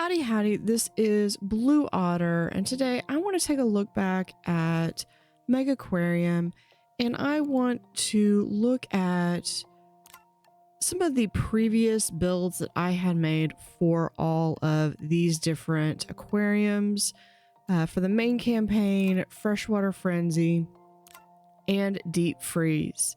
Howdy howdy, this is Blue Otter, and today I want to take a look back at Megaquarium, and I want to look at some of the previous builds that I had made for all of these different aquariums for the main campaign, Freshwater Frenzy, and Deep Freeze.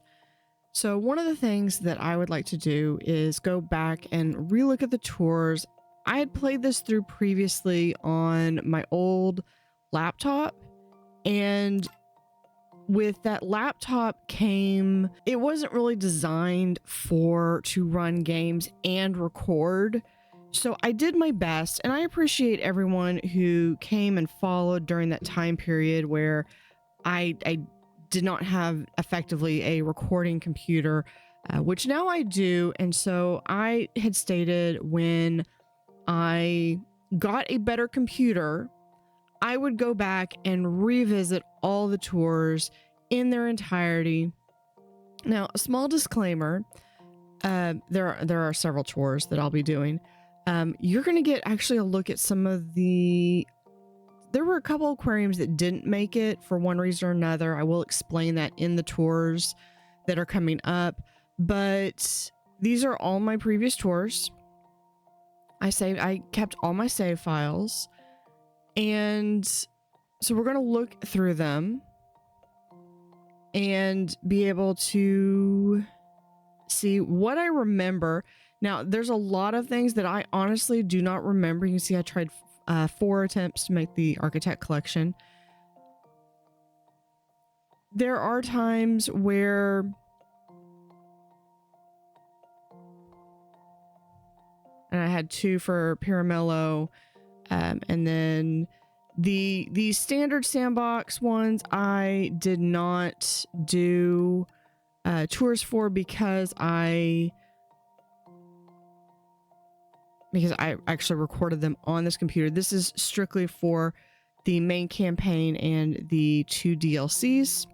So one of the things that I would like to do is go back and relook at the tours. I had played this through previously on my old laptop, and with that laptop came, it wasn't really designed to run games and record. So I did my best, and I appreciate everyone who came and followed during that time period where I did not have effectively a recording computer, which now I do. And so I had stated when I got a better computer, I would go back and revisit all the tours in their entirety. Now, a small disclaimer, there are several tours that I'll be doing. You're going to get actually a look at some of there were a couple aquariums that didn't make it for one reason or another. I will explain that in the tours that are coming up, but these are all my previous tours. I kept all my save files, and so we're going to look through them and be able to see what I remember. Now, there's a lot of things that I honestly do not remember. You can see I tried 4 attempts to make the Architect collection. There are times where and I had 2 for Piramillo, and then the standard sandbox ones I did not do tours for because I actually recorded them on this computer. This is strictly for the main campaign and the 2 DLCs.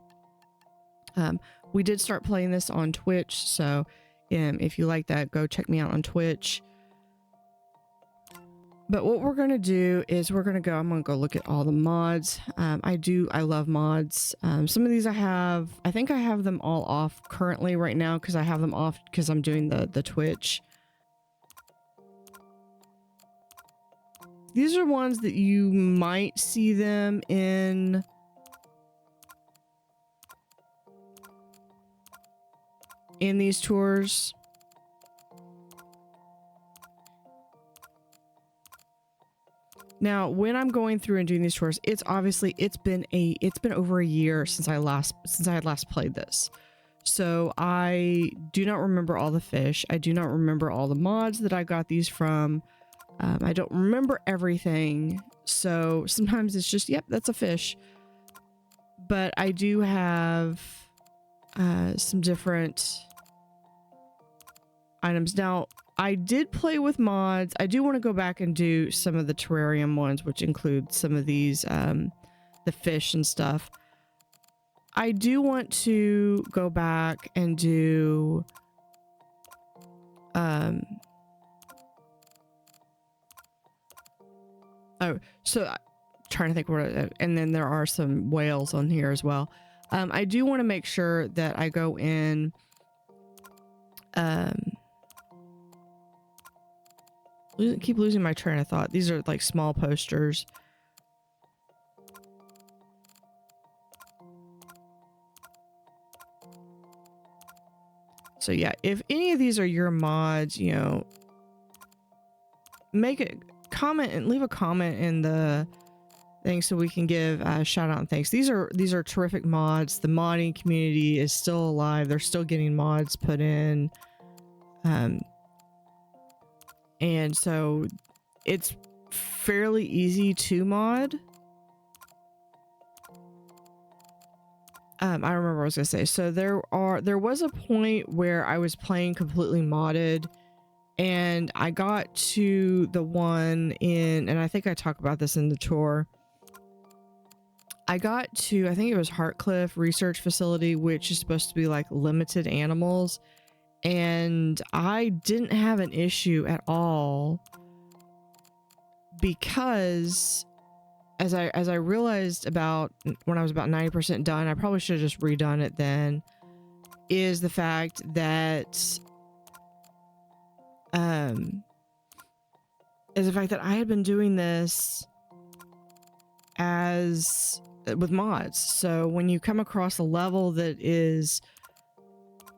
We did start playing this on Twitch, so if you like that, go check me out on Twitch. But what we're going to do is I'm going to go look at all the mods. I love mods. Some of these I think I have them all off currently right now because I have them off because I'm doing the Twitch. These are ones that you might see them in these tours. Now, when I'm going through and doing these tours, it's been over a year since I had last played this. So I do not remember all the fish. I do not remember all the mods that I got these from. I don't remember everything. So sometimes it's just, yep, that's a fish. But I do have some different items. Now, I did play with mods. I do want to go back and do some of the terrarium ones, which include some of these, the fish and stuff. I do want to go back and do, trying to think and then there are some whales on here as well. I do want to make sure that I go in, keep losing my train of thought. These are like small posters. So yeah, if any of these are your mods, make a comment and leave a comment in the thing so we can give a shout out and thanks. These are terrific mods. The modding community is still alive. They're still getting mods put in. And so it's fairly easy to mod. I remember what I was gonna say. So there was a point where I was playing completely modded, and I got to the one and I think I talk about this in the tour. I got to, I think it was Hartcliff Research Facility, which is supposed to be like limited animals. And I didn't have an issue at all because as I realized about when I was about 90% done, I probably should have just redone it then, is the fact that I had been doing this as with mods. So when you come across a level that is,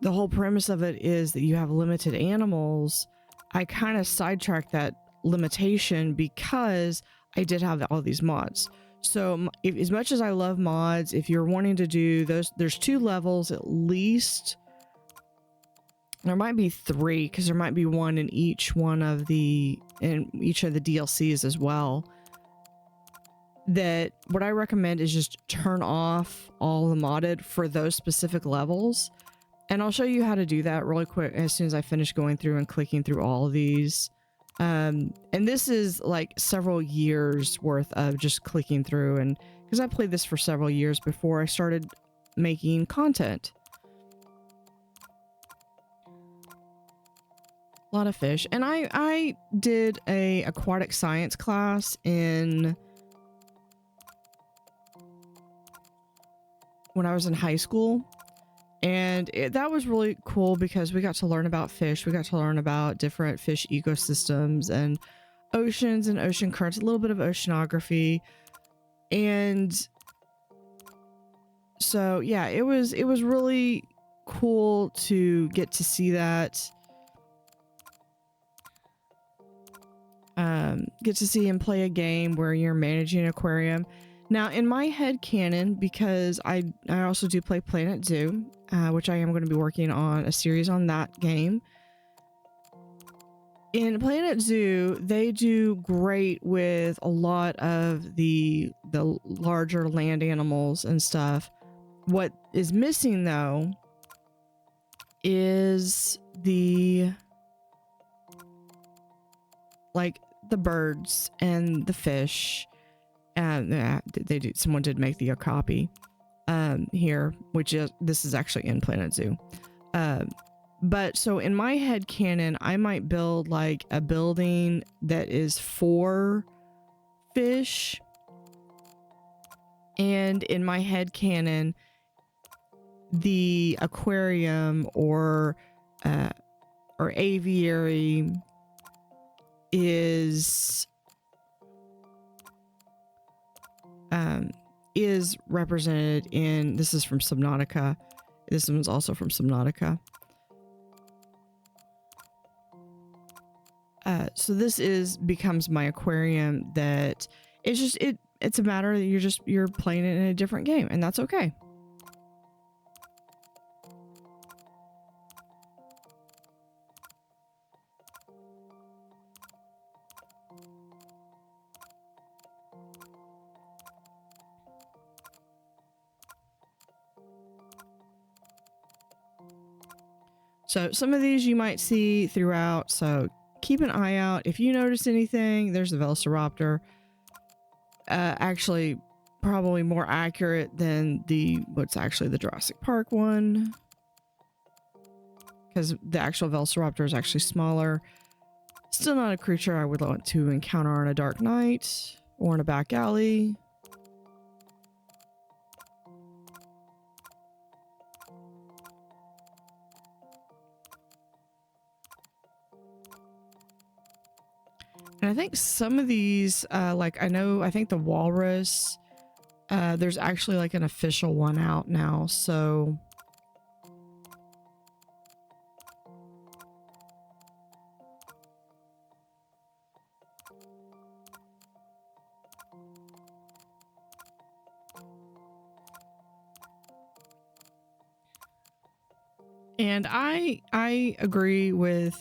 the whole premise of it is that you have limited animals, I kind of sidetracked that limitation because I did have all these mods. So as much as I love mods, if you're wanting to do those, there's 2 levels at least. There might be 3 because there might be one in each of the DLCs as well. That what I recommend is just turn off all the modded for those specific levels. And I'll show you how to do that really quick as soon as I finish going through and clicking through all of these. And this is like several years worth of just clicking through, and because I played this for several years before I started making content. A lot of fish. And I did a aquatic science class when I was in high school. And that was really cool because we got to learn about fish. We got to learn about different fish ecosystems and oceans and ocean currents, a little bit of oceanography. And so, yeah, it was really cool to get to see that. Get to see and play a game where you're managing an aquarium. Now, in my head canon, because I also do play Planet Zoo, which I am going to be working on a series on that game. In Planet Zoo, they do great with a lot of the larger land animals and stuff. What is missing, though, is the birds and the fish. And someone did make the copy here, this is actually in Planet Zoo. But so in my head canon, I might build like a building that is for fish. And in my head canon, the aquarium or aviary is represented in, this is from Subnautica. This one's also from Subnautica. So this becomes my aquarium. That it's just it's a matter that you're playing it in a different game, and that's okay. So some of these you might see throughout, so keep an eye out. If you notice anything, there's the Velociraptor. Actually, probably more accurate than what's actually the Jurassic Park one. Because the actual Velociraptor is actually smaller. Still not a creature I would want to encounter on a dark night or in a back alley. And I think some of these, I think the walrus, there's actually like an official one out now, so. And I agree with,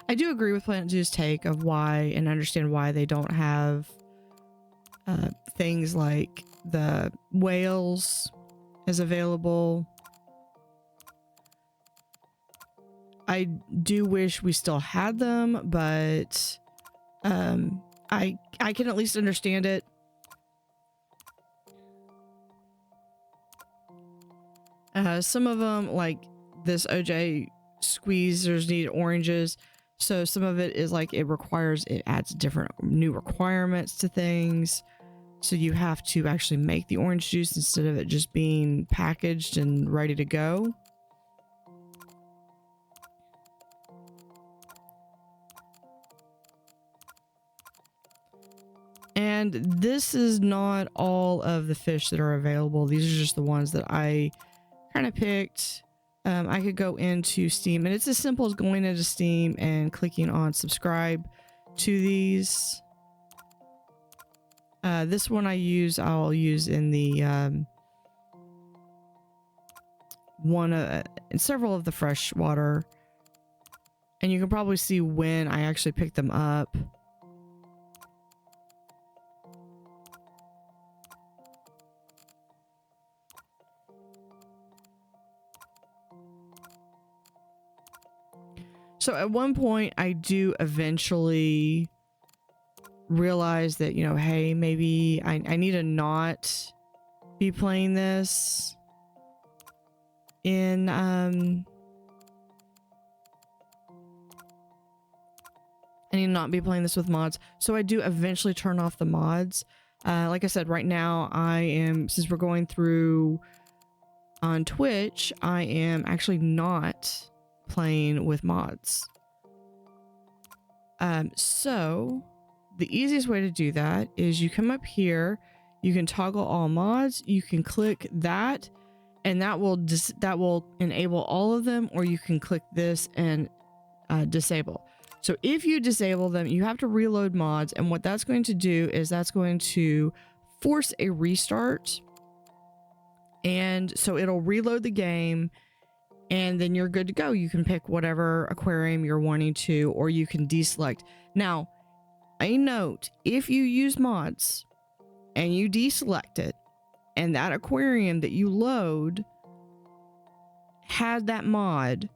I do agree with Planet Zoo's take of why, and understand why they don't have things like the whales as available. I do wish we still had them, but I can at least understand it. Some of them, like this OJ squeezers need oranges. So some of it is like it adds different new requirements to things. So you have to actually make the orange juice instead of it just being packaged and ready to go. And this is not all of the fish that are available. These are just the ones that I kind of picked. I could go into Steam, and it's as simple as going into Steam and clicking on subscribe to these. This one I'll use in the in several of the freshwater, and you can probably see when I actually picked them up. So at one point, I do eventually realize that, you know, hey, maybe I need to not be playing this in, I need to not be playing this with mods. So I do eventually turn off the mods. Like I said, right now since we're going through on Twitch, I am actually not playing with mods. So the easiest way to do that is you come up here, you can toggle all mods, you can click that, and that will enable all of them, or you can click this and disable. So if you disable them, you have to reload mods, and what that's going to do is that's going to force a restart, and so it'll reload the game, and then you're good to go. You can pick whatever aquarium you're wanting to, or you can deselect. Now, a note, if you use mods and you deselect it, and that aquarium that you load had that mod,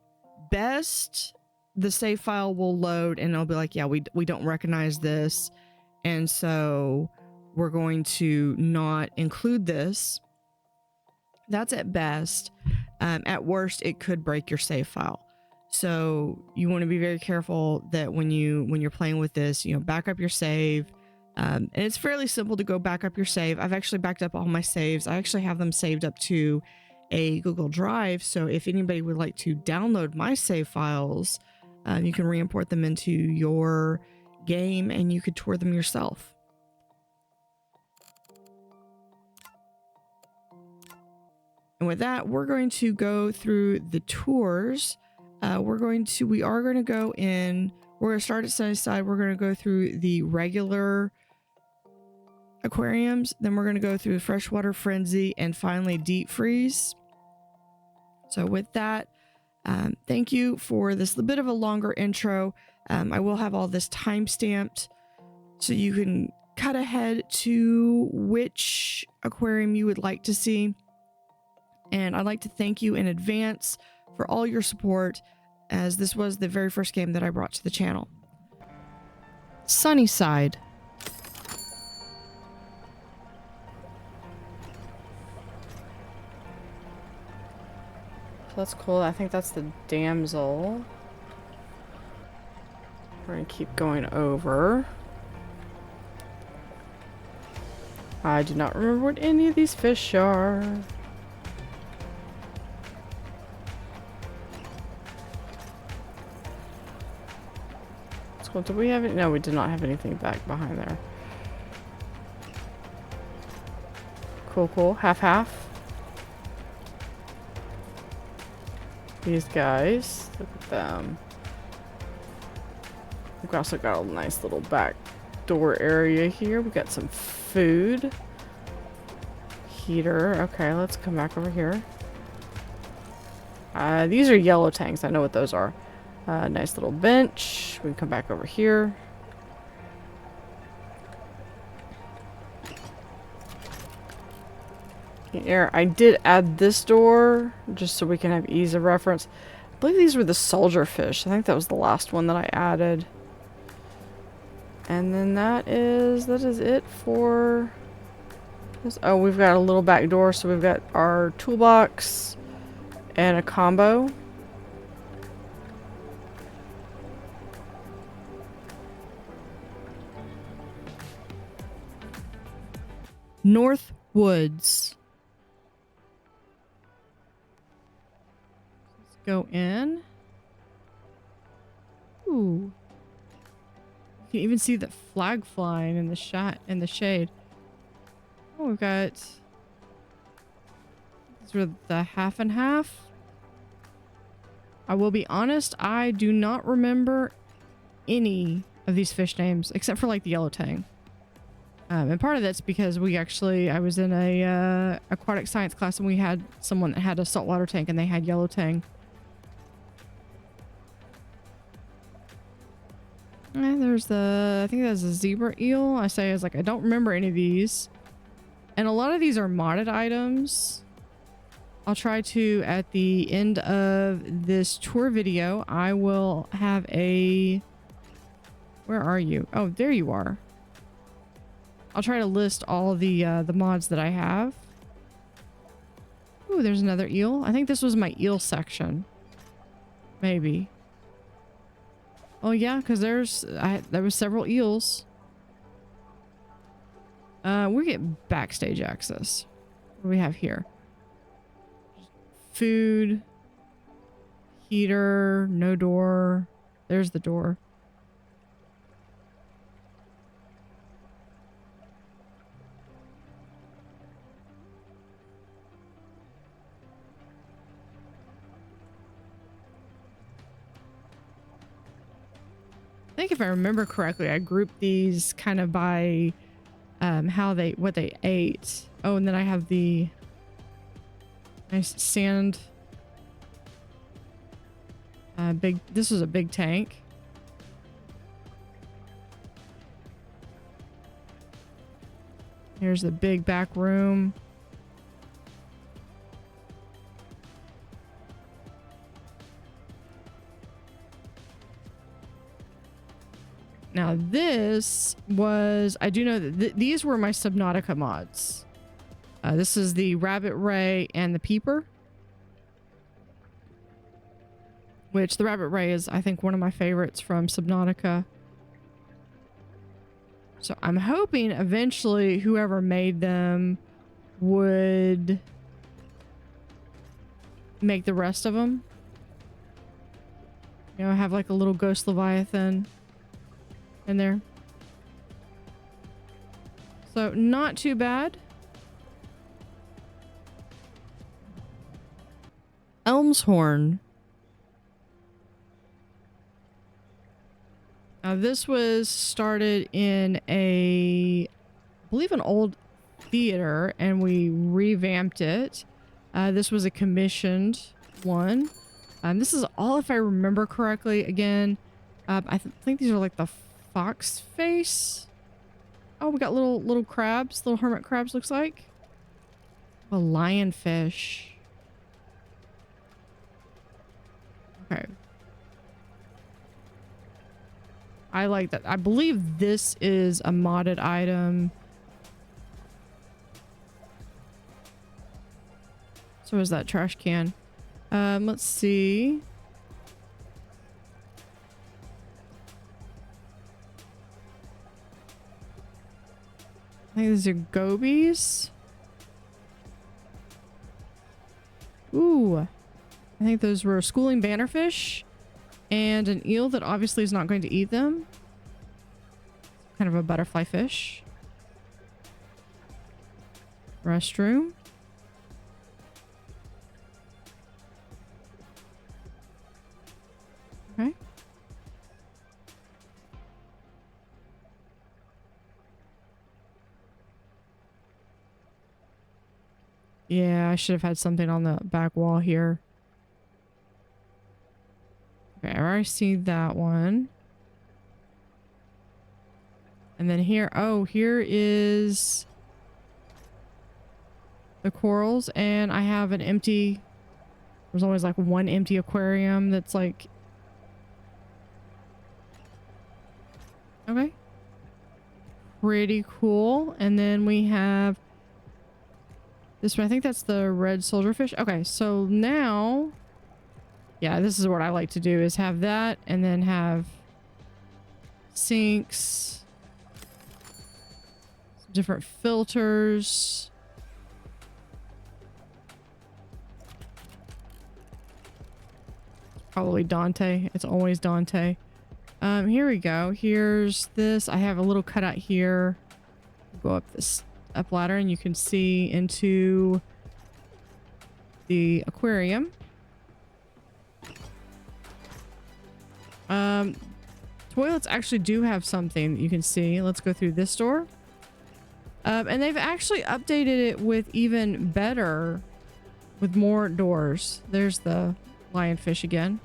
best the save file will load and it'll be like, yeah, we don't recognize this, and so we're going to not include this. That's at best. At worst, it could break your save file. So you want to be very careful that when you're playing with this, you know, back up your save. And it's fairly simple to go back up your save. I've actually backed up all my saves. I actually have them saved up to a Google Drive. So if anybody would like to download my save files, you can re-import them into your game and you could tour them yourself. And with that, we're going to go through the tours. We are going to go in, we're going to start at Sunnyside. We're going to go through the regular aquariums. Then we're going to go through the Freshwater, Frenzy, and finally Deep Freeze. So with that, thank you for this bit of a longer intro. I will have all this time stamped so you can cut ahead to which aquarium you would like to see. And I'd like to thank you in advance for all your support, as this was the very first game that I brought to the channel. Sunnyside. That's cool. I think that's the damsel. We're going to keep going over. I do not remember what any of these fish are. Well, did we have it? No, we did not have anything back behind there. Cool, cool. Half. These guys. Look at them. We've also got a nice little back door area here. We got some food. Heater. Okay, let's come back over here. These are yellow tanks. I know what those are. Nice little bench. We can come back over here. Here, I did add this door just so we can have ease of reference. I believe these were the soldier fish. I think that was the last one that I added. And then that is it for this. Oh, we've got a little back door, so we've got our toolbox and a combo. North Woods. Let's go in. Ooh. You can even see the flag flying in the shade. Oh, we've got... These are the half and half. I will be honest, I do not remember any of these fish names except for like the yellow tang. And part of that's because I was in a aquatic science class and we had someone that had a saltwater tank and they had yellow tang. And there's I think that's a zebra eel. I don't remember any of these. And a lot of these are modded items. I'll try to, at the end of this tour video, I will have a... Where are you? Oh, there you are. I'll try to list all the mods that I have. Ooh, there's another eel. I think this was my eel section. Maybe. Oh yeah, because there was several eels. We get backstage access. What do we have here? Food. Heater. No door. There's the door. I think if I remember correctly, I grouped these kind of by what they ate. Oh, and then I have the nice sand. This was a big tank. Here's the big back room. Now this was, I do know that these were my Subnautica mods. This is the Rabbit Ray and the Peeper. Which the Rabbit Ray is, I think, one of my favorites from Subnautica. So I'm hoping eventually whoever made them would make the rest of them. You know, have like a little ghost Leviathan in there. So not too bad. Elmshorn. Now this was started in I believe an old theater, and we revamped it. This was a commissioned one. This is all, if I remember correctly, again, I think these are like the fox face. Oh, we got little crabs, little hermit crabs, looks like. A lionfish. Okay. I like that. I believe this is a modded item. So is that trash can. Let's see. I think these are gobies. Ooh. I think those were schooling bannerfish. And an eel that obviously is not going to eat them. Kind of a butterfly fish. Restroom. Okay. Yeah, I should have had something on the back wall here. Okay, I already see that one. And then here, oh, here is the corals, and I have an empty, there's always like one empty aquarium that's like, okay. Pretty cool. And then we have this one, I think that's the red soldierfish. Okay, so now, yeah, this is what I like to do, is have that and then have sinks, different filters. Probably Dante. It's always Dante. Here we go. Here's this. I have a little cutout here. Go up this up ladder and you can see into the aquarium. Toilets actually do have something that you can see. Let's go through this door. And they've actually updated it with even better, with more doors. There's the lionfish again.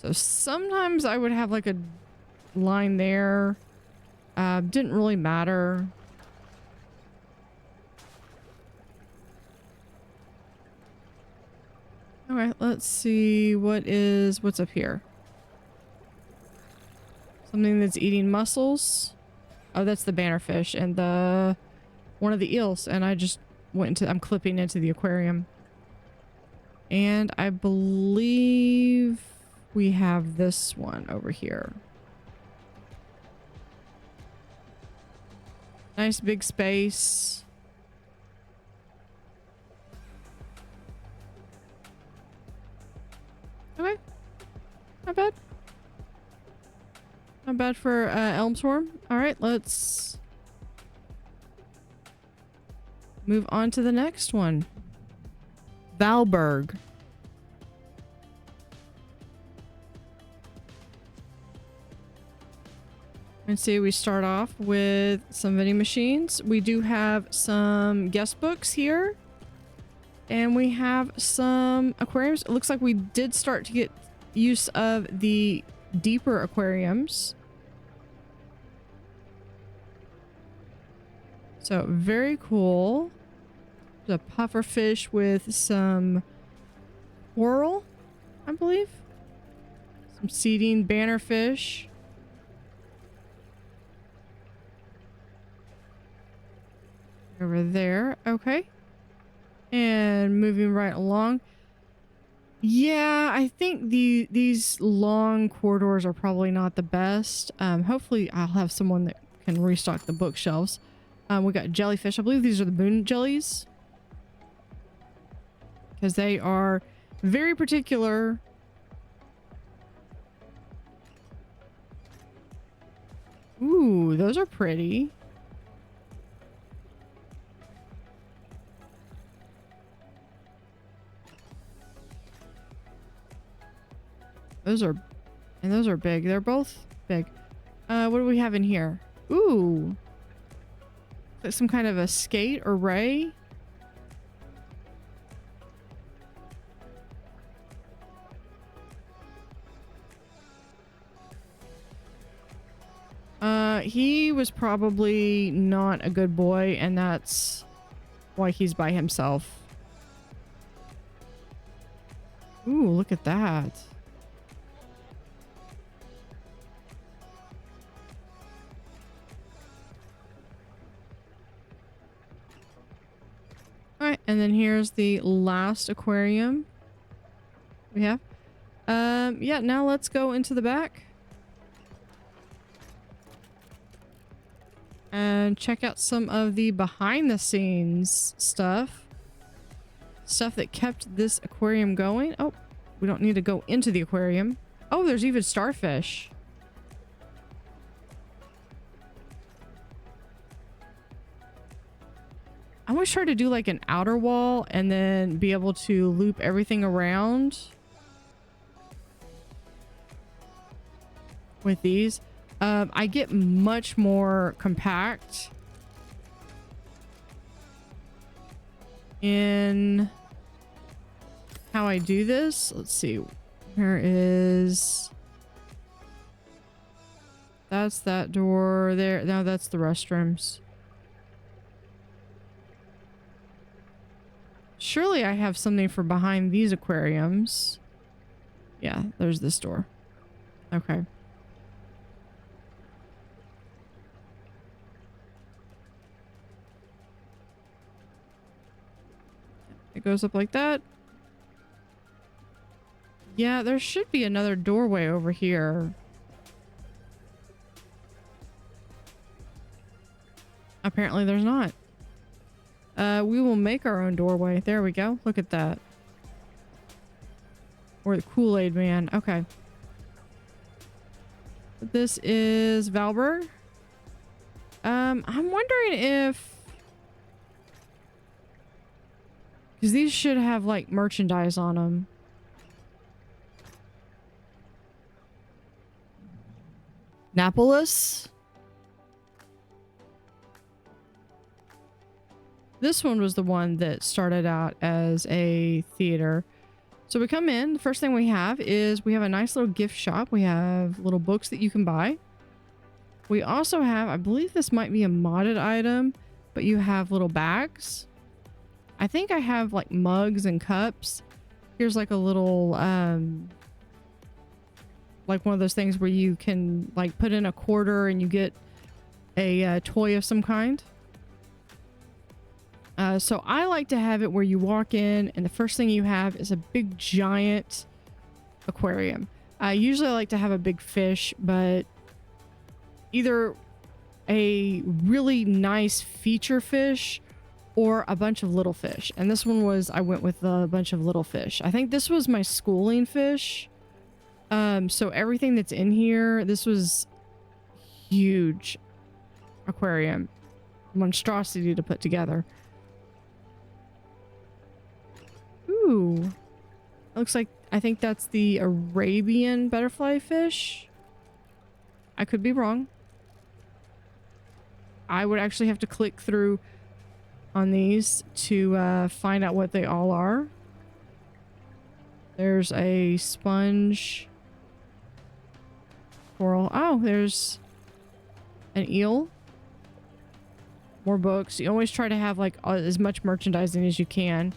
So sometimes I would have like a line there. Didn't really matter. All right, let's see what's up here. Something that's eating mussels. Oh, that's the bannerfish and one of the eels. And I just I'm clipping into the aquarium. And I believe we have this one over here. Nice big space. Okay. Not bad. Not bad for Elmshorn. All right, let's move on to the next one. Valberg. And see, we start off with some vending machines. We do have some guest books here. And we have some aquariums. It looks like we did start to get use of the deeper aquariums. So very cool. There's a puffer fish with some coral, I believe. Some seeding bannerfish. Over there. Okay. And moving right along. Yeah, I think these long corridors are probably not the best. Hopefully I'll have someone that can restock the bookshelves. We got jellyfish. I believe these are the moon jellies. Because they are very particular. Ooh, those are pretty. Those are big. They're both big. What do we have in here? Ooh. Like some kind of a skate or ray. He was probably not a good boy, and that's why he's by himself. Ooh, look at that. Alright, and then here's the last aquarium we have. Yeah, now let's go into the back. And check out some of the behind the scenes stuff. Stuff that kept this aquarium going. Oh, we don't need to go into the aquarium. Oh, there's even starfish. I always try to do like an outer wall and then be able to loop everything around with these. I get much more compact in how I do this. Let's see. Where is... That's that door there. No, that's the restrooms. Surely I have something for behind these aquariums. Yeah, there's this door. Okay. It goes up like that. Yeah, there should be another doorway over here. Apparently there's not. We will make our own doorway. There we go. Look at that. Or the Kool-Aid man. Okay. This is Valberg. I'm wondering if... because these should have, like, merchandise on them. Napalos? This one was the one that started out as a theater. So we come in, the first thing we have is we have a nice little gift shop. We have little books that you can buy. We also have, I believe this might be a modded item, but you have little bags. I think I have like mugs and cups. Here's like a little, like one of those things where you can like put in a quarter and you get a toy of some kind. So I like to have it where you walk in and the first thing you have is a big giant aquarium. Usually I like to have a big fish, but either a really nice feature fish or a bunch of little fish. And this one was, I went with a bunch of little fish. I think this was my schooling fish. So everything that's in here, this was huge aquarium, monstrosity to put together. Ooh, looks like, I think that's the Arabian butterfly fish. I could be wrong. I would actually have to click through on these to find out what they all are. There's a sponge coral. Oh, there's an eel. More books. You always try to have like as much merchandising as you can.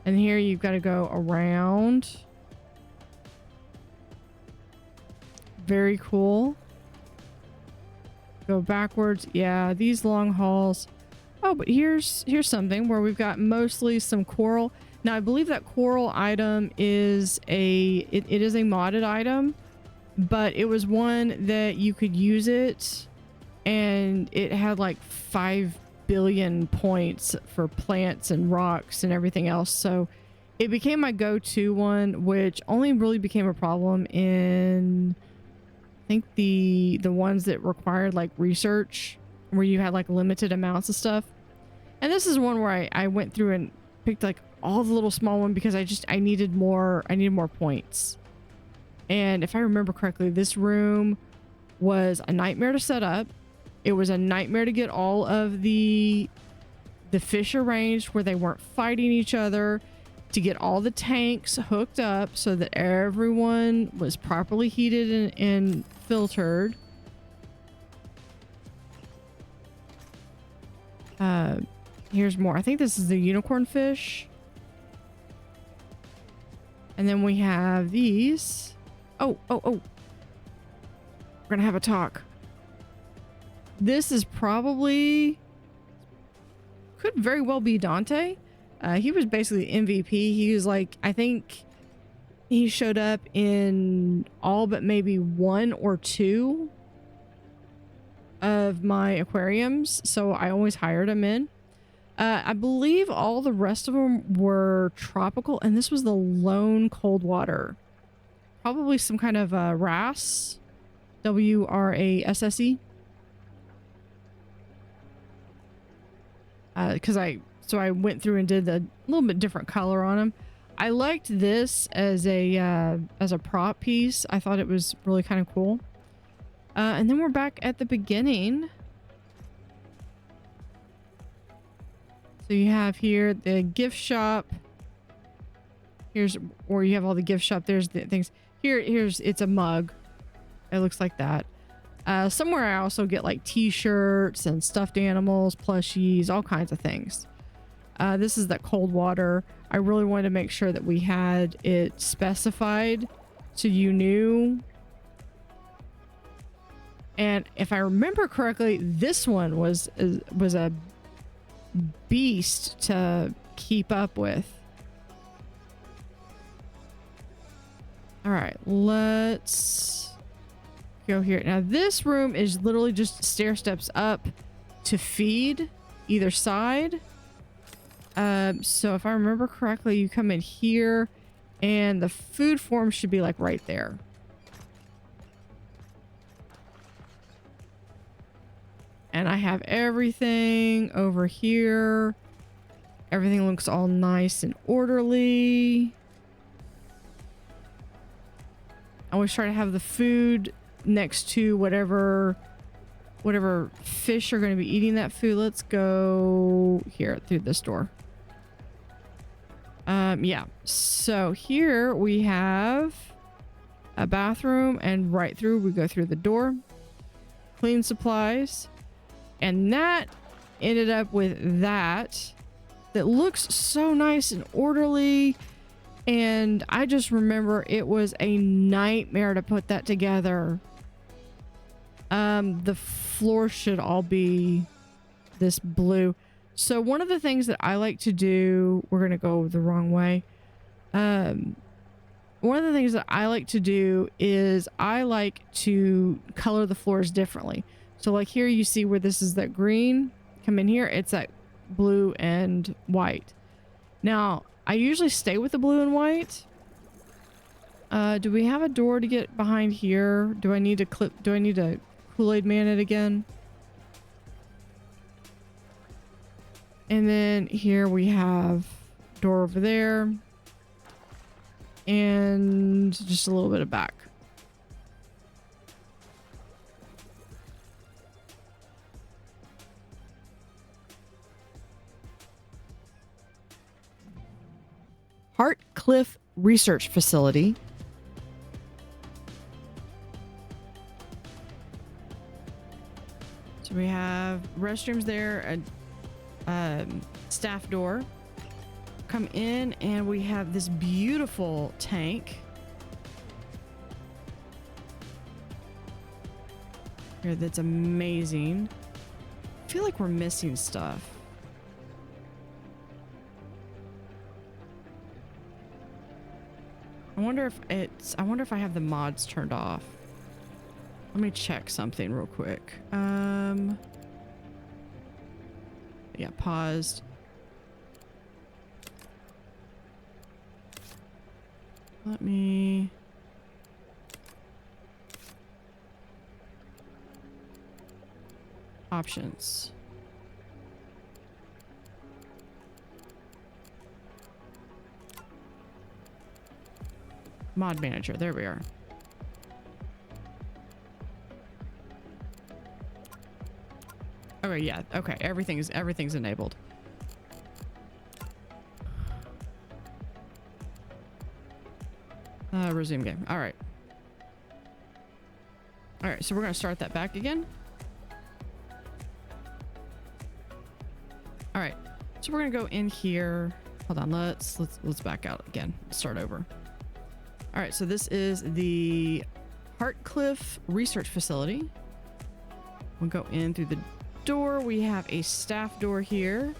And here you've got to go around. Very cool. Go backwards. Yeah, these long hauls. Oh, but here's something where we've got mostly some coral. Now, I believe that coral item is it is a modded item, but it was one that you could use it and it had like 5 billion points for plants and rocks and everything else. So it became my go-to one, which only really became a problem in, I think the ones that required like research where you had like limited amounts of stuff. And this is one where I went through and picked like all the little small one because I needed more points. And if I remember correctly, this room was a nightmare to set up. It was a nightmare to get all of the fish arranged where they weren't fighting each other, to get all the tanks hooked up so that everyone was properly heated and filtered. Here's more. I think this is the unicorn fish. And then we have these. Oh. We're gonna have a talk. This is probably, could very well be Dante. He was basically MVP. He was like, I think he showed up in all but maybe 1 or 2 of my aquariums. So I always hired him in. I believe all the rest of them were tropical, and this was the lone cold water. Probably some kind of wrasse. W-R-A-S-S-E. So I went through and did a little bit different color on them. I liked this as a prop piece. I thought it was really kind of cool. And then we're back at the beginning. So you have here the gift shop. Here's where you have all the gift shop. There's the things. It's a mug. It looks like that. Somewhere I also get like t-shirts and stuffed animals, plushies, all kinds of things. This is that cold water. I really wanted to make sure that we had it specified so you knew. And if I remember correctly, this one was a beast to keep up with. All right, let's go here. Now this room is literally just stair steps up to feed either side. So if I remember correctly, you come in here and the food form should be like right there. And I have everything over here. Everything looks all nice and orderly. I always try to have the food next to whatever fish are going to be eating that food. Let's go here through this door. Yeah. So here we have a bathroom, and right through we go through the door. Clean supplies. And that ended up with that looks so nice and orderly. And I just remember it was a nightmare to put that together. The floor should all be this blue. So one of the things that I like to do, we're going to go the wrong way. One of the things that I like to do is I like to color the floors differently. So like here you see where this is that green. Come in here, it's that blue and white. Now, I usually stay with the blue and white. Do we have a door to get behind here? Do I need to Kool-Aid Man it again? And then here we have door over there. And just a little bit of back. Hartcliff Research Facility. So we have restrooms there, a staff door. Come in and we have this beautiful tank. Here that's amazing. I feel like we're missing stuff. I wonder if I have the mods turned off. Let me check something real quick. Yeah, paused. Let me... Options. Mod manager, there we are. Okay, yeah, okay, everything's enabled. Resume game. All right. All right, so we're gonna start that back again. All right, so we're gonna go in here. Hold on, let's back out again. Start over. All right, so this is the Hartcliff Research Facility. We'll go in through the door. We have a staff door here.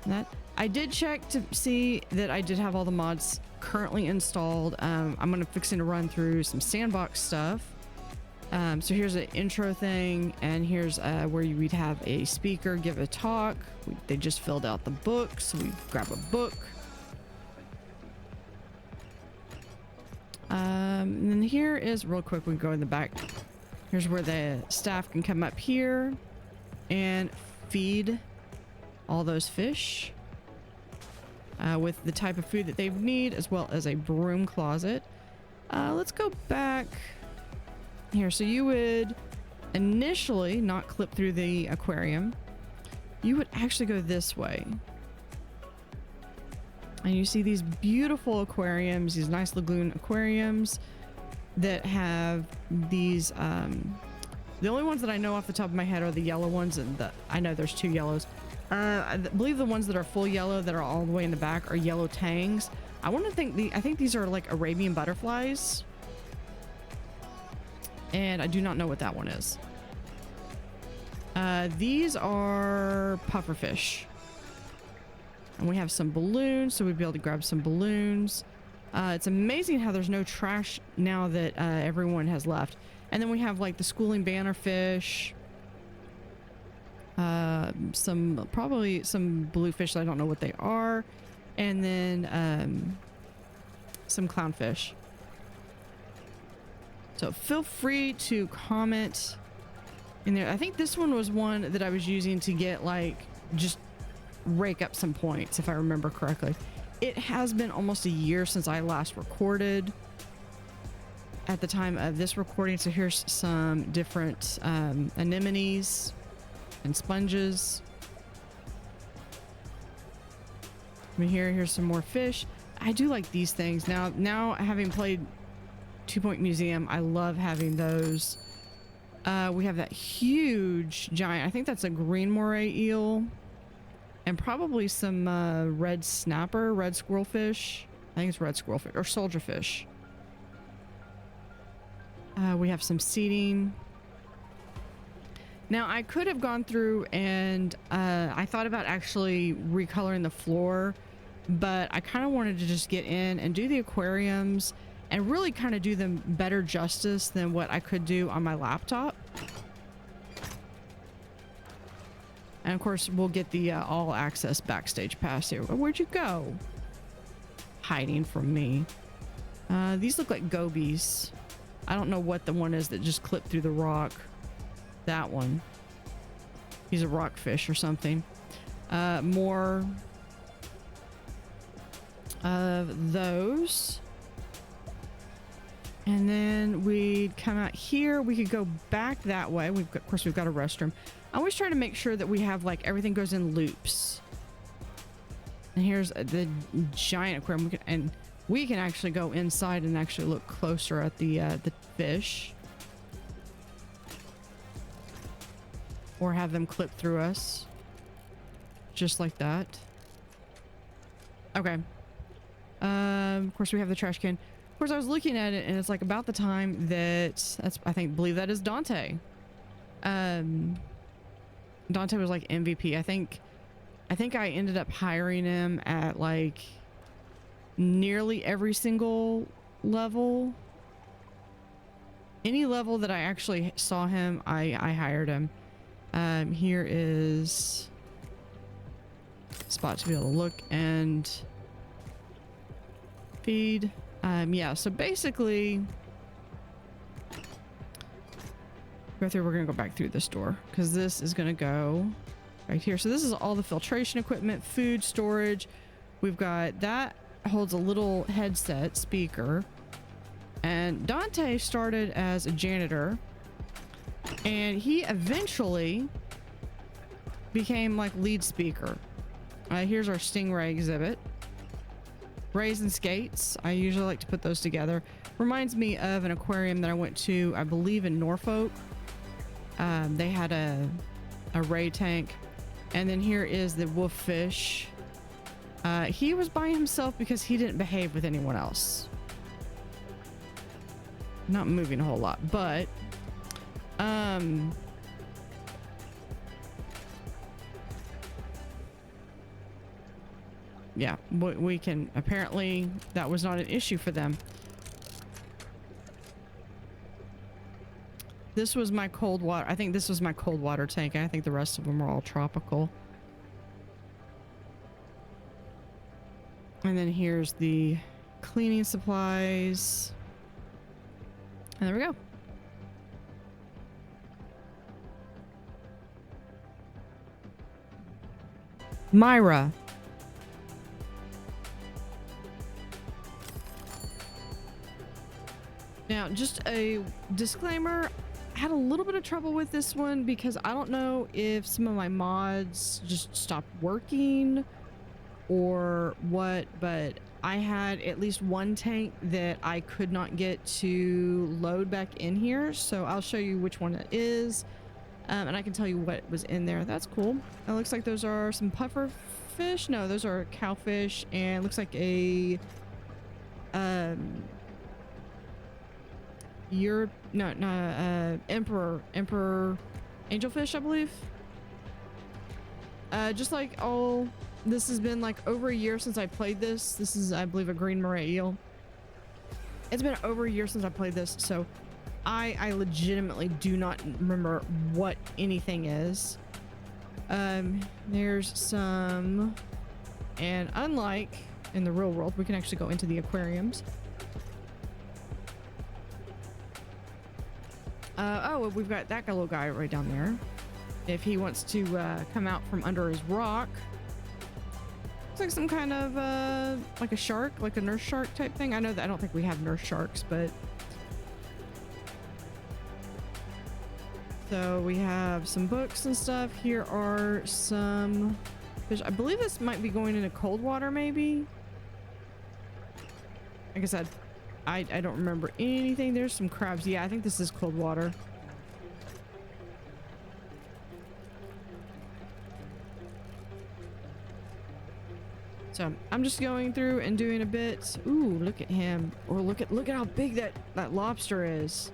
That I did check to see that I did have all the mods currently installed. I'm gonna fixing to run through some sandbox stuff. So here's an intro thing, and here's where we'd have a speaker give a talk. They just filled out the book, so we grab a book. And then here is real quick. We go in the back. Here's where the staff can come up here and feed all those fish with the type of food that they need, as well as a broom closet. Let's go back here. So you would initially not clip through the aquarium. You would actually go this way. And you see these beautiful aquariums, these nice lagoon aquariums that have these, the only ones that I know off the top of my head are the yellow ones, and I know there's two yellows. I believe the ones that are full yellow that are all the way in the back are yellow tangs. I think these are like Arabian butterflies. And I do not know what that one is. These are pufferfish. And we have some balloons, so we'd be able to grab some balloons. It's amazing how there's no trash now that everyone has left. And then we have like the schooling bannerfish. Probably some bluefish that I don't know what they are, and then some clownfish. So feel free to comment in there. I think this one was one that I was using to get like just rake up some points, if I remember correctly. It has been almost a year since I last recorded at the time of this recording. So here's some different anemones and sponges. I mean, here's some more fish. I do like these things. Now having played 2 Point Museum, I love having those. We have that huge giant, I think that's a green moray eel, and probably some red snapper, red squirrelfish. I think it's red squirrelfish or soldierfish. We have some seating. Now I could have gone through and I thought about actually recoloring the floor, but I kind of wanted to just get in and do the aquariums and really kind of do them better justice than what I could do on my laptop. And of course we'll get the all access backstage pass here. Where'd you go? Hiding from me. These look like gobies. I don't know what the one is that just clipped through the rock. That one. He's a rockfish or something. More of those. And then we'd come out here. We could go back that way. Of course, we've got a restroom. I always try to make sure that we have like everything goes in loops. And here's the giant aquarium. We can actually go inside and actually look closer at the fish, or have them clip through us, just like that. Okay. Of course, we have the trash can. Of course, I was looking at it, and it's like about the time that believe that is Dante. Dante was like MVP. I think I ended up hiring him at like nearly every single level. Any level that I actually saw him, I hired him. Here is a spot to be able to look and feed. Yeah, so basically go through. We're gonna go back through this door because this is gonna go right here. So this is all the filtration equipment, food storage. We've got that holds a little headset speaker, and Dante started as a janitor and he eventually became like lead speaker. Here's our stingray exhibit. Rays and skates. I usually like to put those together. Reminds me of an aquarium that I went to, I believe in Norfolk. They had a ray tank. And then here is the wolf fish. He was by himself because he didn't behave with anyone else. Not moving a whole lot, but yeah, we can, apparently that was not an issue for them. This was my cold water. I think this was my cold water tank. I think the rest of them are all tropical. And then here's the cleaning supplies. And there we go. Myra. Now, just a disclaimer, I had a little bit of trouble with this one because I don't know if some of my mods just stopped working or what, but I had at least one tank that I could not get to load back in here. So I'll show you which one it is. And I can tell you what was in there. That's cool. It looks like those are some puffer fish. No, those are cowfish, and it looks like a emperor angelfish, I believe. Just like all, this has been like over a year since I played this. This is, I believe, a green moray eel. It's been over a year since I played this, so I legitimately do not remember what anything is. There's some, and unlike in the real world, we can actually go into the aquariums. Oh, we've got that little guy right down there. If he wants to come out from under his rock. Looks like some kind of like a shark, like a nurse shark type thing. I know that I don't think we have nurse sharks, but so we have some books and stuff. Here are some fish. I believe this might be going into cold water, maybe. Like I said, I don't remember anything. There's some crabs. Yeah, I think this is cold water. So I'm just going through and doing a bit. Ooh, look at him. Or look at how big that lobster is.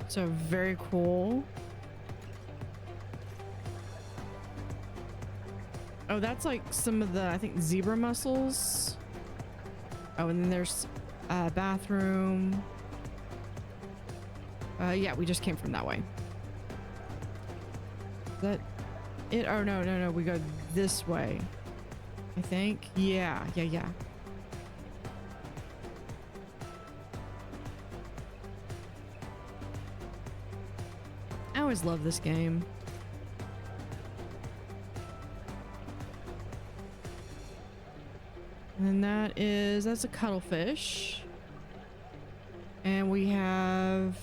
So very cool. Oh, that's like some of the, I think, zebra mussels. Oh, and then there's a bathroom. Yeah, we just came from that way. Is that it? Oh, no. We go this way, I think. Yeah. I always love this game. And then that's a cuttlefish. And we have,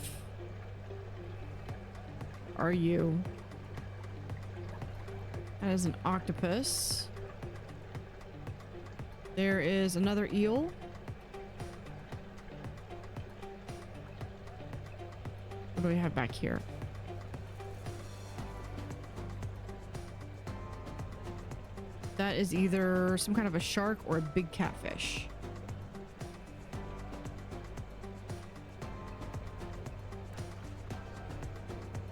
are you? That is an octopus. There is another eel. What do we have back here? That is either some kind of a shark or a big catfish.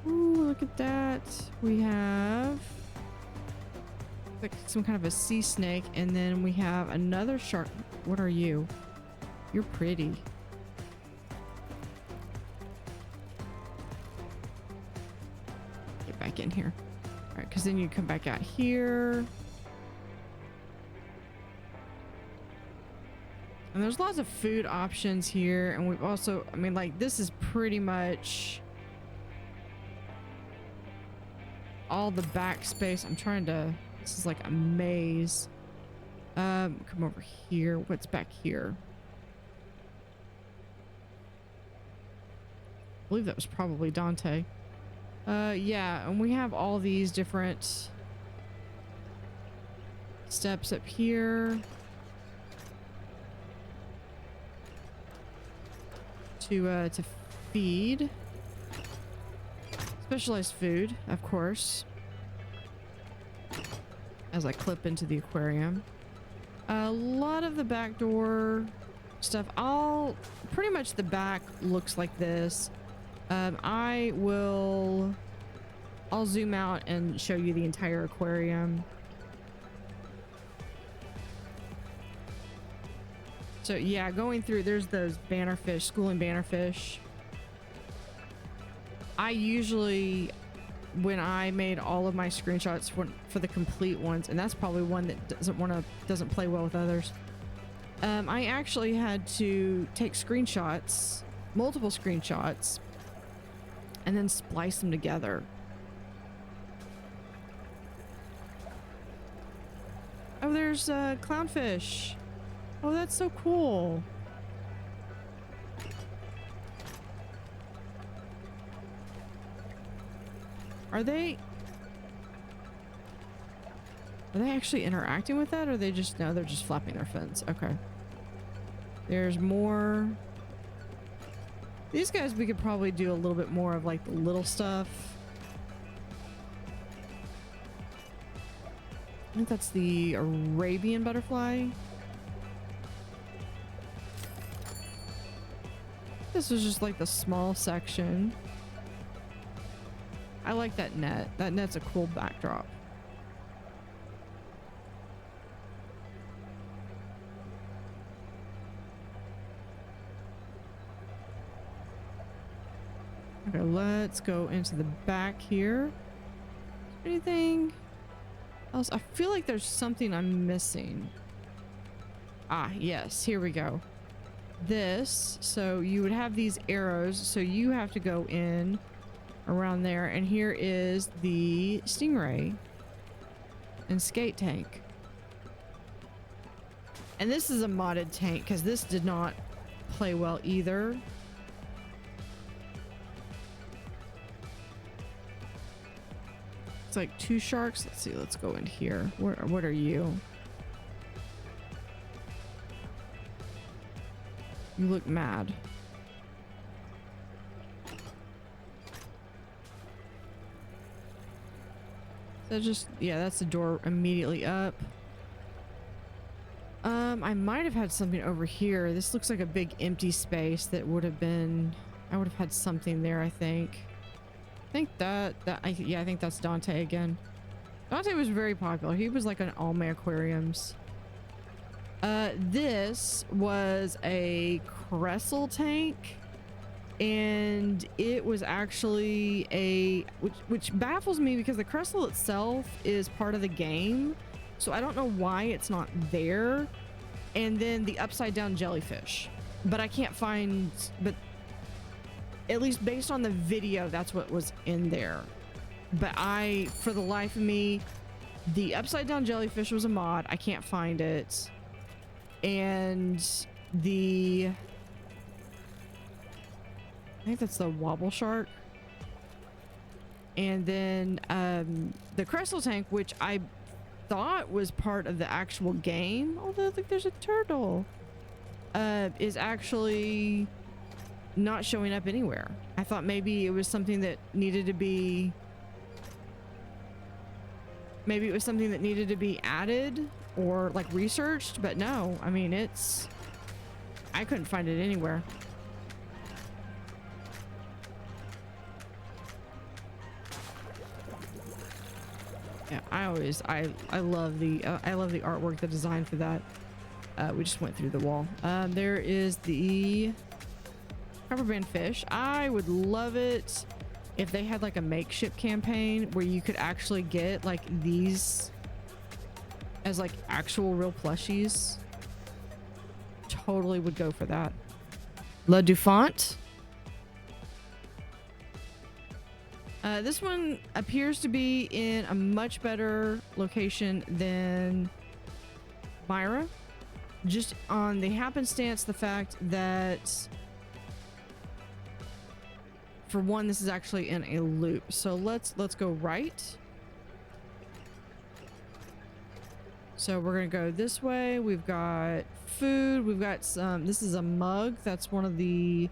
Ooh, look at that. We have like some kind of a sea snake, and then we have another shark. What are you? You're pretty. Get back in here. All right, because then you come back out here. And there's lots of food options here, and we've also, I mean, like, this is pretty much all the backspace. I'm trying to, this is like a maze. Come over here. What's back here? I believe that was probably Dante. Yeah, and we have all these different steps up here. To feed specialized food, of course, as I clip into the aquarium. A lot of the back door stuff, pretty much the back looks like this. I'll zoom out and show you the entire aquarium. So yeah, going through, there's those bannerfish, schooling bannerfish. I usually, when I made all of my screenshots for the complete ones, and that's probably one that doesn't play well with others. I actually had to take screenshots, multiple screenshots, and then splice them together. Oh, there's clownfish. Oh, that's so cool. Are they actually interacting with that, or they're just flapping their fins? Okay. There's more. These guys, we could probably do a little bit more of like the little stuff. I think that's the Arabian butterfly. This is just like the small section. I like that net. That net's a cool backdrop. Okay, let's go into the back here. Anything else? I feel like there's something I'm missing. Ah, yes, here we go. This, so you would have these arrows, so you have to go in around there, and here is the stingray and skate tank. And this is a modded tank because this did not play well either. It's like 2 sharks. Let's see, let's go in here. What are you? You look mad. So just, yeah, that's the door immediately up. I might have had something over here. This looks like a big empty space that would have been, I would have had something there, I think. I think yeah, I think that's Dante again. Dante was very popular. He was like on all my aquariums. This was a Cressel tank, and it was actually a, which baffles me because the Cressel itself is part of the game, so I don't know why it's not there. And then the upside down jellyfish, but I can't find, but at least based on the video, that's what was in there. But for the life of me, the upside down jellyfish was a mod. I can't find it. And I think that's the wobble shark. And then the Cressel tank, which I thought was part of the actual game, although I think there's a turtle, is actually not showing up anywhere. I thought maybe it was something that needed to be, added or like researched, but no, I mean, I couldn't find it anywhere. Yeah, I love the artwork, the design for that. We just went through the wall. There is the cover band fish. I would love it if they had like a makeshift campaign where you could actually get like these as like actual real plushies. Totally would go for that. La Defont. This one appears to be in a much better location than Myra, just on the happenstance, the fact that, for one, this is actually in a loop. So let's go right. So we're gonna go this way. We've got food. We've got some. This is a mug. That's one of the.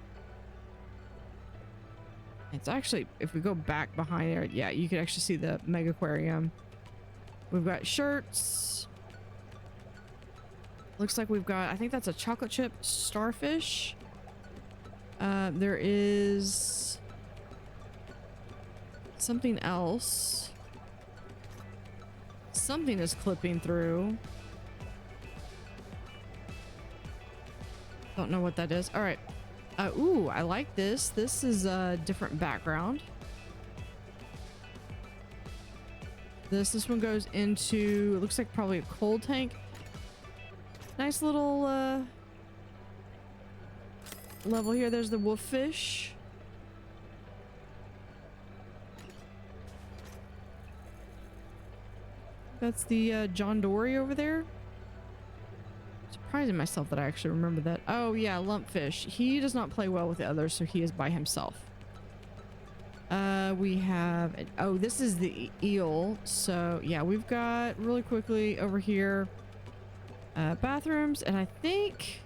It's actually, if we go back behind there, yeah, you can actually see the Megaquarium. We've got shirts. Looks like we've got, I think that's a chocolate chip starfish. There is something else. Something is clipping through. Don't know what that is. All right. Ooh, I like this. This is a different background. This one goes into, it looks like probably a cold tank. Nice little level here. There's the wolf fish. That's the John Dory over there. Surprising myself that I actually remember that. Oh yeah, lumpfish. He does not play well with the others, so he is by himself. We have, oh, this is the eel. So yeah, we've got really quickly over here bathrooms, and I think,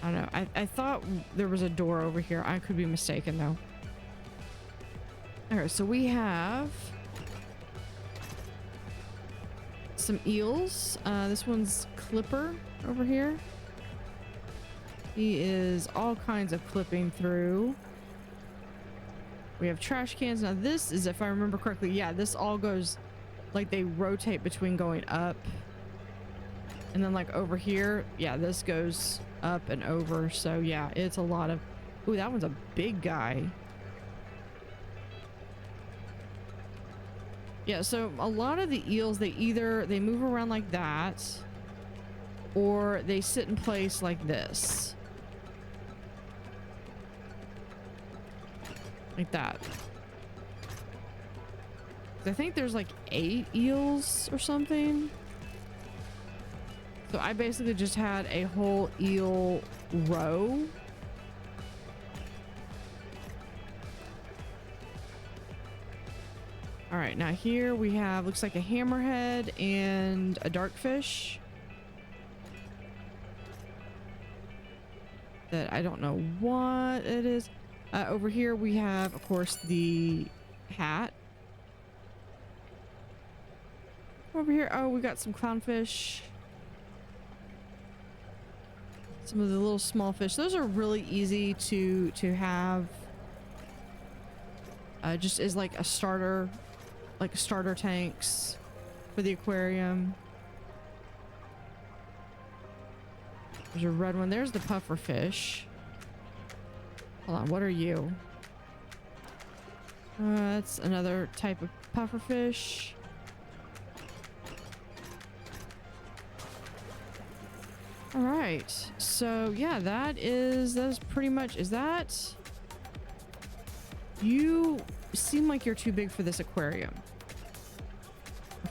I don't know, I thought there was a door over here. I could be mistaken though. All right, so we have some eels. This one's Clipper over here. He is all kinds of clipping through. We have trash cans. Now this is, if I remember correctly, yeah, this all goes, like they rotate between going up And then like over here, yeah, this goes up and over. So yeah, it's a lot of, ooh, that one's a big guy. Yeah, so a lot of the eels, they move around like that, or they sit in place like this. Like that. I think there's like 8 eels or something. So I basically just had a whole eel row. All right, now here we have, looks like a hammerhead and a darkfish. That I don't know what it is. Over here we have, of course, the hat. Over here, oh, we got some clownfish. Some of the little small fish. Those are really easy to have. Just as like a starter tanks for the aquarium. There's a red one. There's the puffer fish. Hold on, what are you? That's another type of puffer fish. All right, so yeah, that's pretty much, is that, you seem like you're too big for this aquarium,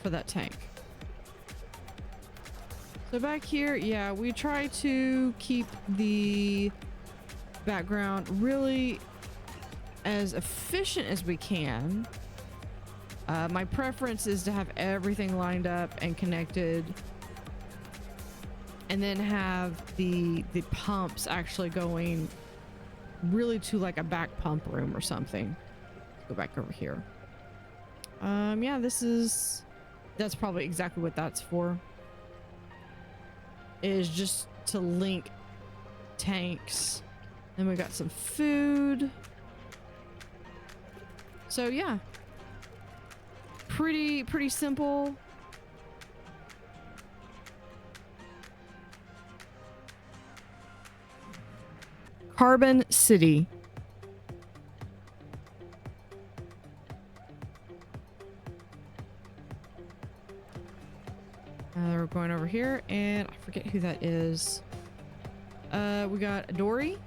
for that tank. So back here, yeah, we try to keep the background really as efficient as we can. My preference is to have everything lined up and connected, and then have the pumps actually going really to like a back pump room or something. Let's go back over here. Yeah, that's probably exactly what that's for. Is just to link tanks. Then we got some food. So yeah, pretty simple. Carbon City. We're going over here, and I forget who that is. We got a dory,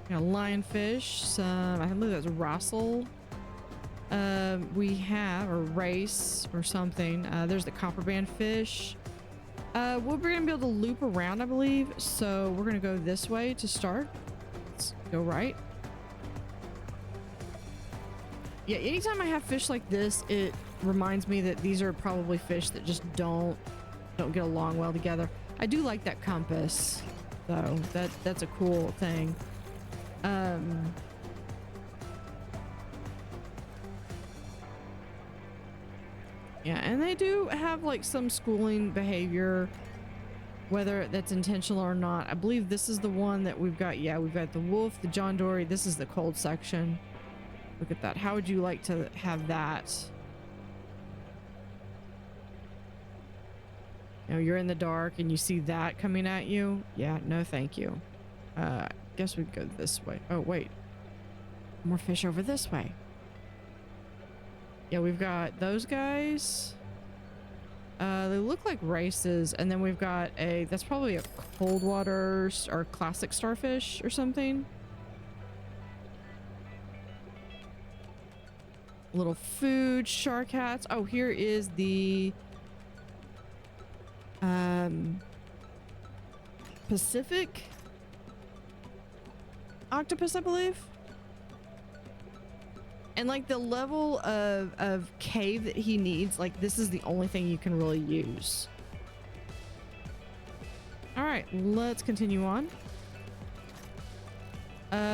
we got a lionfish, some, I believe that's Russell. We have a race or something. There's the copperband fish. We're gonna be able to loop around, I believe. So we're gonna go this way to start. Let's go right. Yeah, anytime I have fish like this, it reminds me that these are probably fish that just don't get along well together. I do like that compass, though. That's a cool thing. Yeah, and they do have like some schooling behavior, whether that's intentional or not. I believe this is the one that we've got. Yeah, we've got the wolf, the John Dory. This is the cold section. Look at that. How would you like to have that? You know, you're in the dark and you see that coming at you. Yeah, no thank you. Guess we go this way. Oh, wait. More fish over this way. Yeah, we've got those guys. They look like races, and then we've got that's probably a cold water or classic starfish or something. Little food, shark hats. Oh, here is the Pacific octopus, I believe. And like the level of cave that he needs, like this is the only thing you can really use. All right, let's continue on.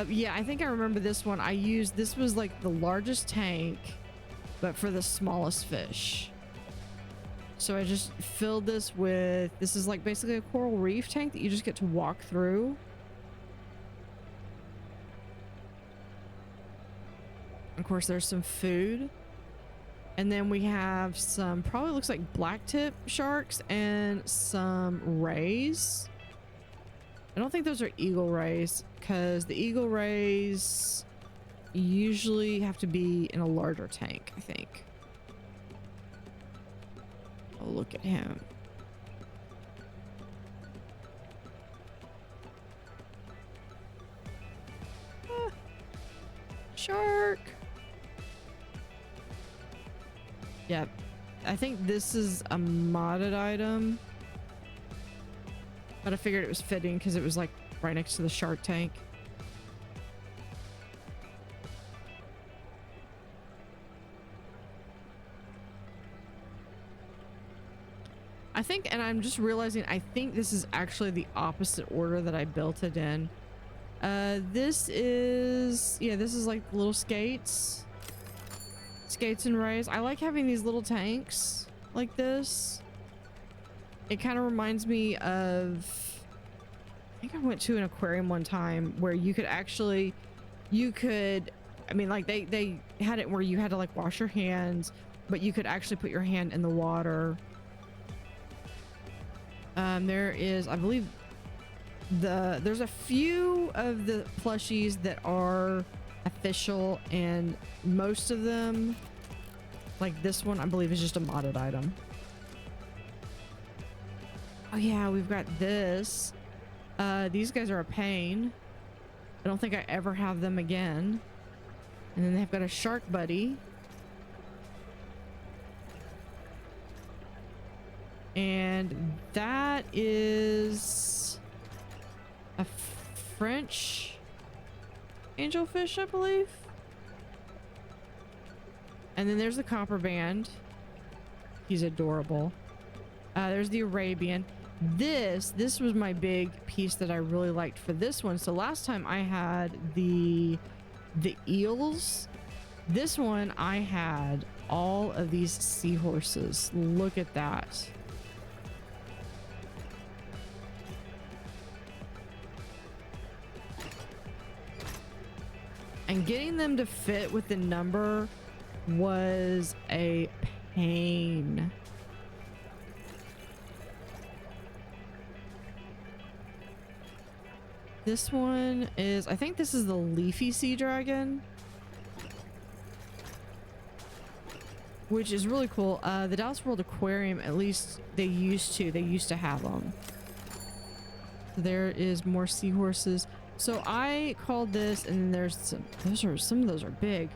Yeah, I think I remember this one. This was like the largest tank, but for the smallest fish. So I just filled this with, this is like basically a coral reef tank that you just get to walk through. Of course, there's some food. And then we have some, probably looks like black tip sharks and some rays. I don't think those are eagle rays because the eagle rays usually have to be in a larger tank, I think. Oh, look at him. Ah, shark. Yep. I think this is a modded item. But I figured it was fitting because it was like right next to the shark tank. I think, and I'm just realizing, I think this is actually the opposite order that I built it in. This is, yeah, this is like little skates. Skates and rays. I like having these little tanks like this. It kind of reminds me of, I think I went to an aquarium one time where you could actually, I mean, like they had it where you had to like wash your hands, but you could actually put your hand in the water. There is, I believe, there's a few of the plushies that are official, and most of them, like this one, I believe is just a modded item. Oh yeah, we've got this. These guys are a pain. I don't think I ever have them again. And then they've got a shark buddy. And that is a French angelfish, I believe. And then there's the copper band. He's adorable. There's the Arabian. This was my big piece that I really liked for this one. So last time I had the eels. This one I had all of these seahorses. Look at that. And getting them to fit with the number was a pain. This one is, I think this is the leafy sea dragon, which is really cool. The Dallas World Aquarium, at least they used to have them. There is more seahorses. So I called this, and then there's some of those are big.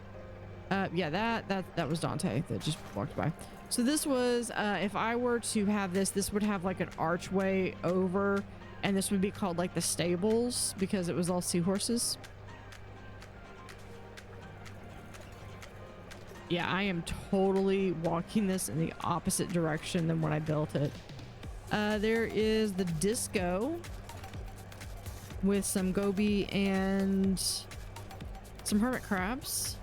Yeah, that was Dante that just walked by. So this was, if I were to have this would have like an archway over, and this would be called like the stables because it was all seahorses. Yeah, I am totally walking this in the opposite direction than when I built it. There is the disco with some goby and some hermit crabs.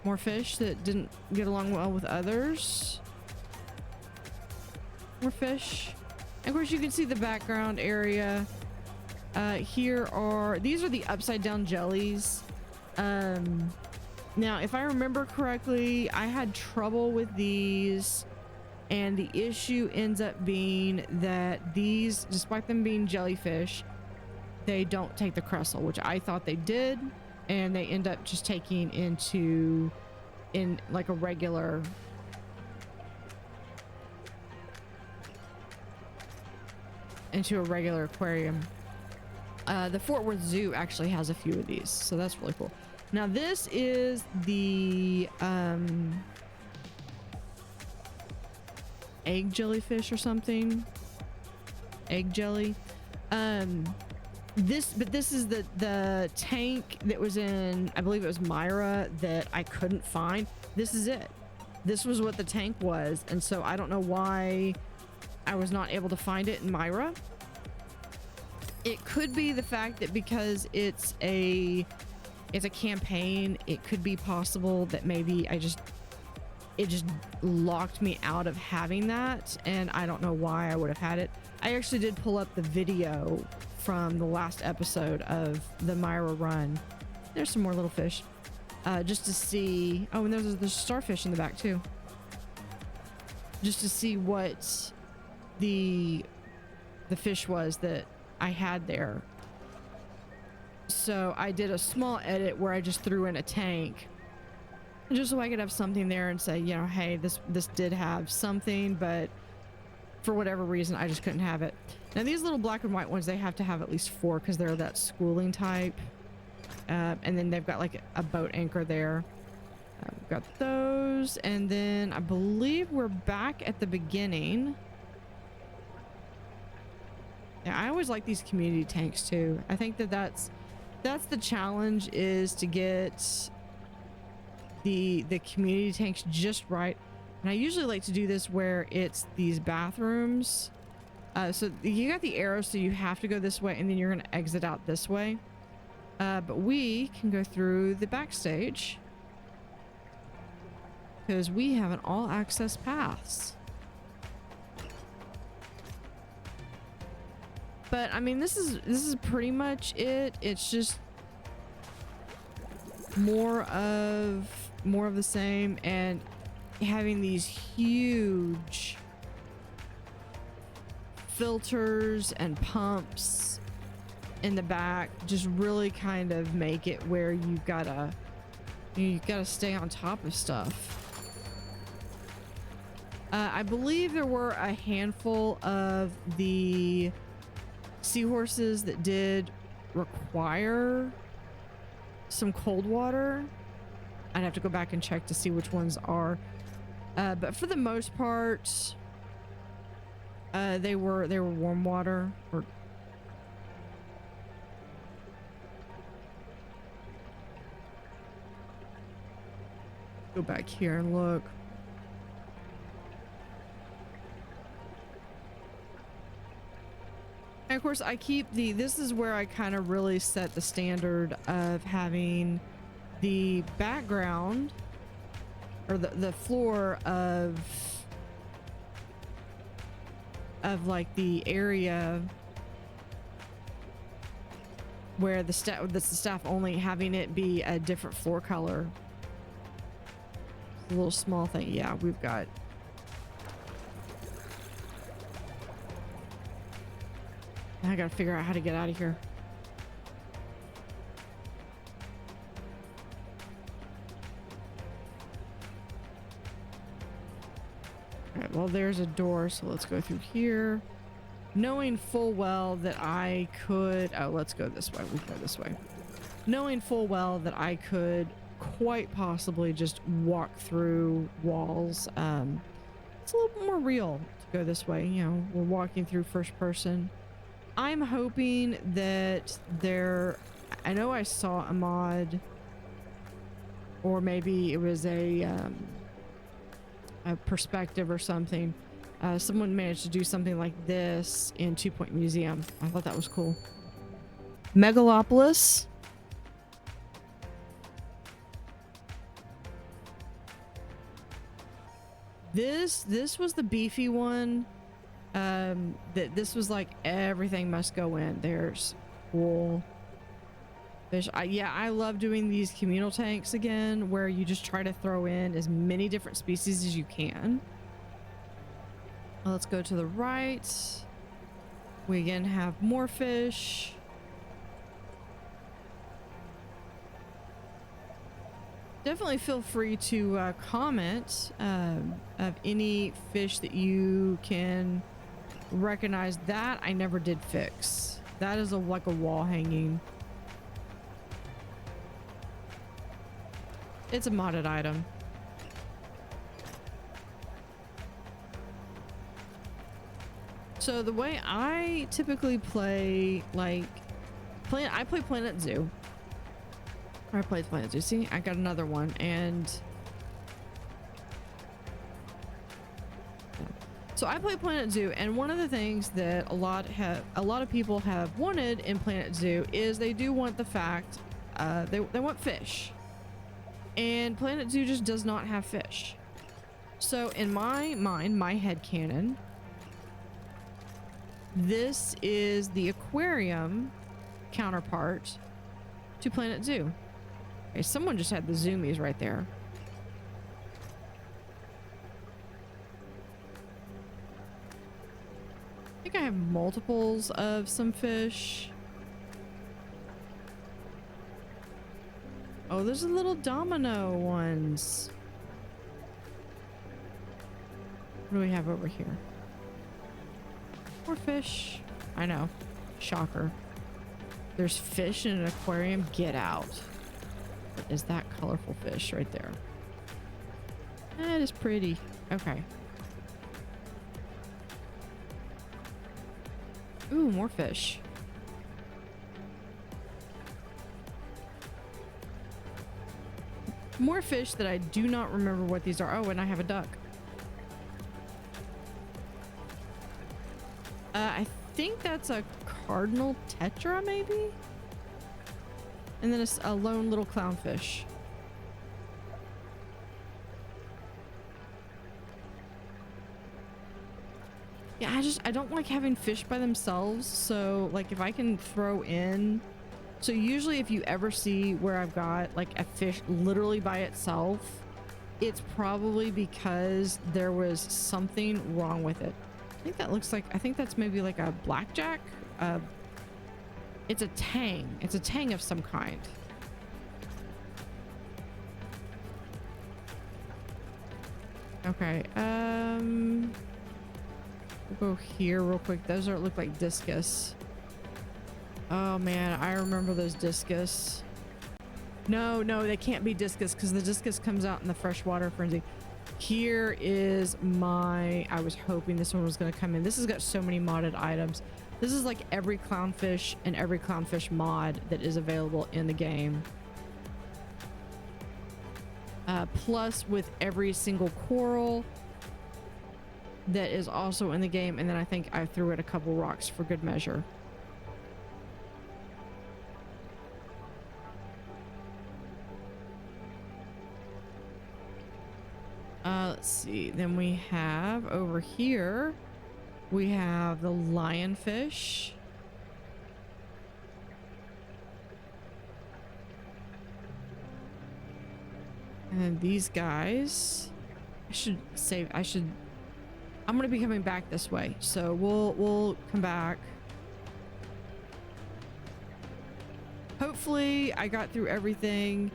More fish that didn't get along well with others. More fish. And of course you can see the background area. These are the upside down jellies. Now if I remember correctly, I had trouble with these, and the issue ends up being that these, despite them being jellyfish, they don't take the crustle, which I thought they did, and they end up just taking in like a regular aquarium. The Fort Worth Zoo actually has a few of these, so that's really cool. Now this is the egg jellyfish or something. Egg jelly. This is the tank that was in, I believe it was Myra, that I couldn't find. This is it. This was what the tank was, and so I don't know why I was not able to find it in Myra. It could be the fact that because it's a campaign, it could be possible that maybe it just locked me out of having that, and I don't know why I would have had it. I actually did pull up the video from the last episode of the Myra run. There's some more little fish, just to see. Oh, and there's starfish in the back too, just to see what the fish was that I had there. So I did a small edit where I just threw in a tank, just so I could have something there and say, you know, hey, this did have something, but for whatever reason, I just couldn't have it. Now these little black and white ones, they have to have at least 4 because they're that schooling type. And then they've got like a boat anchor there. We've got those. And then I believe we're back at the beginning. Yeah, I always like these community tanks too. I think that's the challenge, is to get the community tanks just right. And I usually like to do this where it's these bathrooms. So you got the arrow, so you have to go this way, and then you're going to exit out this way. But we can go through the backstage because we have an all-access pass. But I mean, this is pretty much it. It's just more of the same, and having these huge filters and pumps in the back just really kind of make it where you gotta stay on top of stuff. I believe there were a handful of the seahorses that did require some cold water. I'd have to go back and check to see which ones are, but for the most part, they were warm water. Or go back here and look. And of course, I keep this is where I kind of really set the standard of having the background or the floor of like the area where the staff only, having it be a different floor color. A little small thing. Yeah, we've got. I gotta figure out how to get out of here. All right, well, there's a door, so let's go through here. Knowing full well that I could... Oh, let's go this way. We go this way. Knowing full well that I could quite possibly just walk through walls. It's a little bit more real to go this way. You know, we're walking through first person. I'm hoping that I know I saw a mod, or maybe it was a perspective or something. Someone managed to do something like this in 2 Point Museum. I thought that was cool. Megalopolis. This was the beefy one. That this was like everything must go in. There's cool fish. Yeah, I love doing these communal tanks again, where you just try to throw in as many different species as you can. Let's go to the right. We again have more fish. Definitely feel free to comment of any fish that you can recognize. That I never did fix. That is like a wall hanging. It's a modded item. So the way I typically play, I play Planet Zoo. I played Planet Zoo. See, I got another one, and so I play Planet Zoo, and one of the things that a lot of people have wanted in Planet Zoo is they do want the fact they want fish, and Planet Zoo just does not have fish. So in my mind, my headcanon, this is the aquarium counterpart to Planet Zoo. Okay, someone just had the zoomies right there. I think I have multiples of some fish. Oh, there's a little domino ones. What do we have over here? More fish. I know. Shocker. There's fish in an aquarium. Get out. What is that colorful fish right there? That is pretty. Okay. Ooh, more fish. More fish that I do not remember what these are. Oh, and I have a duck. I think that's a cardinal tetra, maybe? And then a lone little clownfish. Yeah, I don't like having fish by themselves. So like if I can throw in, so usually if you ever see where I've got like a fish literally by itself, it's probably because there was something wrong with it. I think that looks like, I think that's maybe like a blackjack. It's a tang. It's a tang of some kind. Okay, we'll go here real quick. Those are look like discus. Oh man, I remember those discus. No, they can't be discus because the discus comes out in the freshwater frenzy. Here is my, I was hoping this one was going to come in. This has got so many modded items. This is like every clownfish and every clownfish mod that is available in the game. Plus with every single coral that is also in the game. And then I think I threw in a couple rocks for good measure. Let's see. Then we have over here, we have the lionfish. And then these guys, I'm going to be coming back this way. So we'll come back. Hopefully I got through everything.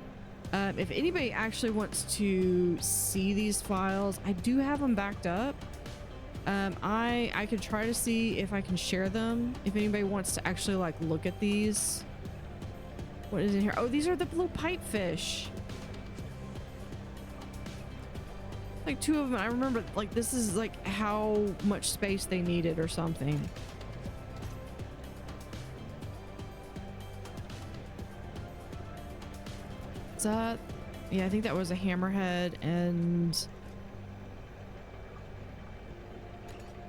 If anybody actually wants to see these files, I do have them backed up. I could try to see if I can share them. If anybody wants to actually like look at these. What is in here? Oh, these are the blue pipefish. Like two of them. I remember like this is like how much space they needed or something. Yeah, I think that was a hammerhead and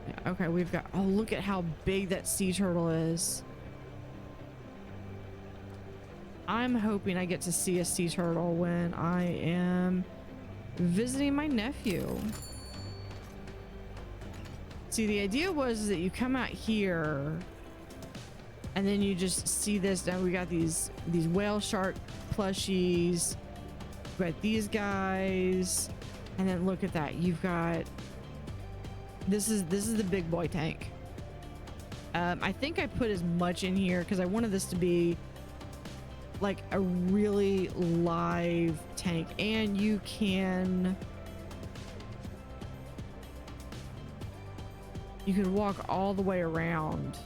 yeah, okay, we've got, oh look at how big that sea turtle is. I'm hoping I get to see a sea turtle when I am visiting my nephew. See, the idea was that you come out here and then you just see this. Now we got these whale shark plushies. We've got these guys, and then look at that. You've got this is the big boy tank. I think I put as much in here because I wanted this to be like a really live tank, and you can walk all the way around.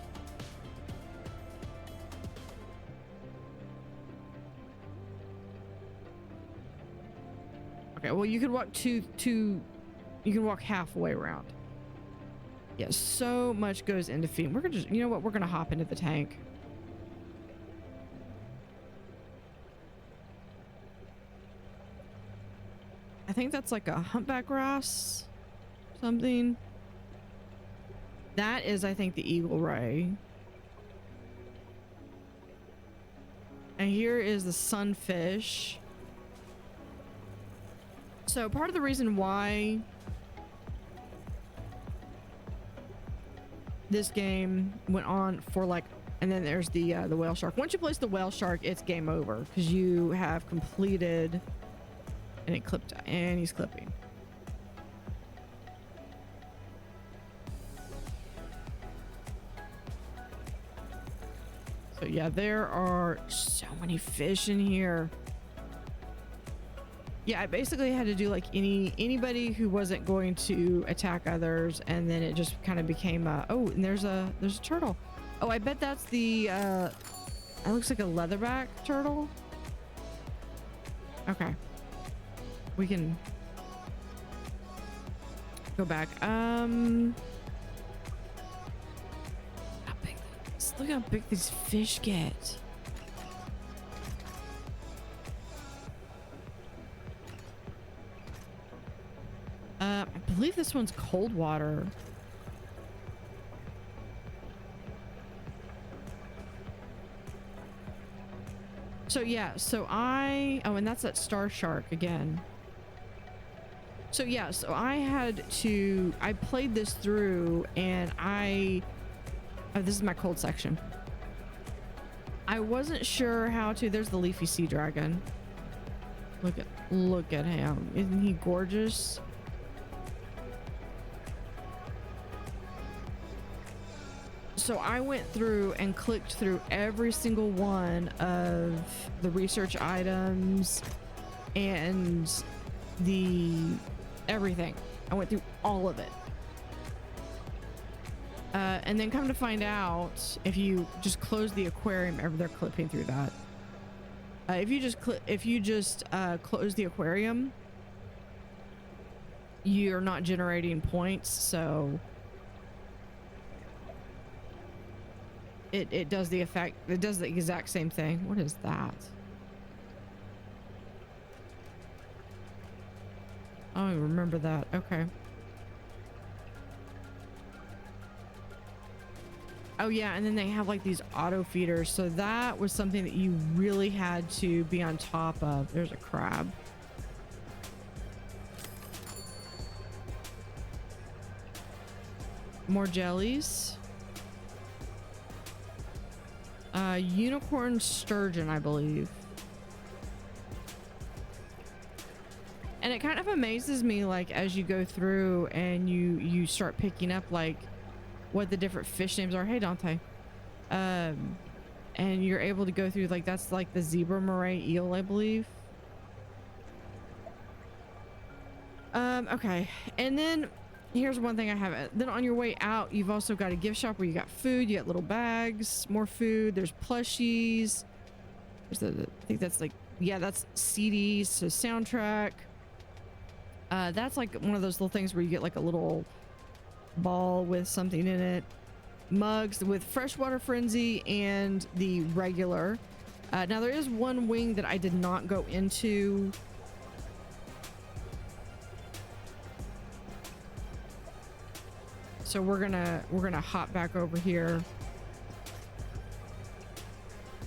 Okay, well you could walk you can walk halfway around. Yeah, so much goes into feeding. We're gonna just, you know what, we're gonna hop into the tank. I think that's like a humpback wrasse, something. That is, I think, the eagle ray. And here is the sunfish. So part of the reason why this game went on for like, and then there's the whale shark. Once you place the whale shark, it's game over because you have completed. And it clipped, and he's clipping. So yeah, there are so many fish in here. Yeah, I basically had to do like anybody who wasn't going to attack others, and then it just kind of became oh, and there's a turtle. Oh, I bet that's the it looks like a leatherback turtle. Okay. We can go back. How big, look how big these fish get. I believe this one's cold water. So yeah, so oh, and that's that star shark again. So yeah, so I played this through, and oh, this is my cold section. I wasn't sure how to, there's the leafy sea dragon. Look at him. Isn't he gorgeous? So I went through and clicked through every single one of the research items and everything. I went through all of it. And then come to find out, if you just close the aquarium, they're clipping through that. If you just close the aquarium, you're not generating points, so it does the effect. It does the exact same thing. What is that? Oh, I remember that. Okay. Oh yeah, and then they have like these auto feeders. So that was something that you really had to be on top of. There's a crab. More jellies. Unicorn sturgeon, I believe. And it kind of amazes me, like, as you go through and you start picking up like what the different fish names are. Hey, Dante. And you're able to go through, like, that's like the zebra moray eel, I believe. Okay. And then here's one thing I have. Then on your way out, you've also got a gift shop where you got food, you got little bags, more food. There's plushies. There's I think that's like, yeah, that's CDs, so soundtrack. That's like one of those little things where you get like a little ball with something in it. Mugs with Freshwater Frenzy and the regular. Now there is one wing that I did not go into. So we're gonna hop back over here.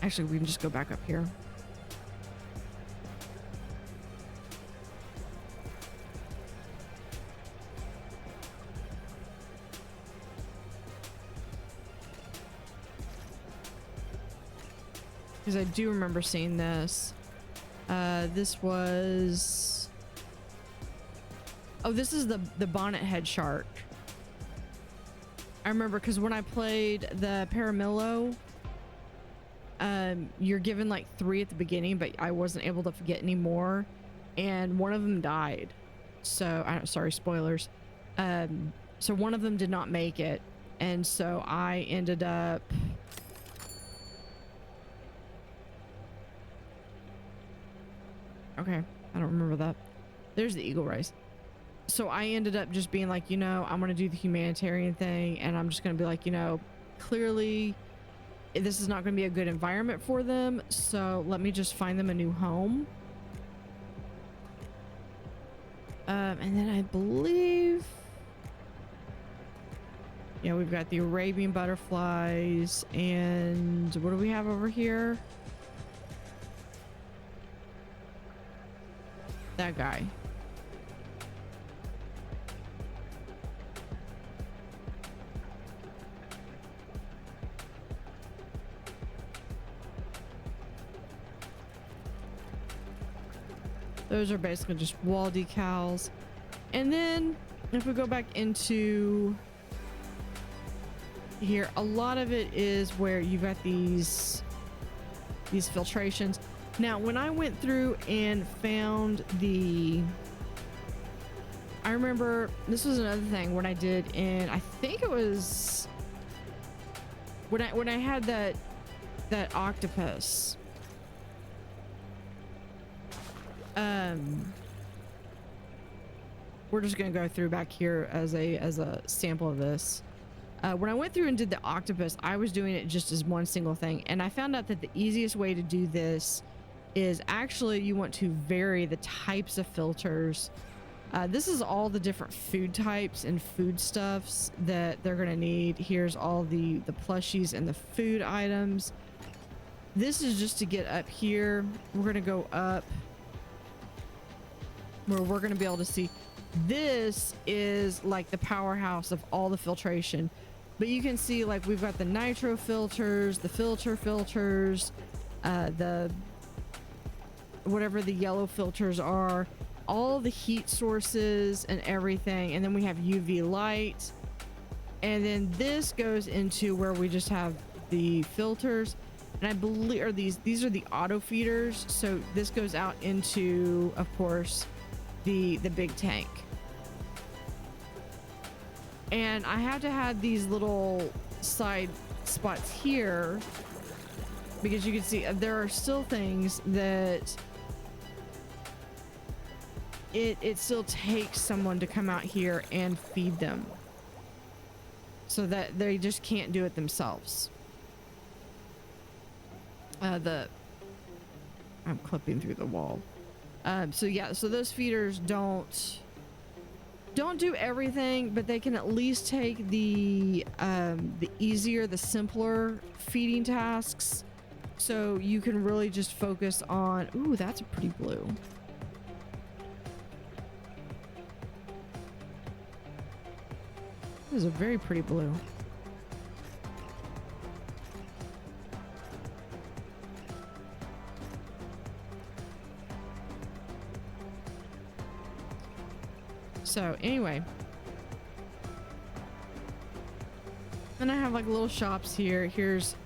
Actually, we can just go back up here. Because I do remember seeing this. This was... Oh, this is the bonnet head shark. I remember because when I played the Piramillo, you're given like 3 at the beginning, but I wasn't able to get any more, and one of them died. So sorry, spoilers. So one of them did not make it, and so I ended up okay, I don't remember that. There's the eagle rice. So I ended up just being like, you know, I'm gonna do the humanitarian thing, and I'm just gonna be like, you know, clearly this is not gonna be a good environment for them, so let me just find them a new home. And then I believe, yeah, we've got the Arabian butterflies, and what do we have over here? That guy. Those are basically just wall decals. And then if we go back into here, a lot of it is where you got these filtrations. Now, when I went through and found I remember this was another thing when I did, and I think it was when I had that octopus. We're just gonna go through back here as a sample of this. When I went through and did the octopus, I was doing it just as one single thing, and I found out that the easiest way to do this is actually you want to vary the types of filters. This is all the different food types and foodstuffs that they're gonna need. Here's all the plushies and the food items. This is just to get up here. We're gonna go up where we're gonna be able to see. This is like the powerhouse of all the filtration. But you can see, like, we've got the nitro filters, the filters, the whatever the yellow filters are, all the heat sources and everything. And then we have UV light. And then this goes into where we just have the filters. And I believe, or these are the auto feeders. So this goes out into, of course, the big tank. And I have to have these little side spots here because you can see there are still things that it still takes someone to come out here and feed them, so that they just can't do it themselves. I'm clipping through the wall. So yeah, so those feeders don't do everything, but they can at least take the easier, the simpler feeding tasks, so you can really just focus on. Ooh, that's a pretty blue. This is a very pretty blue. So anyway, then I have like little shops here. Here's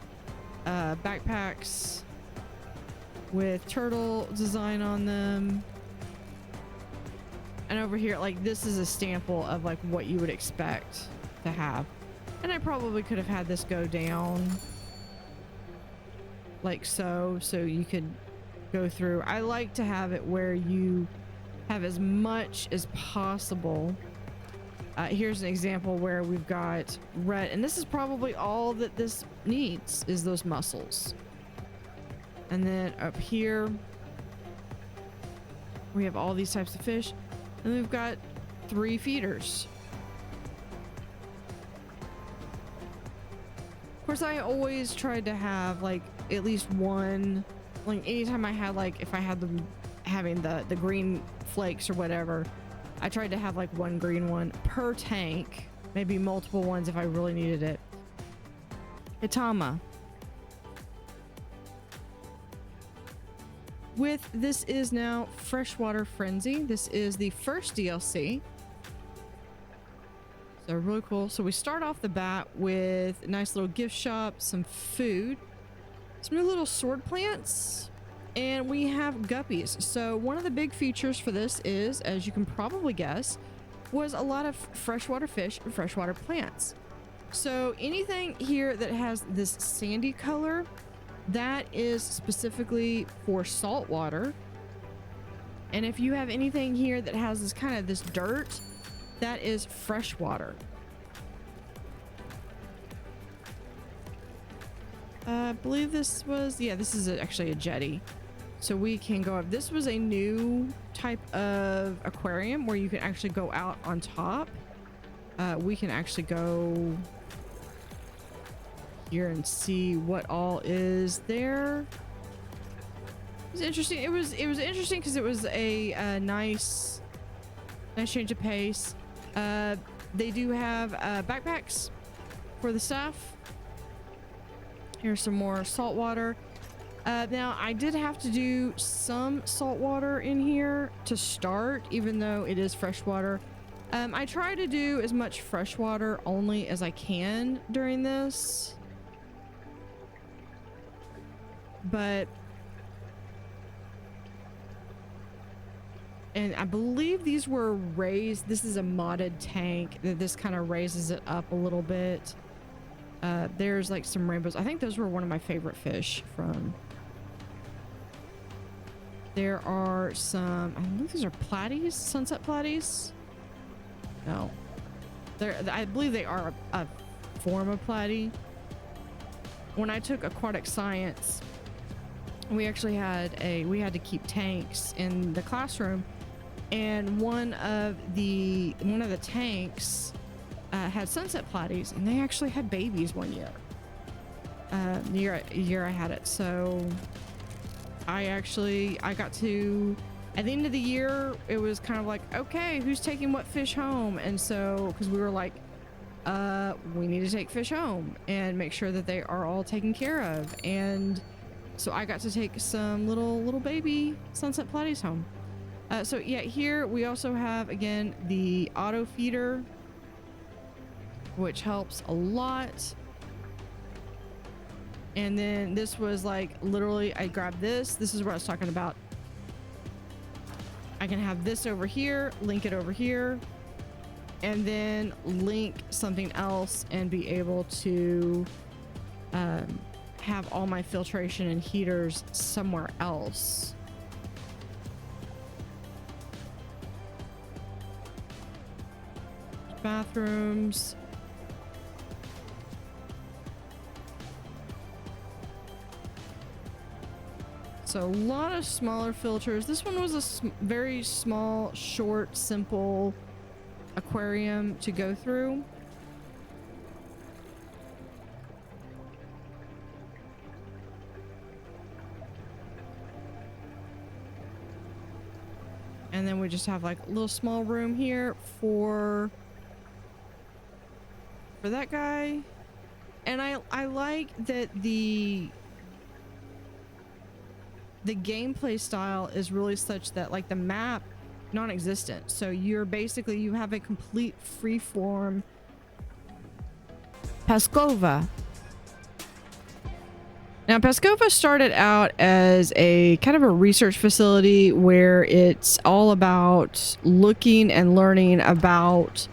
backpacks with turtle design on them. And over here, like, this is a sample of like what you would expect to have. And I probably could have had this go down like so you could go through. I like to have it where you have as much as possible. Here's an example where we've got red, and this is probably all that this needs is those mussels. And then up here we have all these types of fish, and we've got 3 feeders. Of course, I always tried to have like at least one, like anytime I had, like, if I had them having the green flakes or whatever, I tried to have like one green one per tank, maybe multiple ones if I really needed it. Hitama. With this is now Freshwater Frenzy. This is the first DLC. So really cool. So we start off the bat with a nice little gift shop, some food, some new little sword plants, and we have guppies. So one of the big features for this is, as you can probably guess, was a lot of freshwater fish and freshwater plants. So anything here that has this sandy color, that is specifically for salt water. And if you have anything here that has this kind of this dirt, that is freshwater. I believe this was, yeah, this is actually a jetty. So we can go up. This was a new type of aquarium where you can actually go out on top. We can actually go here and see what all is there. It was interesting. It was interesting because it was a nice change of pace. They do have backpacks for the staff. Here's some more salt water. Now, I did have to do some salt water in here to start, even though it is freshwater. I try to do as much freshwater only as I can during this. But... And I believe these were raised. This is a modded tank. This kind of raises it up a little bit. There's like some rainbows. I think those were one of my favorite fish from... There are some, I believe these are platies, sunset platies. No, I believe they are a form of platy. When I took aquatic science, we actually had to keep tanks in the classroom, and one of the tanks had sunset platies, and they actually had babies one year. Year I had it, so. I got to, at the end of the year, it was kind of like, okay, who's taking what fish home? And so, because we were like, we need to take fish home and make sure that they are all taken care of. And so I got to take some little baby sunset platies home. So yeah, here we also have, again, the auto feeder, which helps a lot. And then this was like, literally, I grabbed this. This is what I was talking about. I can have this over here, link it over here, and then link something else and be able to have all my filtration and heaters somewhere else. Bathrooms. So a lot of smaller filters. This one was a very small, short, simple aquarium to go through. And then we just have like a little small room here for that guy. And I like that the gameplay style is really such that like the map non-existent, so you have a complete free-form Paskova. Now Paskova started out as a kind of a research facility where it's all about looking and learning about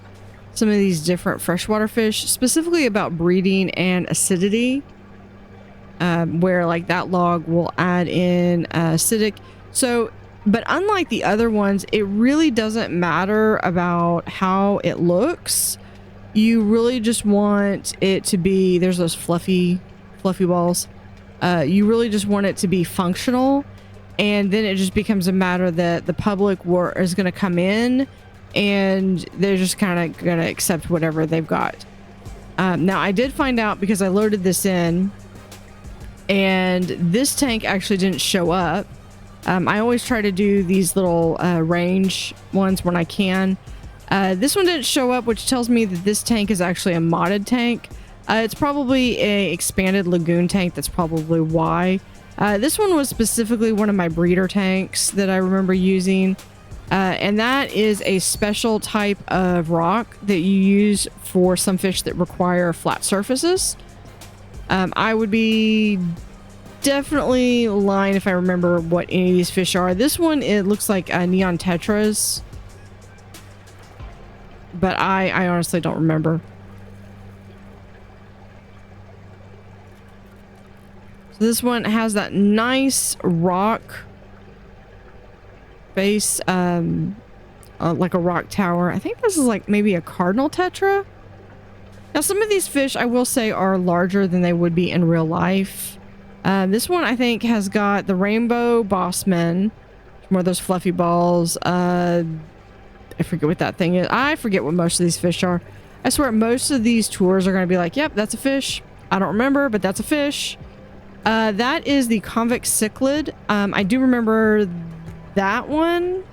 some of these different freshwater fish, specifically about breeding and acidity. Where like that log will add in acidic. So, but unlike the other ones, it really doesn't matter about how it looks. You really just want it to be, there's those fluffy balls. You really just want it to be functional. And then it just becomes a matter that the public is going to come in and they're just kind of going to accept whatever they've got. Now I did find out, because I loaded this in, and this tank actually didn't show up. I always try to do these little range ones when I can. This one didn't show up, which tells me that this tank is actually a modded tank. It's probably a expanded lagoon tank. That's probably why. This one was specifically one of my breeder tanks that I remember using. And that is a special type of rock that you use for some fish that require flat surfaces. I would be definitely lying if I remember what any of these fish are. This one, it looks like neon tetras, but I honestly don't remember. So this one has that nice rock base, like a rock tower. I think this is like maybe a cardinal tetra. Now, some of these fish, I will say, are larger than they would be in real life. This one, I think, has got the rainbow bossman, more of those fluffy balls. I forget what that thing is. I forget what most of these fish are. I swear most of these tours are going to be like, yep, that's a fish. I don't remember, but that's a fish. That is the convex cichlid. I do remember that one.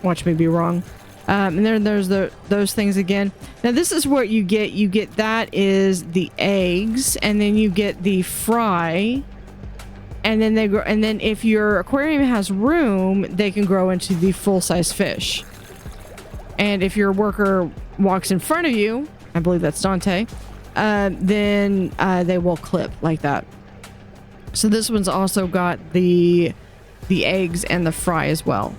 Watch me be wrong. And then there's those things again. Now this is what you get. You get, that is the eggs, and then you get the fry, And then they grow, and then if your aquarium has room, they can grow into the full-size fish. And if your worker walks in front of you, I believe that's Dante, then they will clip like that. So this one's also got the eggs and the fry as well.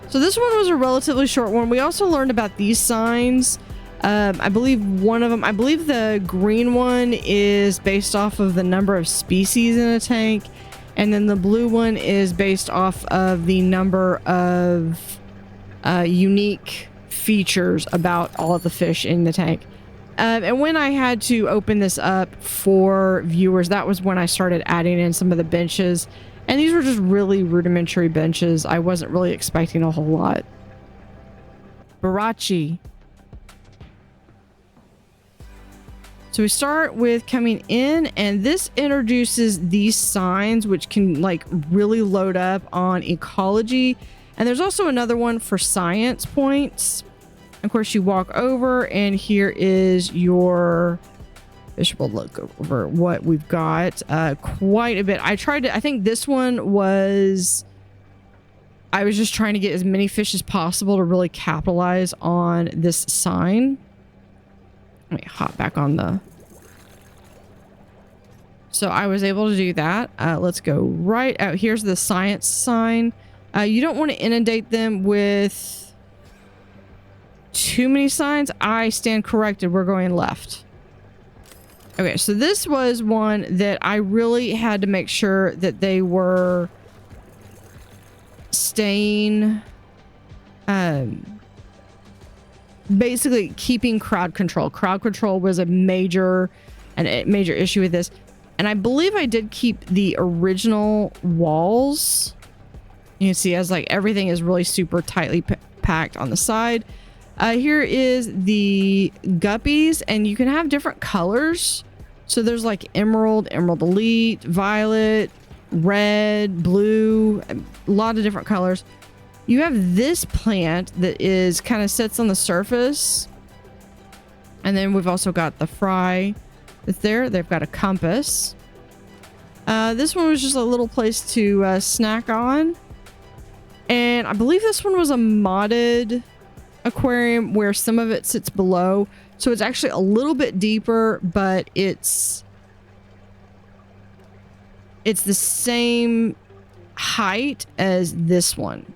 So this one was a relatively short one. We also learned about these signs. I believe one of them, I believe the green one is based off of the number of species in a tank. And then the blue one is based off of the number of unique features about all of the fish in the tank. And when I had to open this up for viewers, that was when I started adding in some of the benches. And these were just really rudimentary benches. I wasn't really expecting a whole lot. Barachi. So we start with coming in, and this introduces these signs, which can like really load up on ecology. And there's also another one for science points. Of course, you walk over, and here is your visual look over what we've got. Quite a bit. I think this one was, I was just trying to get as many fish as possible to really capitalize on this sign. Let me hop back on the... So I was able to do that. Let's go right out. Here's the science sign. You don't want to inundate them with too many signs. I stand corrected. We're going left. Okay, so this was one that I really had to make sure that they were staying... basically keeping crowd control. Crowd control was a major issue with this. And I believe I did keep the original walls. You can see as like everything is really super tightly packed on the side. Here is the guppies, and you can have different colors. So there's like emerald, emerald elite, violet, red, blue, a lot of different colors. You have this plant that is kind of sits on the surface. And then we've also got the fry that's there. They've got a compass. This one was just a little place to snack on. And I believe this one was a modded aquarium where some of it sits below. So it's actually a little bit deeper, but it's the same height as this one.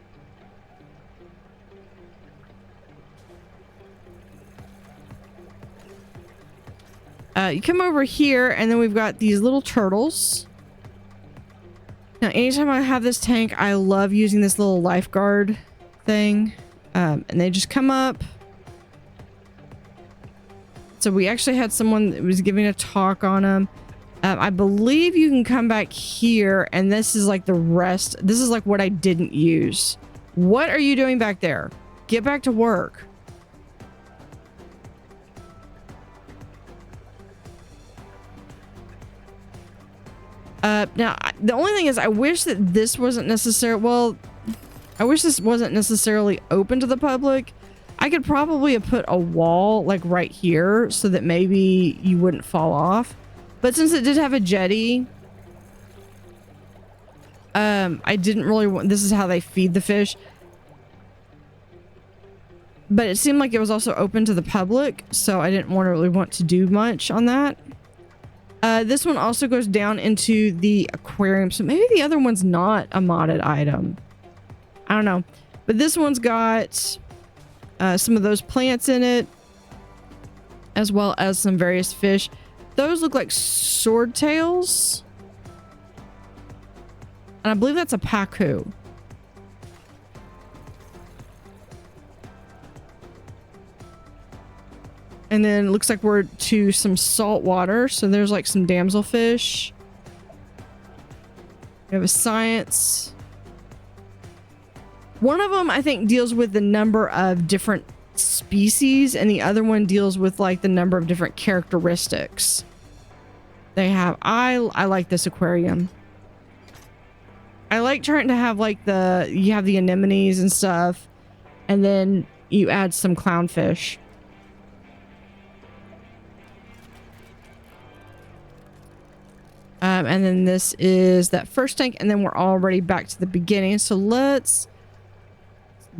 You come over here, and then we've got these little turtles. Now, anytime I have this tank, I love using this little lifeguard thing. And they just come up. So we actually had someone that was giving a talk on them. I believe you can come back here, and this is like the rest. This is like what I didn't use. What are you doing back there? Get back to work. Now, the only thing is I wish that this wasn't necessary. Well, I wish this wasn't necessarily open to the public. I could probably have put a wall like right here so that maybe you wouldn't fall off. But since it did have a jetty, I didn't really want, this is how they feed the fish. But it seemed like it was also open to the public, so I didn't really want to do much on that. This one also goes down into the aquarium, so maybe the other one's not a modded item. I don't know. But this one's got some of those plants in it, as well as some various fish. Those look like swordtails. And I believe that's a pacu. And then it looks like we're to some salt water. So there's like some damselfish. We have a science. One of them, I think, deals with the number of different species, and the other one deals with like the number of different characteristics they have. I like this aquarium. I like trying to have like you have the anemones and stuff, and then you add some clownfish. And then this is that first tank, and then we're already back to the beginning. So let's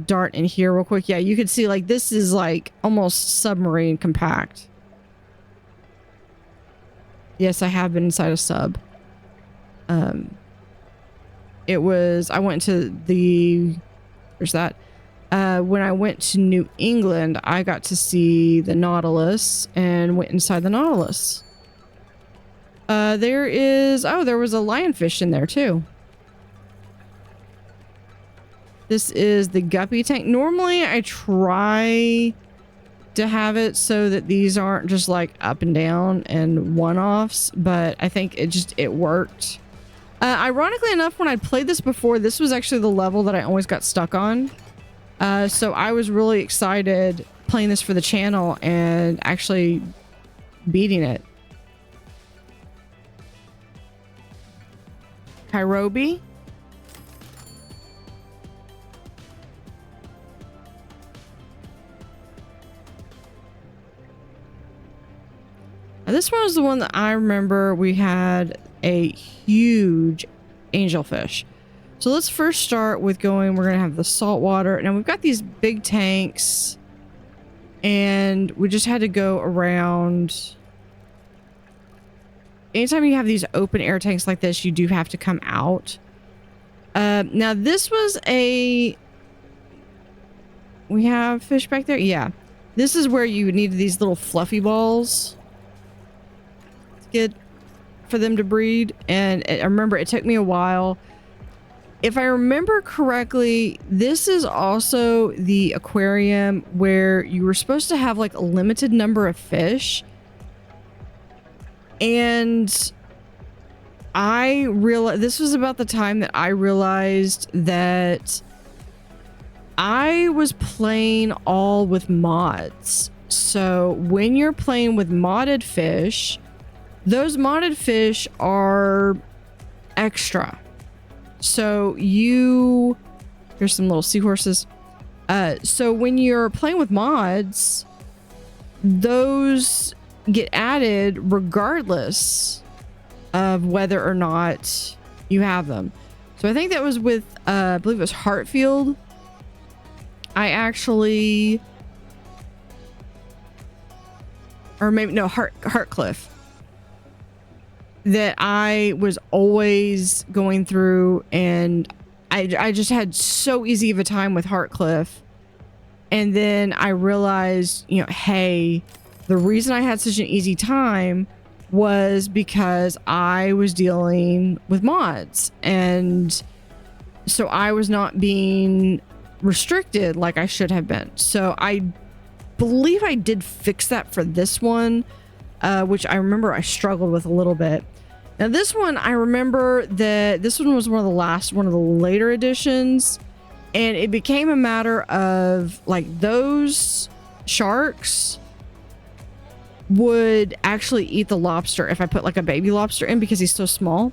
dart in here real quick. Yeah, you can see like this is like almost submarine compact. Yes, I have been inside a sub. I went to there's that. When I went to New England, I got to see the Nautilus and went inside the Nautilus. There was a lionfish in there too. This is the guppy tank. Normally I try to have it so that these aren't just like up and down and one-offs, but I think it worked. Ironically enough, when I played this before, this was actually the level that I always got stuck on. So I was really excited playing this for the channel and actually beating it. Kairobi. Now, this one was the one that I remember we had a huge angelfish. So let's first start with we're going to have the salt water. Now we've got these big tanks and we just had to go around. Anytime you have these open air tanks like this, you do have to come out. Now this was we have fish back there. Yeah. This is where you needed these little fluffy balls to get for them to breed. And I remember it took me a while. If I remember correctly, this is also the aquarium where you were supposed to have like a limited number of fish. And I realized this was about the time that I realized that I was playing all with mods. So when you're playing with modded fish, those modded fish are extra. So here's some little seahorses. So when you're playing with mods, those get added regardless of whether or not you have them. So I think that was with, I believe it was Hartfield. Hartcliff. That I was always going through, and I just had so easy of a time with Hartcliff. And then I realized, hey, the reason I had such an easy time was because I was dealing with mods. And so I was not being restricted like I should have been. So I believe I did fix that for this one, which I remember I struggled with a little bit. Now this one, I remember that this one was one of the later editions, and it became a matter of like those sharks would actually eat the lobster if I put like a baby lobster in because he's so small.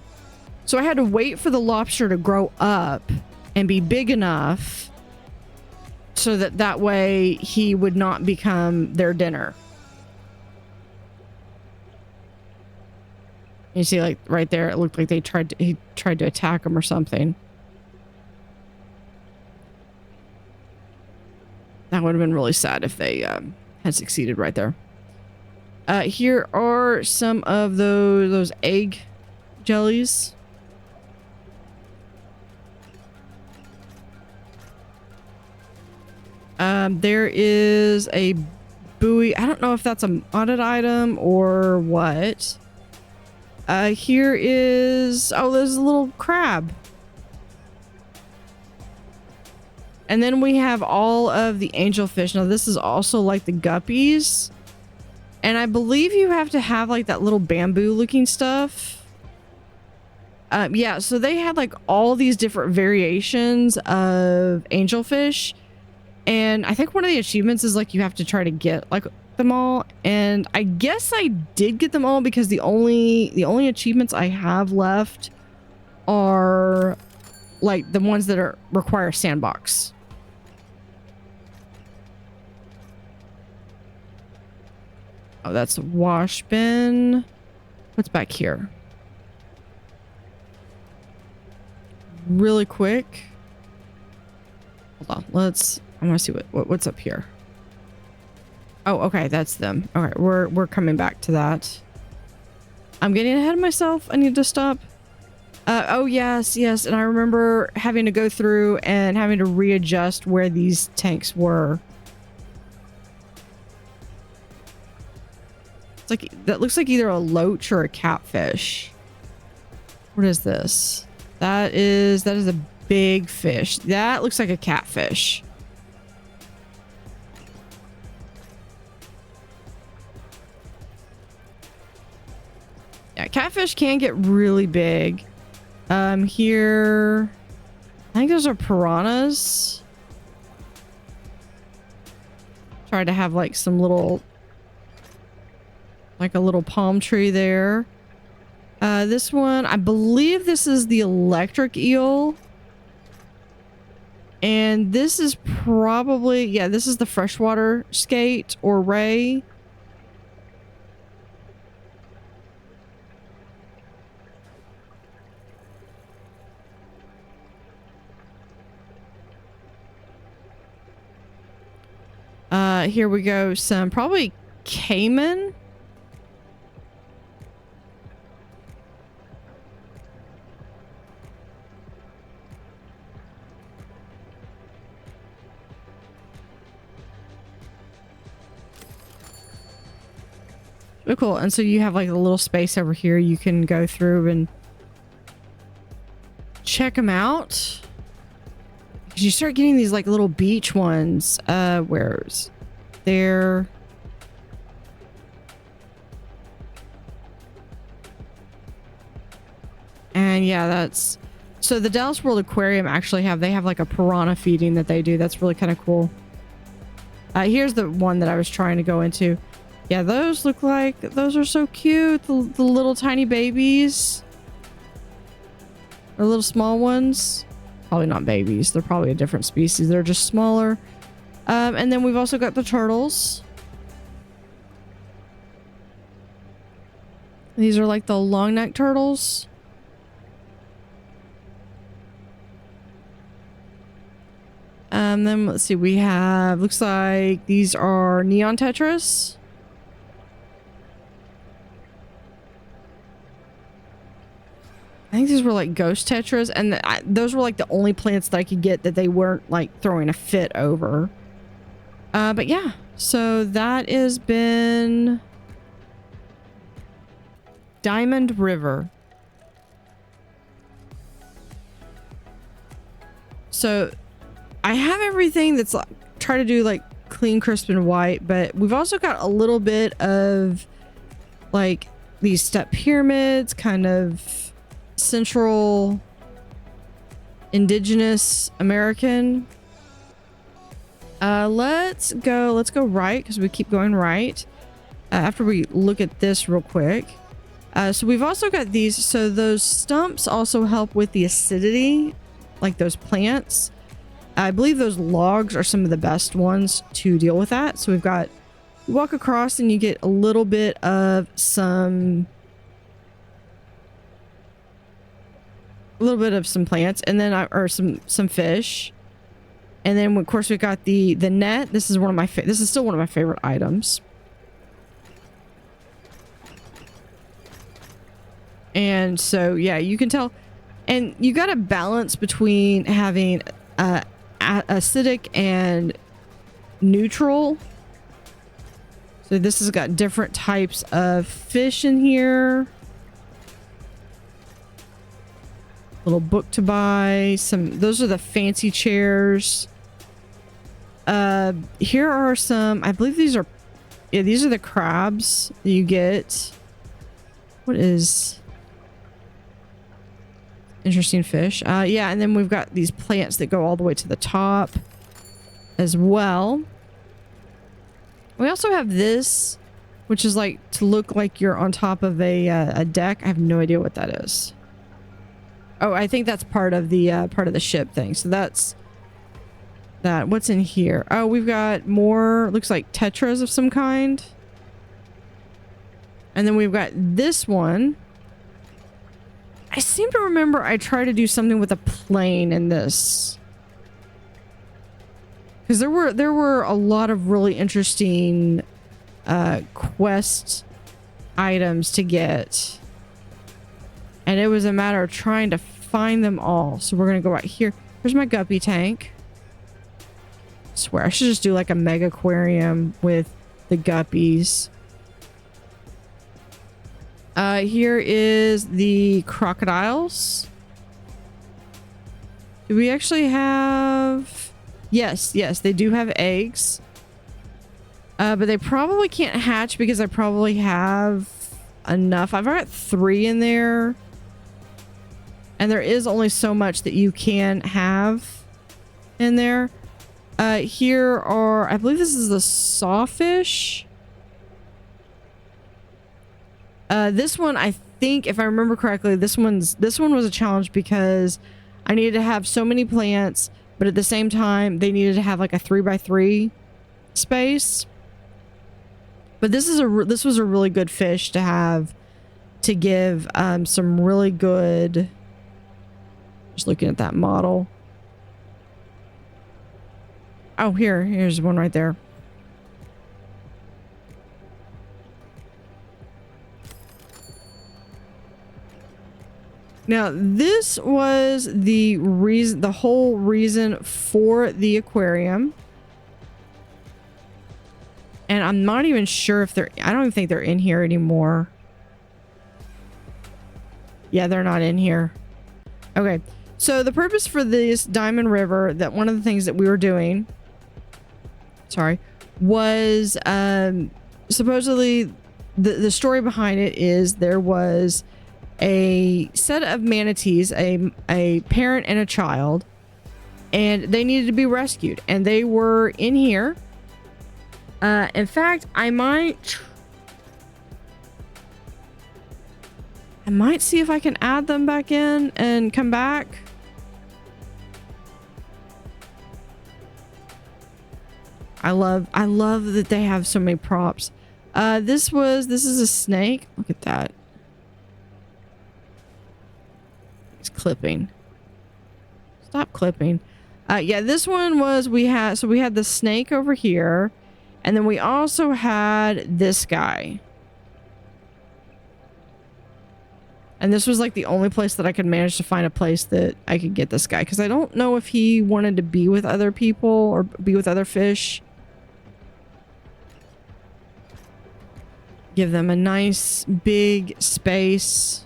So I had to wait for the lobster to grow up and be big enough so that way he would not become their dinner. You see, like right there, it looked like he tried to attack him or something. That would have been really sad if they had succeeded right there. Here are some of those egg jellies. There is a buoy. I don't know if that's a modded item or what. Here is, there's a little crab. And then we have all of the angelfish. Now this is also like the guppies. And I believe you have to have like that little bamboo looking stuff. Yeah, so they had like all these different variations of angelfish. And I think one of the achievements is like you have to try to get like them all, and I guess I did get them all because the only achievements I have left are like the ones that require sandbox. Oh, that's a wash bin. What's back here? really quick. Hold on. I want to see what's up here. Oh, okay. That's them. Okay. We're coming back to that. I'm getting ahead of myself. I need to stop. Oh, yes. And I remember having to go through and having to readjust where these tanks were. It's like, that looks like either a loach or a catfish. What is this? That is a big fish. That looks like a catfish. Yeah, catfish can get really big. Here, I think those are piranhas. Try to have like some little, like a little palm tree there. This one, I believe this is the electric eel. And this is probably, yeah, this is the freshwater skate or ray. Here we go. Some probably caiman. Oh, cool. And so you have like a little space over here you can go through and check them out. Because you start getting these like little beach ones. Where's there? And yeah, that's... So the Dallas World Aquarium actually they have like a piranha feeding that they do. That's really kind of cool. Here's the one that I was trying to go into. Yeah, those look like... Those are so cute. The little tiny babies. The little small ones. Probably not babies. They're probably a different species. They're just smaller. And then we've also got the turtles. These are like the long neck turtles. Then let's see, we have, looks like these are neon tetras. I think these were like ghost tetras, and those were like the only plants that I could get that they weren't like throwing a fit over. But yeah, so that has been Diamond River. So I have everything that's like, try to do like clean, crisp, and white, but we've also got a little bit of like these step pyramids, kind of central indigenous American. Let's go right, because we keep going right after we look at this real quick. So we've also got these, so those stumps also help with the acidity, like those plants. I believe those logs are some of the best ones to deal with that. So we've got, you walk across and you get a little bit of some plants, and then or some fish. And then of course we've got the net. This is still one of my favorite items. And so yeah, you can tell, and you got a balance between having acidic and neutral. So this has got different types of fish in here. Little book to buy. Those are the fancy chairs. Here are some, I believe these are the crabs that you get. What is interesting fish? Yeah, and then we've got these plants that go all the way to the top as well. We also have this, which is like to look like you're on top of a deck. I have no idea what that is. Oh, I think that's part of the ship thing. So that's that. What's in here? Oh, we've got more, looks like tetras of some kind. And then we've got this one. I seem to remember I tried to do something with a plane in this. Because there were a lot of really interesting quest items to get. And it was a matter of trying to find them all. So we're going to go right here. Here's my guppy tank. I swear, I should just do like a Megaquarium with the guppies. Here is the crocodiles. Do we actually have... Yes, they do have eggs. But they probably can't hatch because I probably have enough. I've got 3 in there. And there is only so much that you can have in there. Here are... I believe this is the sawfish. This one, I think, if I remember correctly, this one was a challenge because I needed to have so many plants, but at the same time, they needed to have like a 3x3 space. But this was a really good fish to have to give some really good. Just looking at that model. Oh, here's one right there. Now, this was the whole reason for the aquarium. And I'm not even sure if I don't even think they're in here anymore. Yeah, they're not in here. Okay. So the purpose for this Diamond River, that one of the things that we were doing, was supposedly the story behind it is there was a set of manatees, a parent and a child, and they needed to be rescued, and they were in here. In fact, I might see if I can add them back in and come back. I love that they have so many props. This is a snake. Look at that. It's clipping. Stop clipping. Yeah, this one was we had the snake over here, and then we also had this guy. And this was like the only place that I could manage to find a place that I could get this guy, because I don't know if he wanted to be with other people or be with other fish. Give them a nice big space.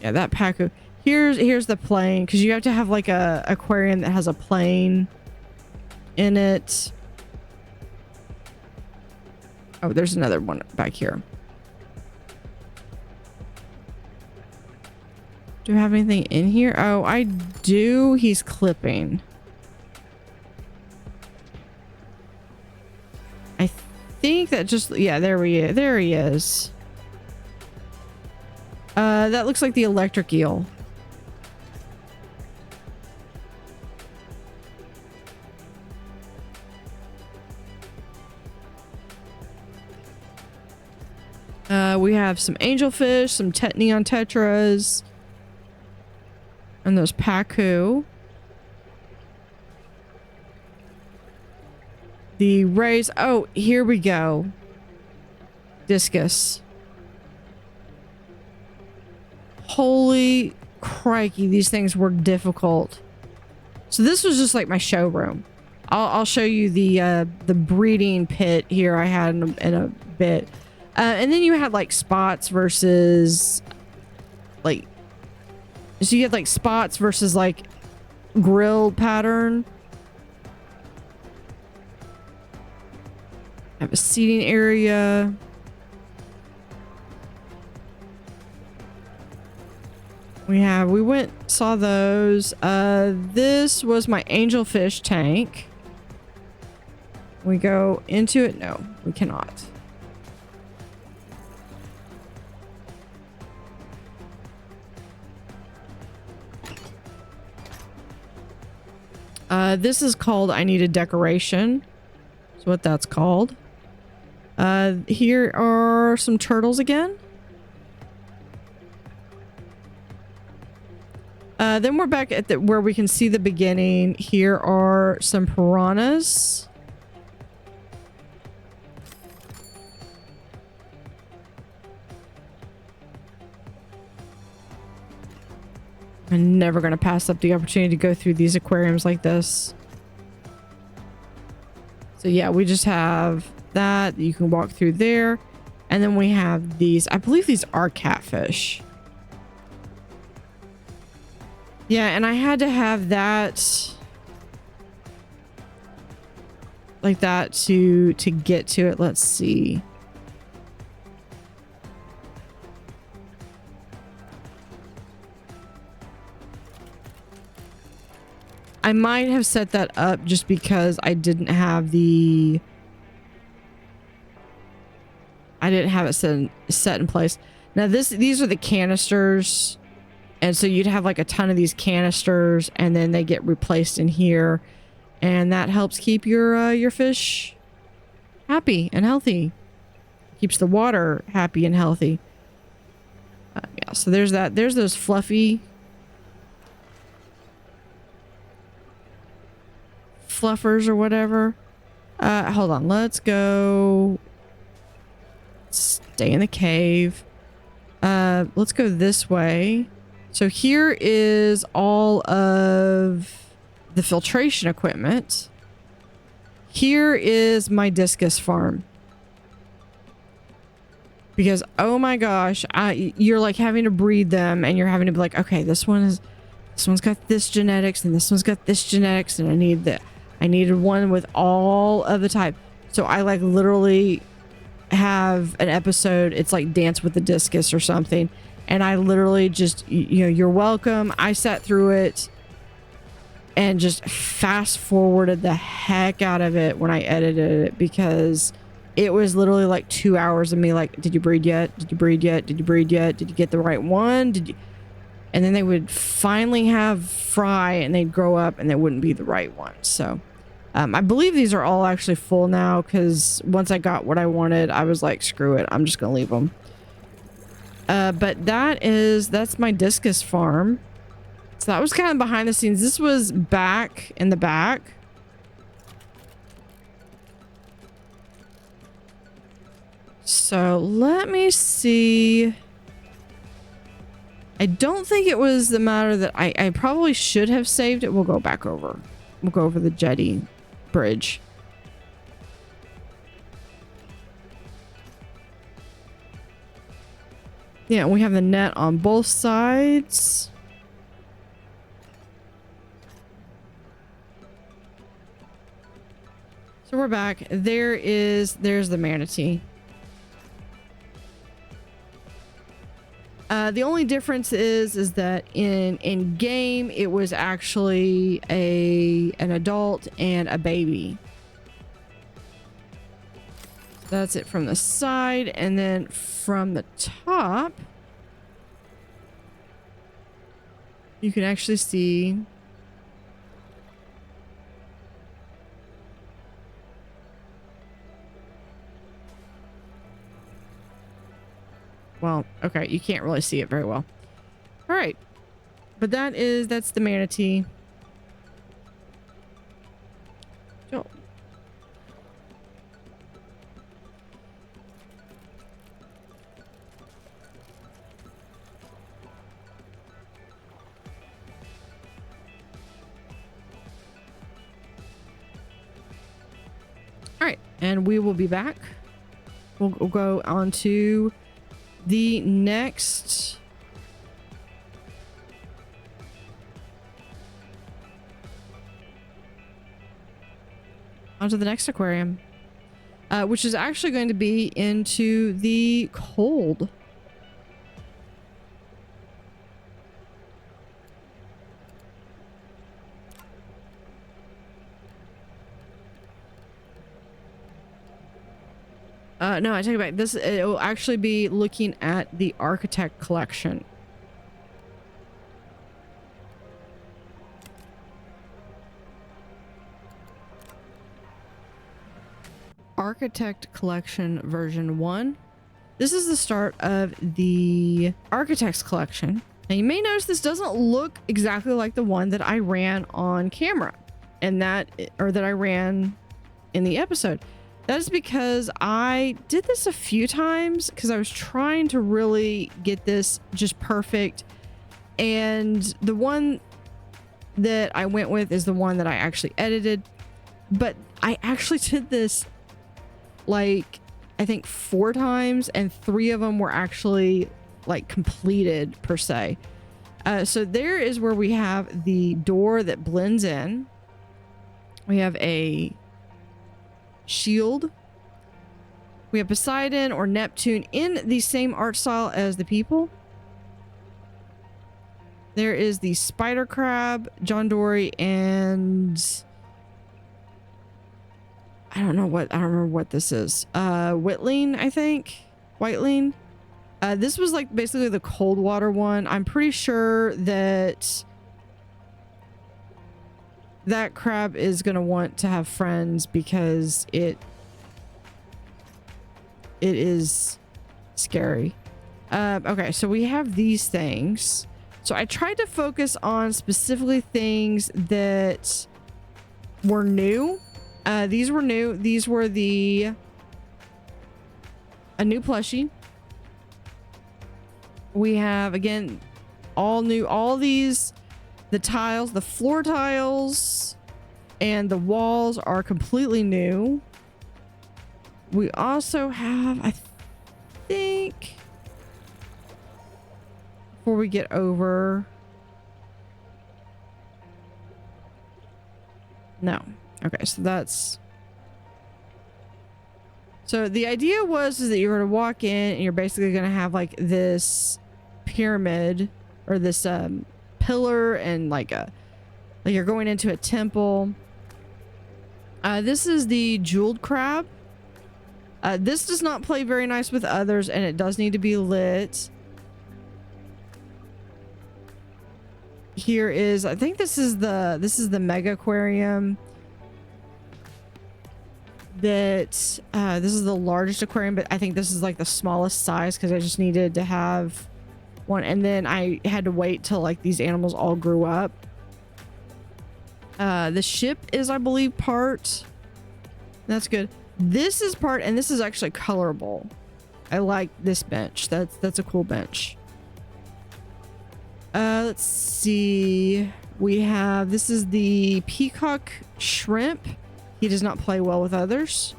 Yeah, that Paku. Here's the plane, because you have to have like a aquarium that has a plane in it. Oh, there's another one back here. Do I have anything in here? Oh, I do. He's clipping. I think that just... Yeah, there he is. That looks like the electric eel. We have some angelfish, some neon tetras, and those Paku. The rays. Oh, here we go. Discus. Holy crikey, these things were difficult. So this was just like my showroom. I'll show you the breeding pit here I had in a bit. And then you had like spots versus like, so you had like spots versus like grilled pattern. I have a seating area. We saw those. This was my angelfish tank. We go into it. No, we cannot. This is called I Need a Decoration. That's what that's called. Here are some turtles again. Then we're back at where we can see the beginning. Here are some piranhas. I'm never going to pass up the opportunity to go through these aquariums like this. So yeah, we just have that. You can walk through there. And then we have these. I believe these are catfish. Yeah, and I had to have that like that to get to it. Let's see. I might have set that up just because I didn't have it set in place. Now these are the canisters. And so you'd have like a ton of these canisters and then they get replaced in here. And that helps keep your fish happy and healthy. Keeps the water happy and healthy. Yeah, so there's that. There's those fluffy fluffers or whatever. Hold on. Let's go. Stay in the cave. Let's go this way. So here is all of the filtration equipment. Here is my discus farm. Because, oh my gosh, you're like having to breed them and you're having to be like, okay, this one's got this genetics and this one's got this genetics and I needed one with all of the type. So I like literally have an episode. It's like Dance with the Discus or something. And I literally just, you're welcome. I sat through it and just fast forwarded the heck out of it when I edited it because it was literally like 2 hours of me like, did you breed yet? Did you breed yet? Did you breed yet? Did you get the right one? And then they would finally have fry and they'd grow up and they wouldn't be the right one. So I believe these are all actually full now because once I got what I wanted, I was like, screw it. I'm just going to leave them. But that's my discus farm. So that was kind of behind the scenes. This was back in the back. So let me see. I don't think it was the matter that I probably should have saved it. We'll go back over. We'll go over the jetty bridge. Yeah, we have the net on both sides. So we're back. There's the manatee. The only difference is that in game it was actually an adult and a baby. That's it from the side, and then from the top you can actually see well, okay, you can't really see it very well. All right, but that's the manatee. So all right, and we will be back. We'll go on to the next onto the next aquarium, which is actually going to be into the cold. No, I take it back. It will actually be looking at the architect collection. Architect collection version 1. This is the start of the architect's collection. Now you may notice this doesn't look exactly like the one that I ran on camera and that I ran in the episode. That is because I did this a few times because I was trying to really get this just perfect. And the one that I went with is the one that I actually edited. But I actually did this like, I think 4 times, and 3 of them were actually like completed per se. So there is where we have the door that blends in. We have a shield. We have Poseidon or Neptune in the same art style as the people. There is the spider crab, John Dory, and I don't remember what this is. Whitling, I think. Whiteling. This was like basically the cold water one. I'm pretty sure that crab is going to want to have friends because it is scary. Okay, so we have these things. So I tried to focus on specifically things that were new. These were new. These were a new plushie. We have, again, all new, all these, the tiles, the floor tiles and the walls are completely new. We also have, I think, before we get over, no. Okay, so that's, so the idea was is that you're going to walk in and you're basically going to have like this pyramid or this pillar and like you're going into a temple. This is the jeweled crab. This does not play very nice with others and it does need to be lit. Here is, I think this is the Megaquarium. That this is the largest aquarium, but I think this is like the smallest size because I just needed to have one, and then I had to wait till like these animals all grew up. The ship is, I believe, part. That's good. This is part, and this is actually colorable. I like this bench. That's a cool bench. Let's see. We have, this is the peacock shrimp. He does not play well with others.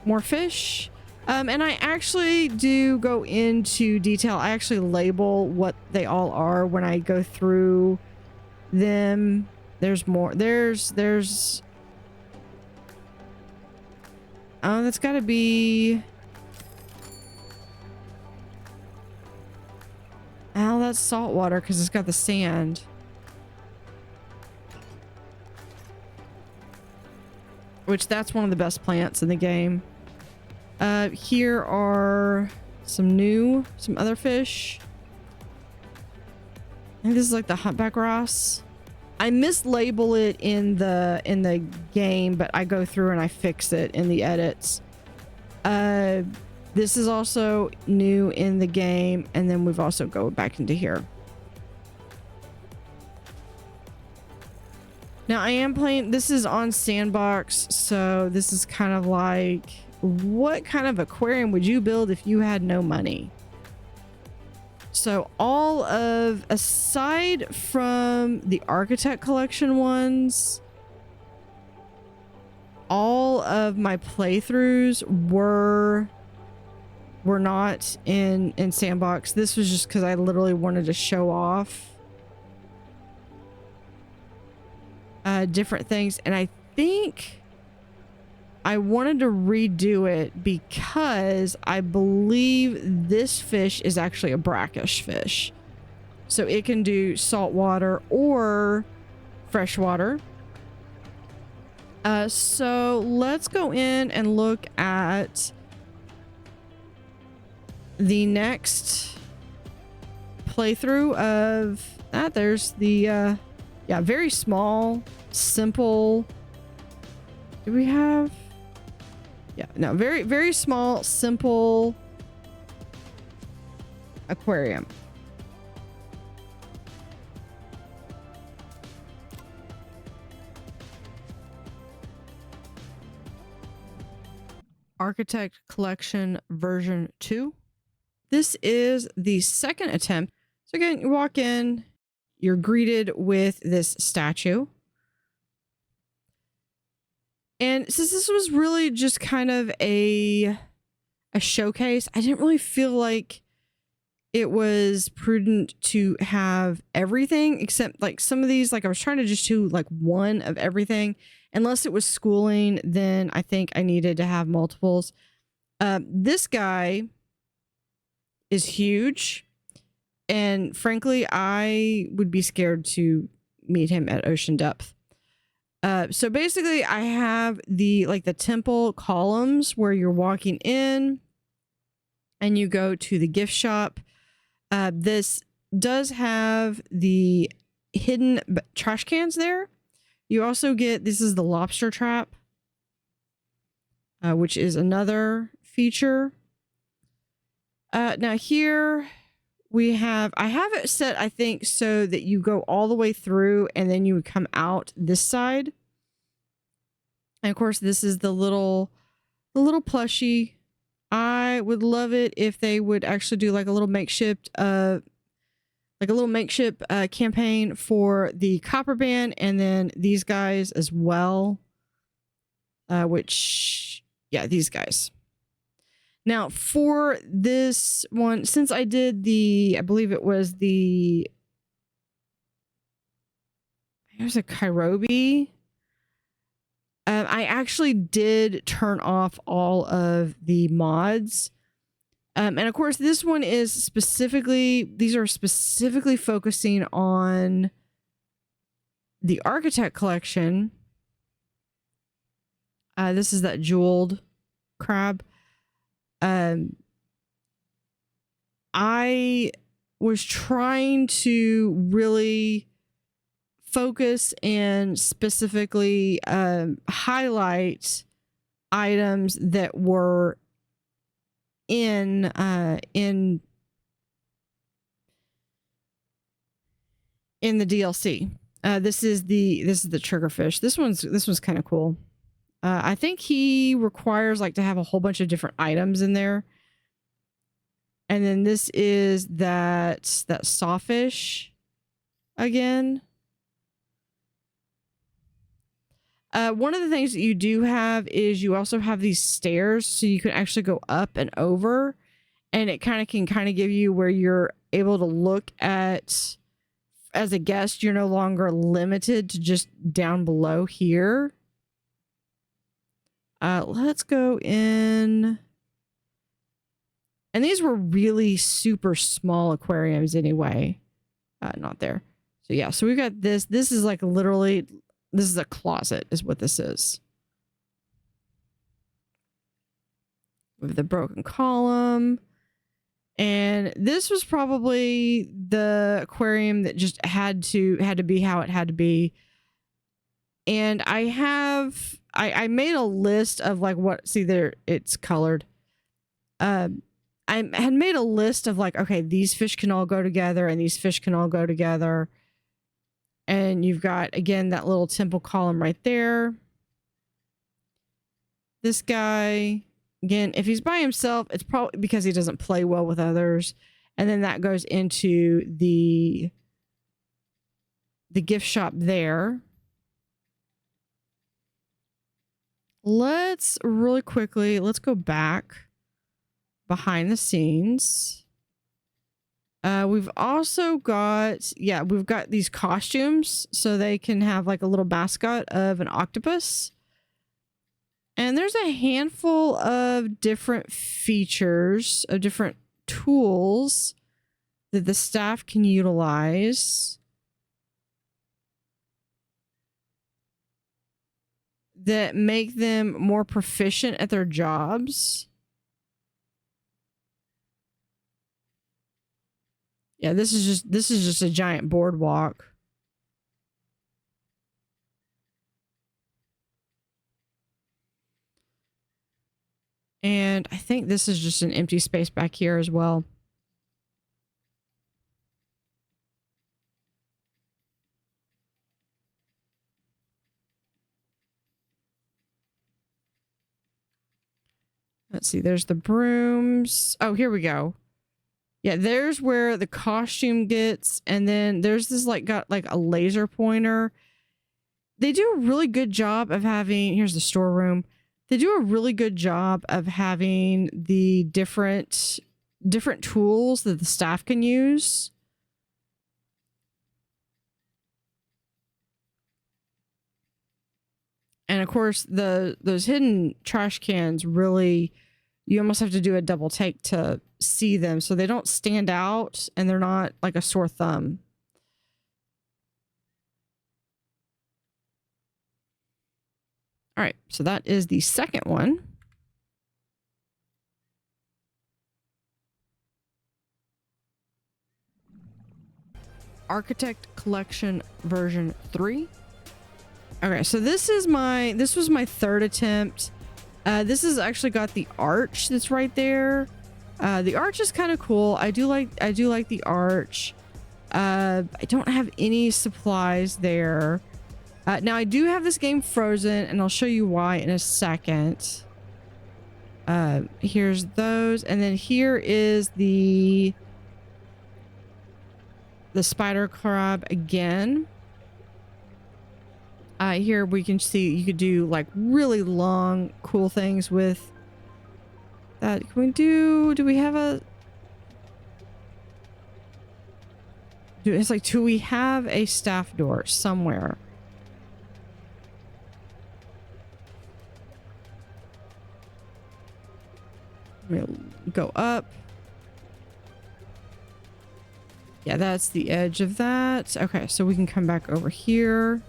More fish. And I actually do go into detail. I actually label what they all are when I go through them. There's more. There's oh, that's got to be, oh, that's salt water because it's got the sand. Which that's one of the best plants in the game. Here are some other fish. I think this is like the humpback wrasse. I mislabel it in the game, but I go through and I fix it in the edits. This is also new in the game, and then we've also go back into here. Now I am playing, this is on Sandbox, so this is kind of like, what kind of aquarium would you build if you had no money? So all of, aside from the Architect Collection ones, all of my playthroughs were not in Sandbox. This was just because I literally wanted to show off different things, and I think I wanted to redo it because I believe this fish is actually a brackish fish, so it can do saltwater or freshwater. So let's go in and look at the next playthrough of that. There's the yeah, very small, simple. Do we have? Yeah, no, very, very small, simple aquarium. Architect Collection version 2. This is the second attempt. So again, you walk in, you're greeted with this statue. And since this was really just kind of a showcase, I didn't really feel like it was prudent to have everything, except like some of these, like I was trying to just do like one of everything. Unless it was schooling, then I think I needed to have multiples. This guy is huge. And frankly, I would be scared to meet him at ocean depth. So basically I have the temple columns where you're walking in and you go to the gift shop. This does have the hidden trash cans there. You also get, this is the lobster trap, which is another feature. Now here we have, I have it set, I think, so that you go all the way through and then you would come out this side. And of course, this is the little plushie. I would love it if they would actually do like a little makeshift, campaign for the copper band and then these guys as well. These guys. Now for this one, since I did I believe it was a Kairobi. I actually did turn off all of the mods. And of course, this one is these are specifically focusing on the architect collection. This is that jeweled crab. I was trying to really focus and specifically highlight items that were in the DLC. This is the triggerfish. This one's kind of cool. I think he requires like to have a whole bunch of different items in there. And then this is that sawfish again. One of the things that you do have is you also have these stairs, so you can actually go up and over, and it can give you where you're able to look at, as a guest, you're no longer limited to just down below here. Let's go in. And these were really super small aquariums anyway. Not there. So yeah, so we've got this. This is like literally, this is a closet is what this is. With the broken column. And this was probably the aquarium that just had to be how it had to be. And I made a list of like what, see there, it's colored. I had made a list of like, okay, these fish can all go together and these fish can all go together. And you've got, again, that little temple column right there. This guy, again, if he's by himself, it's probably because he doesn't play well with others. And then that goes into the gift shop there. Let's really quickly, let's go back behind the scenes. We've also got, we've got these costumes so they can have like a little mascot of an octopus. And there's a handful of different features, of different tools that the staff can utilize that make them more proficient at their jobs. Yeah, this is just a giant boardwalk. And I think this is just an empty space back here as well. Let's see, there's the brooms. Oh, here we go. Yeah, there's where the costume gets, and then there's this like got like a laser pointer. They do a really good job of having, here's the storeroom. They do a really good job of having the different tools that the staff can use. And of course, those hidden trash cans really, you almost have to do a double take to see them, so they don't stand out and they're not like a sore thumb. All right, so that is the second one. Architect Collection version 3. Okay, so this was my third attempt. This has actually got the arch that's right there. The arch is kind of cool. I do like the arch. I don't have any supplies there. Now I do have this game frozen, and I'll show you why in a second. Here's those, and then here is the spider crab again. Here we can see you could do like really long, cool things with that. Can we do we have a... It's like, do we have a staff door somewhere? Let me go up. Yeah, that's the edge of that. Okay, so we can come back over here.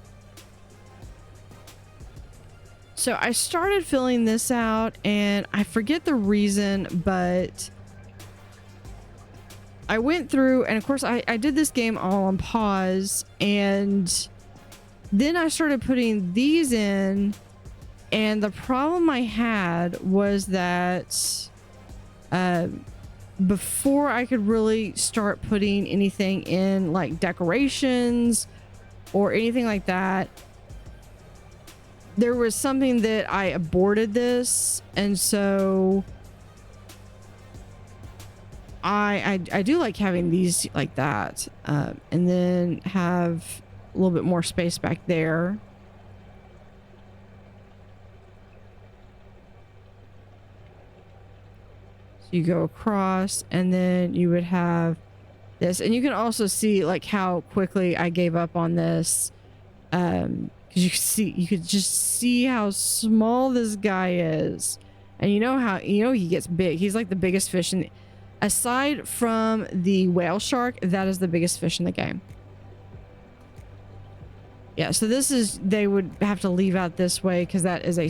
So I started filling this out, and I forget the reason, but I went through, and of course I did this game all on pause, and then I started putting these in, and the problem I had was that before I could really start putting anything in, like decorations or anything like that, there was something that I aborted this, and so I do like having these like that, and then have a little bit more space back there. So you go across, and then you would have this, and you can also see like how quickly I gave up on this. Because you could just see how small this guy is, and you know he gets big. He's like the biggest fish in the, aside from the whale shark, that is the biggest fish in the game. Yeah, so this is, they would have to leave out this way because that is a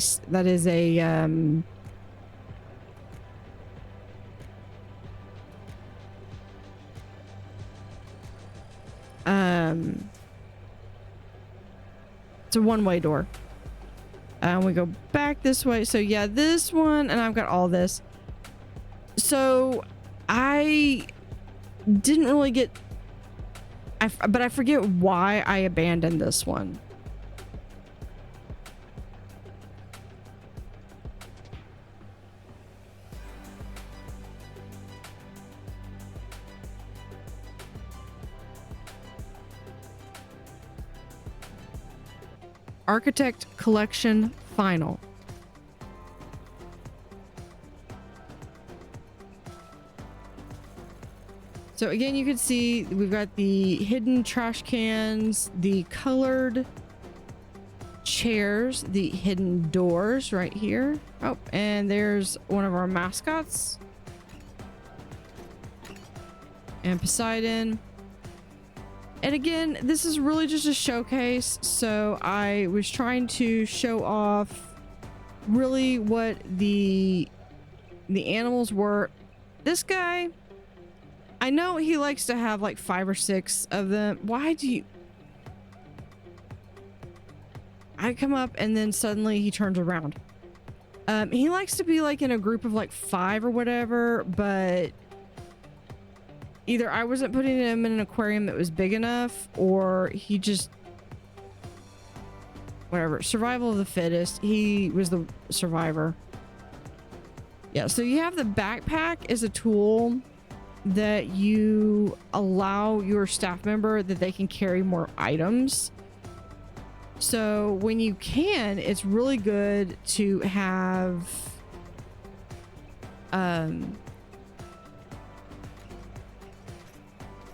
it's a one-way door. And we go back this way. So yeah, this one, and I've got all this. So I didn't really get, but I forget why I abandoned this one. Architect Collection Final. So again, you can see we've got the hidden trash cans, the colored chairs, the hidden doors right here. Oh, and there's one of our mascots. And Poseidon. And again, this is really just a showcase, so I was trying to show off really what the animals were. This guy, I know he likes to have like 5 or 6 of them. Why do you... I come up and then suddenly he turns around. He likes to be like in a group of like 5 or whatever, but either I wasn't putting him in an aquarium that was big enough, or he just... Whatever. Survival of the fittest. He was the survivor. Yeah, so you have the backpack is a tool that you allow your staff member that they can carry more items. So when you can, it's really good to have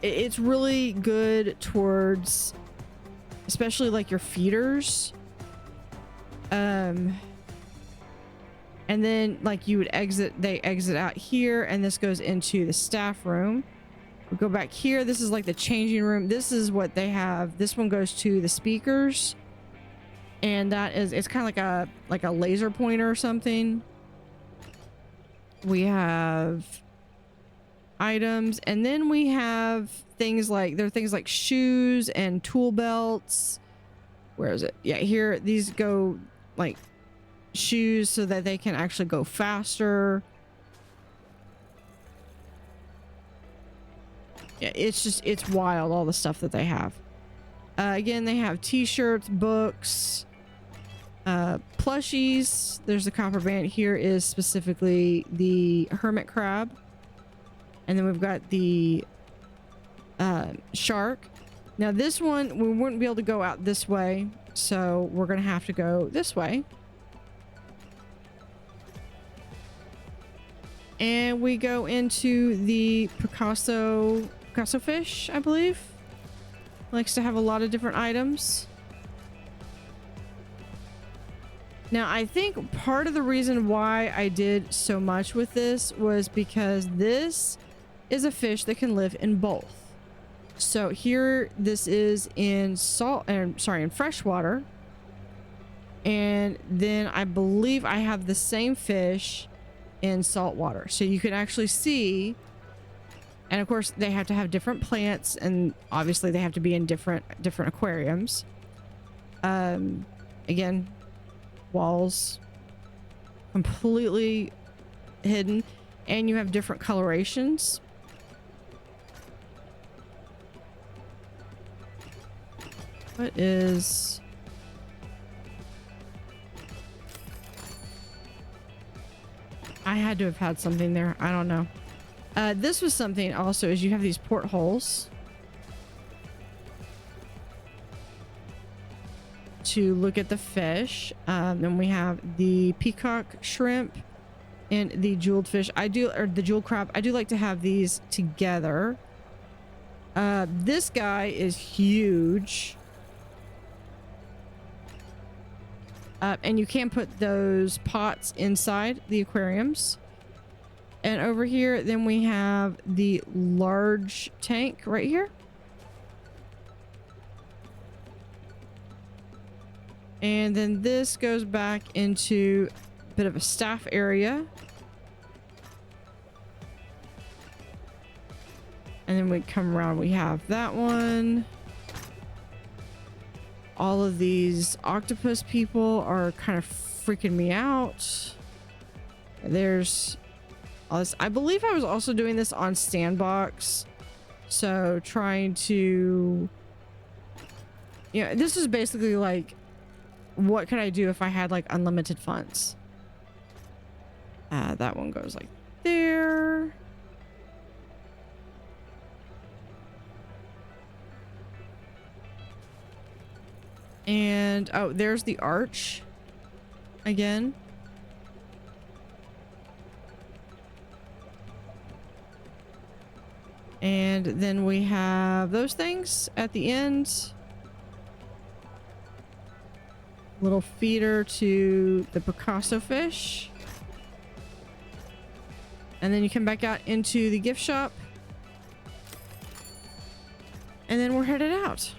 it's really good towards especially like your feeders. And then like you would they exit out here, and this goes into the staff room. We go back here. This is like the changing room. This is what they have. This one goes to the speakers, and that is, it's kind of like a laser pointer or something. We have items, and then we have things like, there are things like shoes and tool belts. Where is it? Yeah, here. These go like shoes so that they can actually go faster. Yeah, it's wild, all the stuff that they have. Again, they have t-shirts, books, plushies. There's the copper band. Here is specifically the hermit crab, and then we've got the shark. Now this one we wouldn't be able to go out this way, so we're gonna have to go this way. And we go into the Picasso fish, I believe. Likes to have a lot of different items. Now, I think part of the reason why I did so much with this was because this is a fish that can live in both. So here, this is in in freshwater. And then I believe I have the same fish in salt water, so you can actually see. And of course they have to have different plants, and obviously they have to be in different aquariums. Again, walls completely hidden, and you have different colorations. What is... I had to have had something there. I don't know. This was something also, is you have these portholes to look at the fish. Then we have the peacock shrimp and the jeweled fish. Or the jeweled crab. I do like to have these together. This guy is huge. And you can put those pots inside the aquariums. And over here, then we have the large tank right here. And then this goes back into a bit of a staff area. And then we come around, we have that one. All of these octopus people are kind of freaking me out. There's all this. I believe I was also doing this on Sandbox. So trying to... Yeah, this is basically like, what could I do if I had like unlimited funds? That one goes like there. And oh, there's the arch again. And then we have those things at the end. Little feeder to the Picasso fish. And then you come back out into the gift shop. And then we're headed out.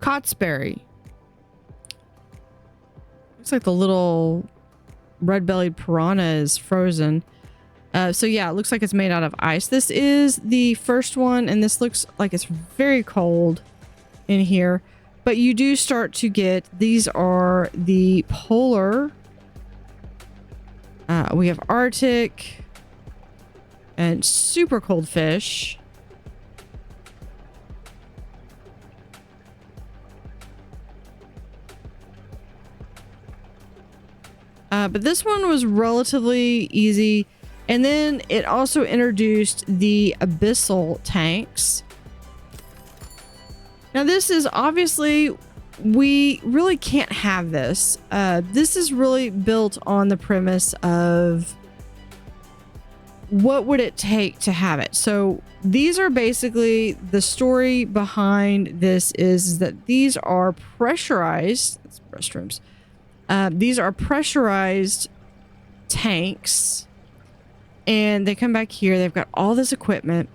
Cotsbury. Looks like the little red-bellied piranha is frozen. So yeah, it looks like it's made out of ice. This is the first one, and this looks like it's very cold in here. But you do start to get, these are the polar. We have Arctic and super cold fish. But this one was relatively easy. And then it also introduced the abyssal tanks. Now this is obviously, we really can't have this. This is really built on the premise of what would it take to have it. So these are basically, the story behind this is that these are pressurized, that's restrooms. These are pressurized tanks, and they come back here. They've got all this equipment,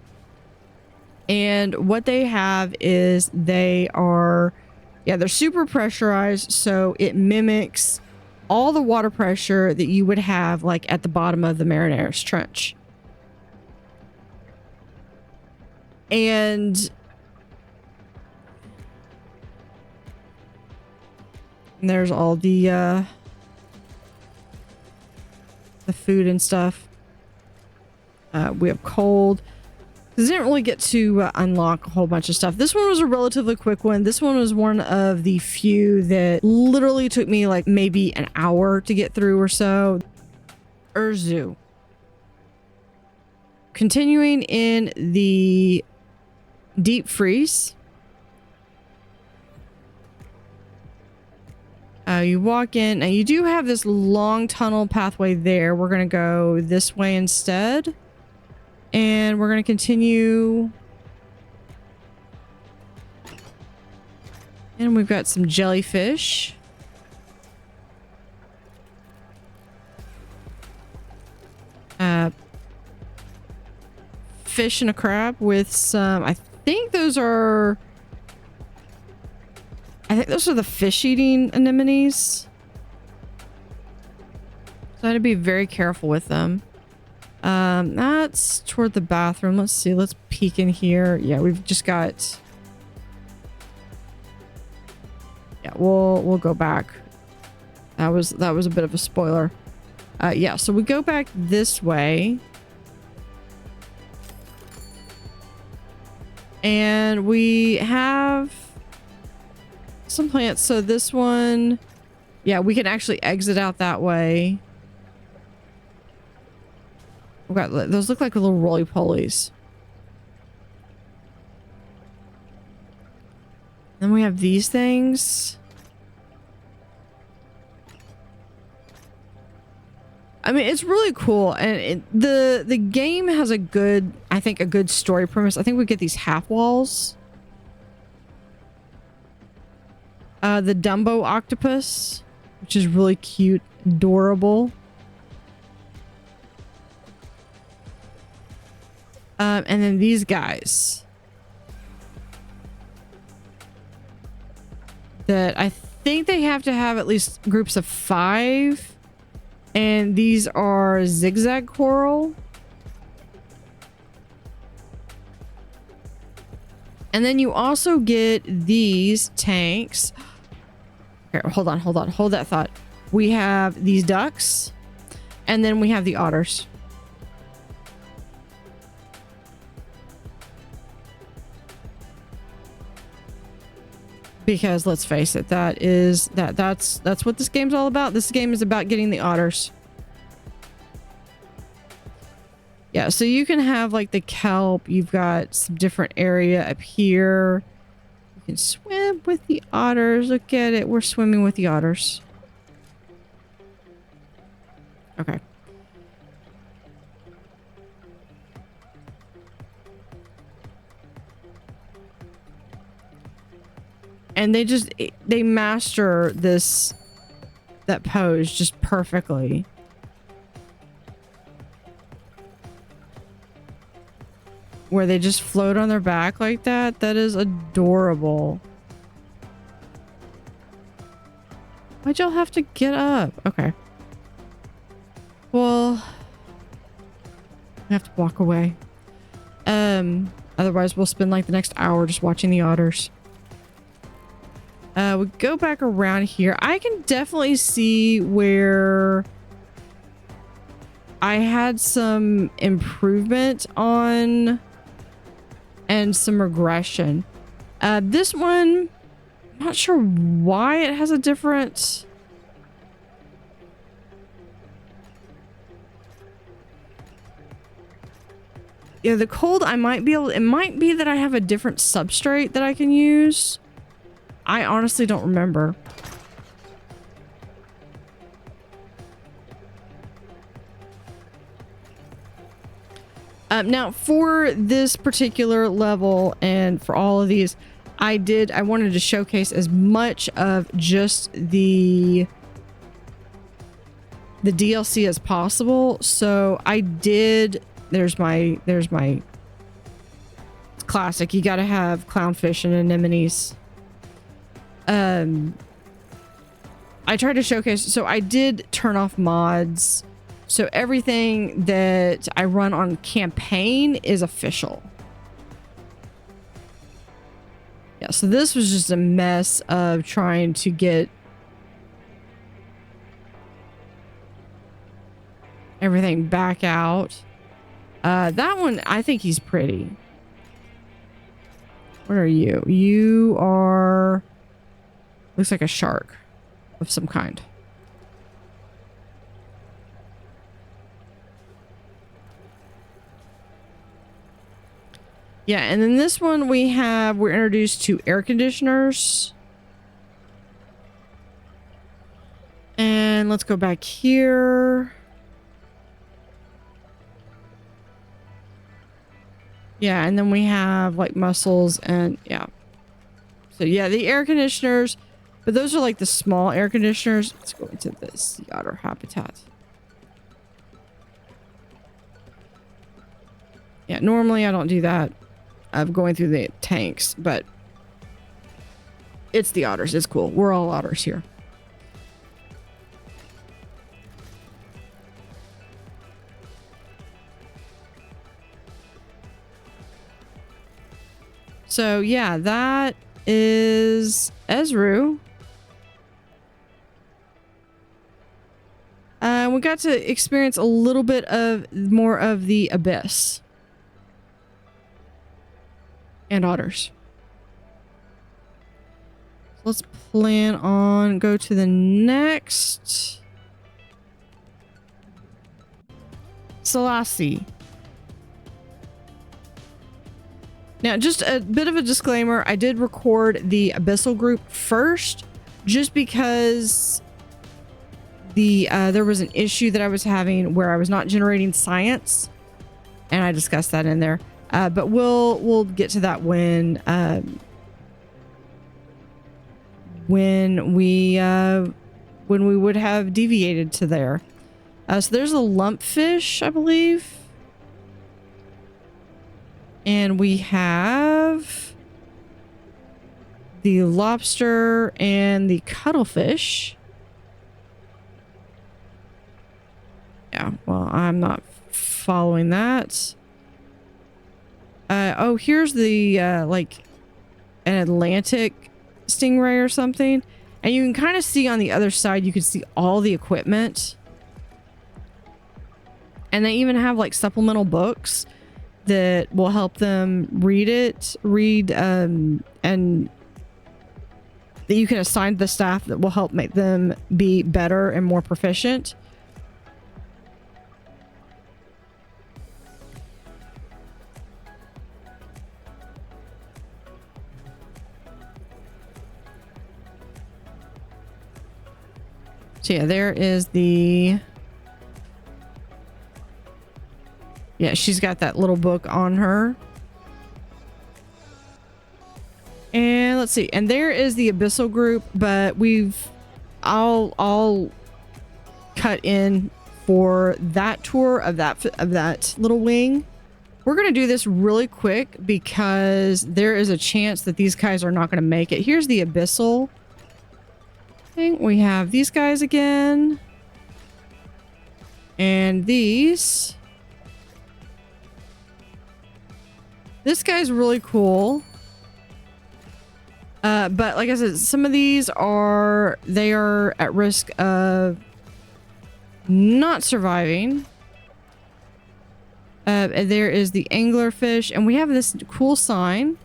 and what they have is they are, they're super pressurized, so it mimics all the water pressure that you would have like at the bottom of the Mariner's Trench. And there's all the food and stuff. We have cold. I didn't really get to unlock a whole bunch of stuff. This one was a relatively quick one. This one was one of the few that literally took me like maybe an hour to get through or so. Erzu. Continuing in the deep freeze. You walk in and you do have this long tunnel pathway there. We're going to go this way instead. And we're going to continue. And we've got some jellyfish. Fish and a crab with some, I think those are the fish-eating anemones. So I had to be very careful with them. That's toward the bathroom. Let's see. Let's peek in here. Yeah, we've just got. Yeah, we'll go back. That was a bit of a spoiler. Yeah, so we go back this way. And we have some plants. So this one, yeah, we can actually exit out that way. We've got, those look like little roly-polies. Then we have these things. I mean, it's really cool, and the game has a good, I think, a good story premise. I think we get these half walls. The Dumbo octopus, which is really cute, adorable. And then these guys that I think they have to have at least groups of 5. And these are zigzag coral. And then you also get these tanks. Here, hold on. Hold that thought. We have these ducks. And then we have the otters. Because let's face it, that's what this game's all about. This game is about getting the otters. Yeah, so you can have like the kelp. You've got some different area up here. You can swim with the otters. Look at it. We're swimming with the otters. Okay. And they master that pose just perfectly. Where they just float on their back like that. That is adorable. Why'd y'all have to get up? Okay. Well, we have to walk away. Otherwise we'll spend like the next hour just watching the otters. We go back around here. I can definitely see where I had some improvement on and some regression. This one, I'm not sure why it has a different Yeah, the cold, I might be able, it might be that I have a different substrate that I can use. I honestly don't remember. Now for this particular level and for all of these, I wanted to showcase as much of just the DLC as possible. So I did, there's my classic. You gotta have clownfish and anemones. I tried to showcase, so I did turn off mods. So everything that I run on campaign is official. Yeah, so this was just a mess of trying to get everything back out. That one, I think he's pretty. What are you? You are... looks like a shark of some kind. Yeah, and then this one we're introduced to air conditioners. And let's go back here. Yeah, and then we have like mussels and yeah. So yeah, the air conditioners, but those are like the small air conditioners. Let's go into this, the otter habitat. Yeah, normally I don't do that of going through the tanks, but it's the otters. It's cool. We're all otters here. So yeah, that is Erzu. We got to experience a little bit of more of the abyss. And otters. Let's plan on go to the next Sulasi. Now, just a bit of a disclaimer. I did record the abyssal group first, just because there was an issue that I was having where I was not generating science, and I discussed that in there. But we'll get to that when we would have deviated to there. So there's a lumpfish, I believe, and we have the lobster and the cuttlefish. Yeah, well, I'm not following that. Oh, here's the, like, an Atlantic stingray or something. And you can kind of see on the other side, you can see all the equipment. And they even have, like, supplemental books that will help them read, and that you can assign to the staff that will help make them be better and more proficient. So yeah, there is the... yeah, she's got that little book on her. And let's see. And there is the abyssal group, but I'll cut in for that tour of that little wing. We're going to do this really quick because there is a chance that these guys are not going to make it. Here's the abyssal. We have these guys again. And these. This guy's really cool. But like I said, some of these are at risk of not surviving. And there is the anglerfish, and we have this cool sign.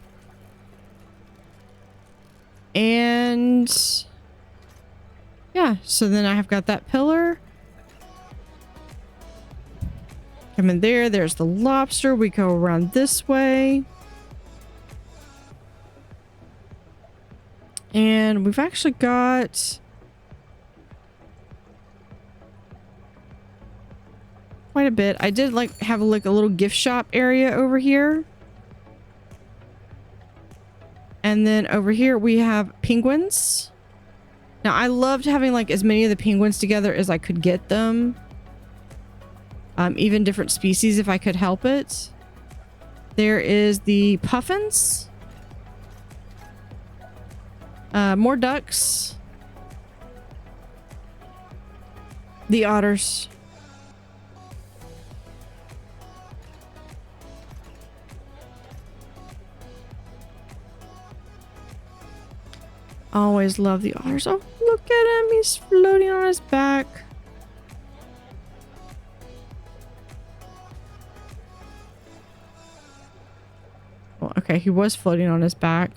And yeah, so then I have got that pillar. Come in there. There's the lobster. We go around this way. And we've actually got quite a bit. I did like have a little gift shop area over here. And then over here we have penguins. Now I loved having like as many of the penguins together as I could get them. Even different species if I could help it. There is the puffins. More ducks. The otters. Always love the otters. Oh, look at him. He's floating on his back. Well, okay, he was floating on his back.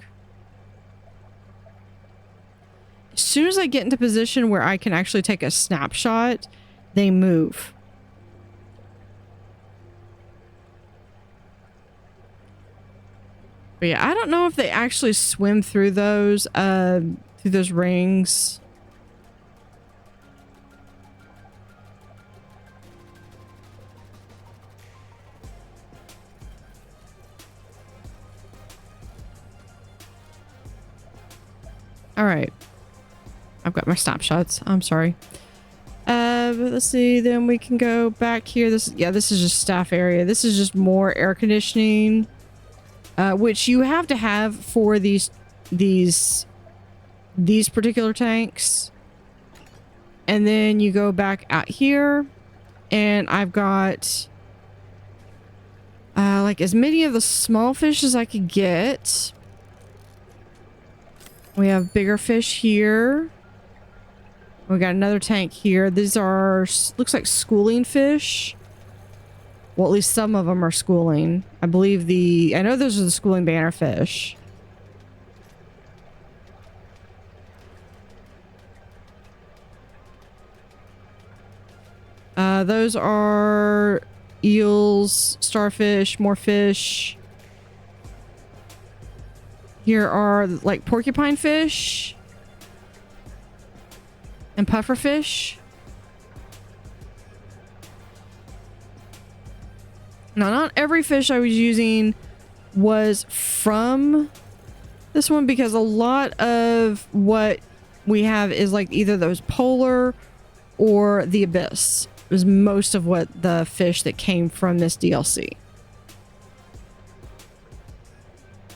As soon as I get into position where I can actually take a snapshot, they move. But yeah, I don't know if they actually swim through those rings. All right. I've got my snapshots. I'm sorry. But let's see. Then we can go back here. This is just staff area. This is just more air conditioning, which you have to have for these particular tanks. And then you go back out here, and I've got like as many of the small fish as I could get. We have bigger fish here. We got another tank here. These are, looks like schooling fish. Well, at least some of them are schooling. I believe I know those are the schooling bannerfish. Those are eels, starfish, more fish. Here are like porcupine fish and puffer fish. Now, not every fish I was using was from this one, because a lot of what we have is like either those polar or the abyss. It was most of what the fish that came from this DLC.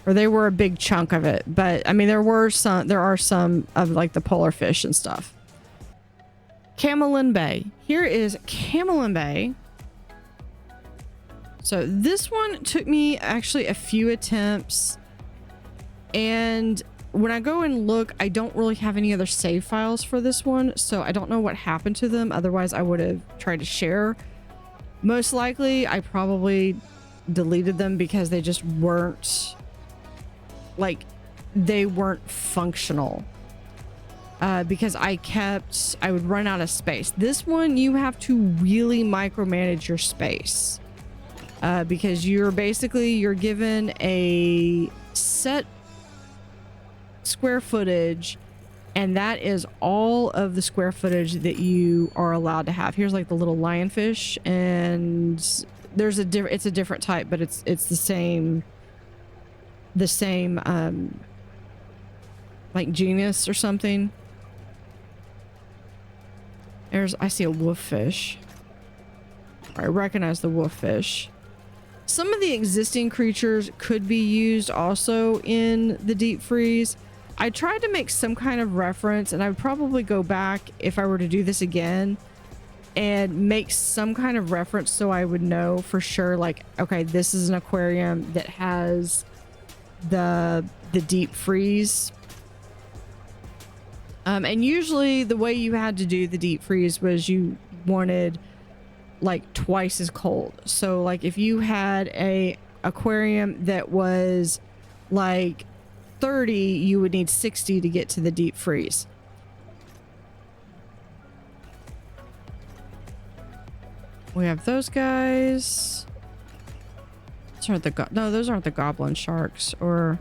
Or they were a big chunk of it, but I mean there are some of like the polar fish and stuff. Camelin Bay. Here is Camelin Bay. So this one took me actually a few attempts, and when I go and look, I don't really have any other save files for this one, so I don't know what happened to them. Otherwise I would have tried to share. Most likely I probably deleted them because they just weren't functional, because I would run out of space. This one, you have to really micromanage your space, because you're given a set square footage, and that is all of the square footage that you are allowed to have. Here's like the little lionfish, and it's a different type, but it's the same like genus or something. I see a wolffish. I recognize the wolffish. Some of the existing creatures could be used also in the deep freeze. I tried to make some kind of reference, and I would probably go back if I were to do this again and make some kind of reference so I would know for sure, like, okay, this is an aquarium that has the deep freeze. And usually the way you had to do the deep freeze was you wanted like twice as cold. So like if you had a aquarium that was like 30, you would need 60 to get to the deep freeze. We have those guys. Those aren't the no, those aren't the goblin sharks. Or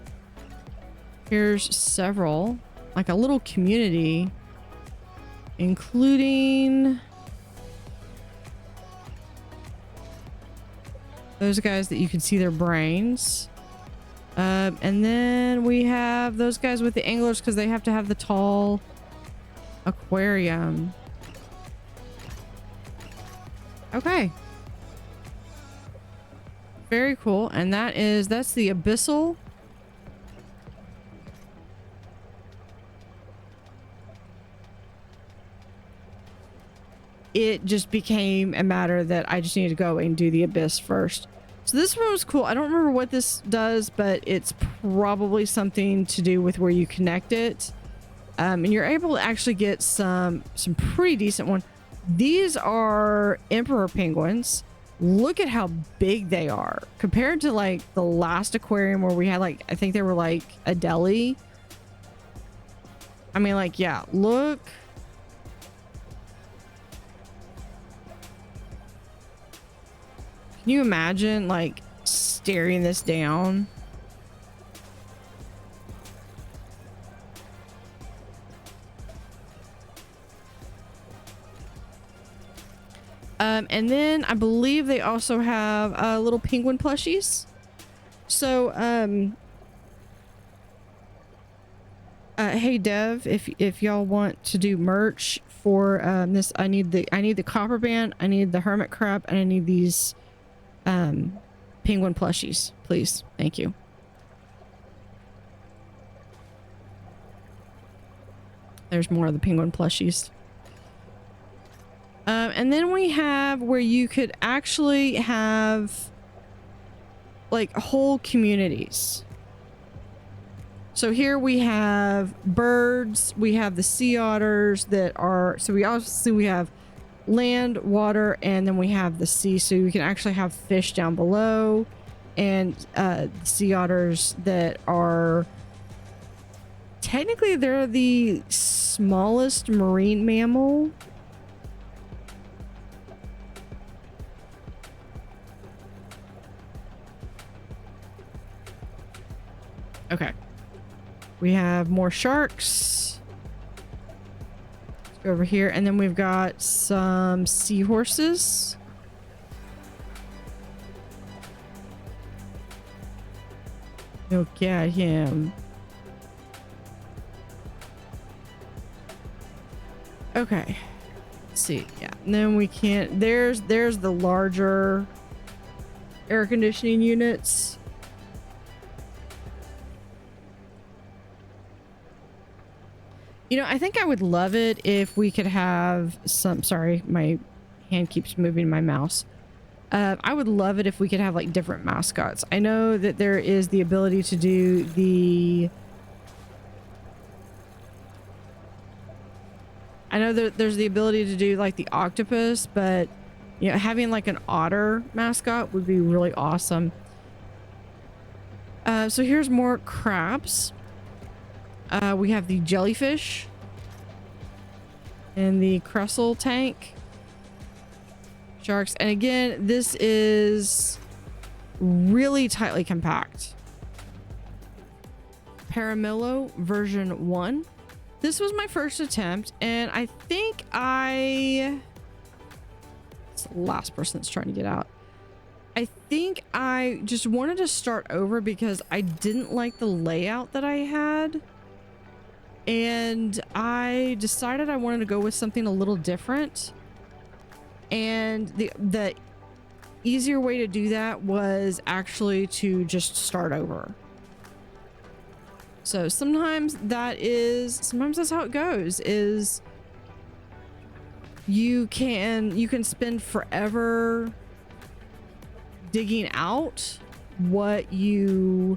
here's several, like a little community, including those guys that you can see their brains. And then we have those guys with the anglers because they have to have the tall aquarium. Okay. Very cool. And that's the abyssal. It just became a matter that I just need to go and do the abyss first. So this one was cool. I don't remember what this does, but it's probably something to do with where you connect it. And you're able to actually get some pretty decent one. These are emperor penguins. Look at how big they are compared to like the last aquarium where we had like, I think they were like a deli. I mean, like, yeah, look. Can you imagine like staring this down? And then I believe they also have little penguin plushies. So, hey Dev, if y'all want to do merch for this, I need the copper band, I need the hermit crab, and I need these penguin plushies, please. Thank you. There's more of the penguin plushies. And then we have where you could actually have like whole communities. So here we have birds, we have the sea otters that are, so we have land, water, and then we have the sea. So you can actually have fish down below and sea otters that are technically they're the smallest marine mammal. Okay. We have more sharks. Let's go over here. And then we've got some seahorses. Look at him. Okay. Let's see. Yeah. And then we can't. There's the larger air conditioning units. You know, I think I would love it if we could have some, sorry, my hand keeps moving my mouse. I would love it if we could have like different mascots. I know that there is the ability to do the, I know that there's the ability to do like the octopus, but you know, having like an otter mascot would be really awesome. So here's more crabs. We have the jellyfish and the crestle tank sharks. And again, this is really tightly compact. Piramillo version 1. This was my first attempt, and I think it's the last person that's trying to get out. I think I just wanted to start over because I didn't like the layout that I had. And I decided I wanted to go with something a little different. And the easier way to do that was actually to just start over. So sometimes that's how it goes, is you can spend forever digging out what you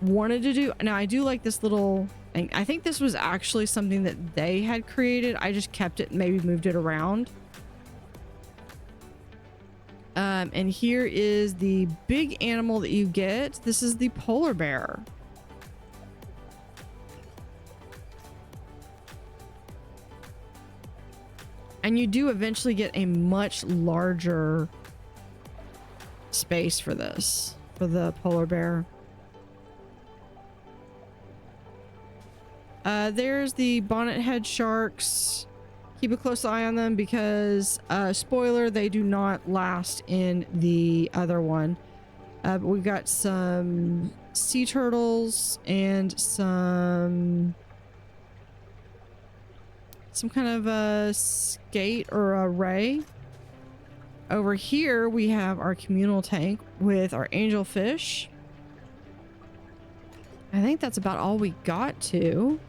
wanted to do. Now I do like this little, I think this was actually something that they had created. I just kept it and maybe moved it around. And here is the big animal that you get. This is the polar bear. And you do eventually get a much larger space for this, for the polar bear. There's the bonnethead sharks. Keep a close eye on them because, spoiler, they do not last in the other one. But we've got some sea turtles and some kind of a skate or a ray. Over here, we have our communal tank with our angelfish. I think that's about all we got to.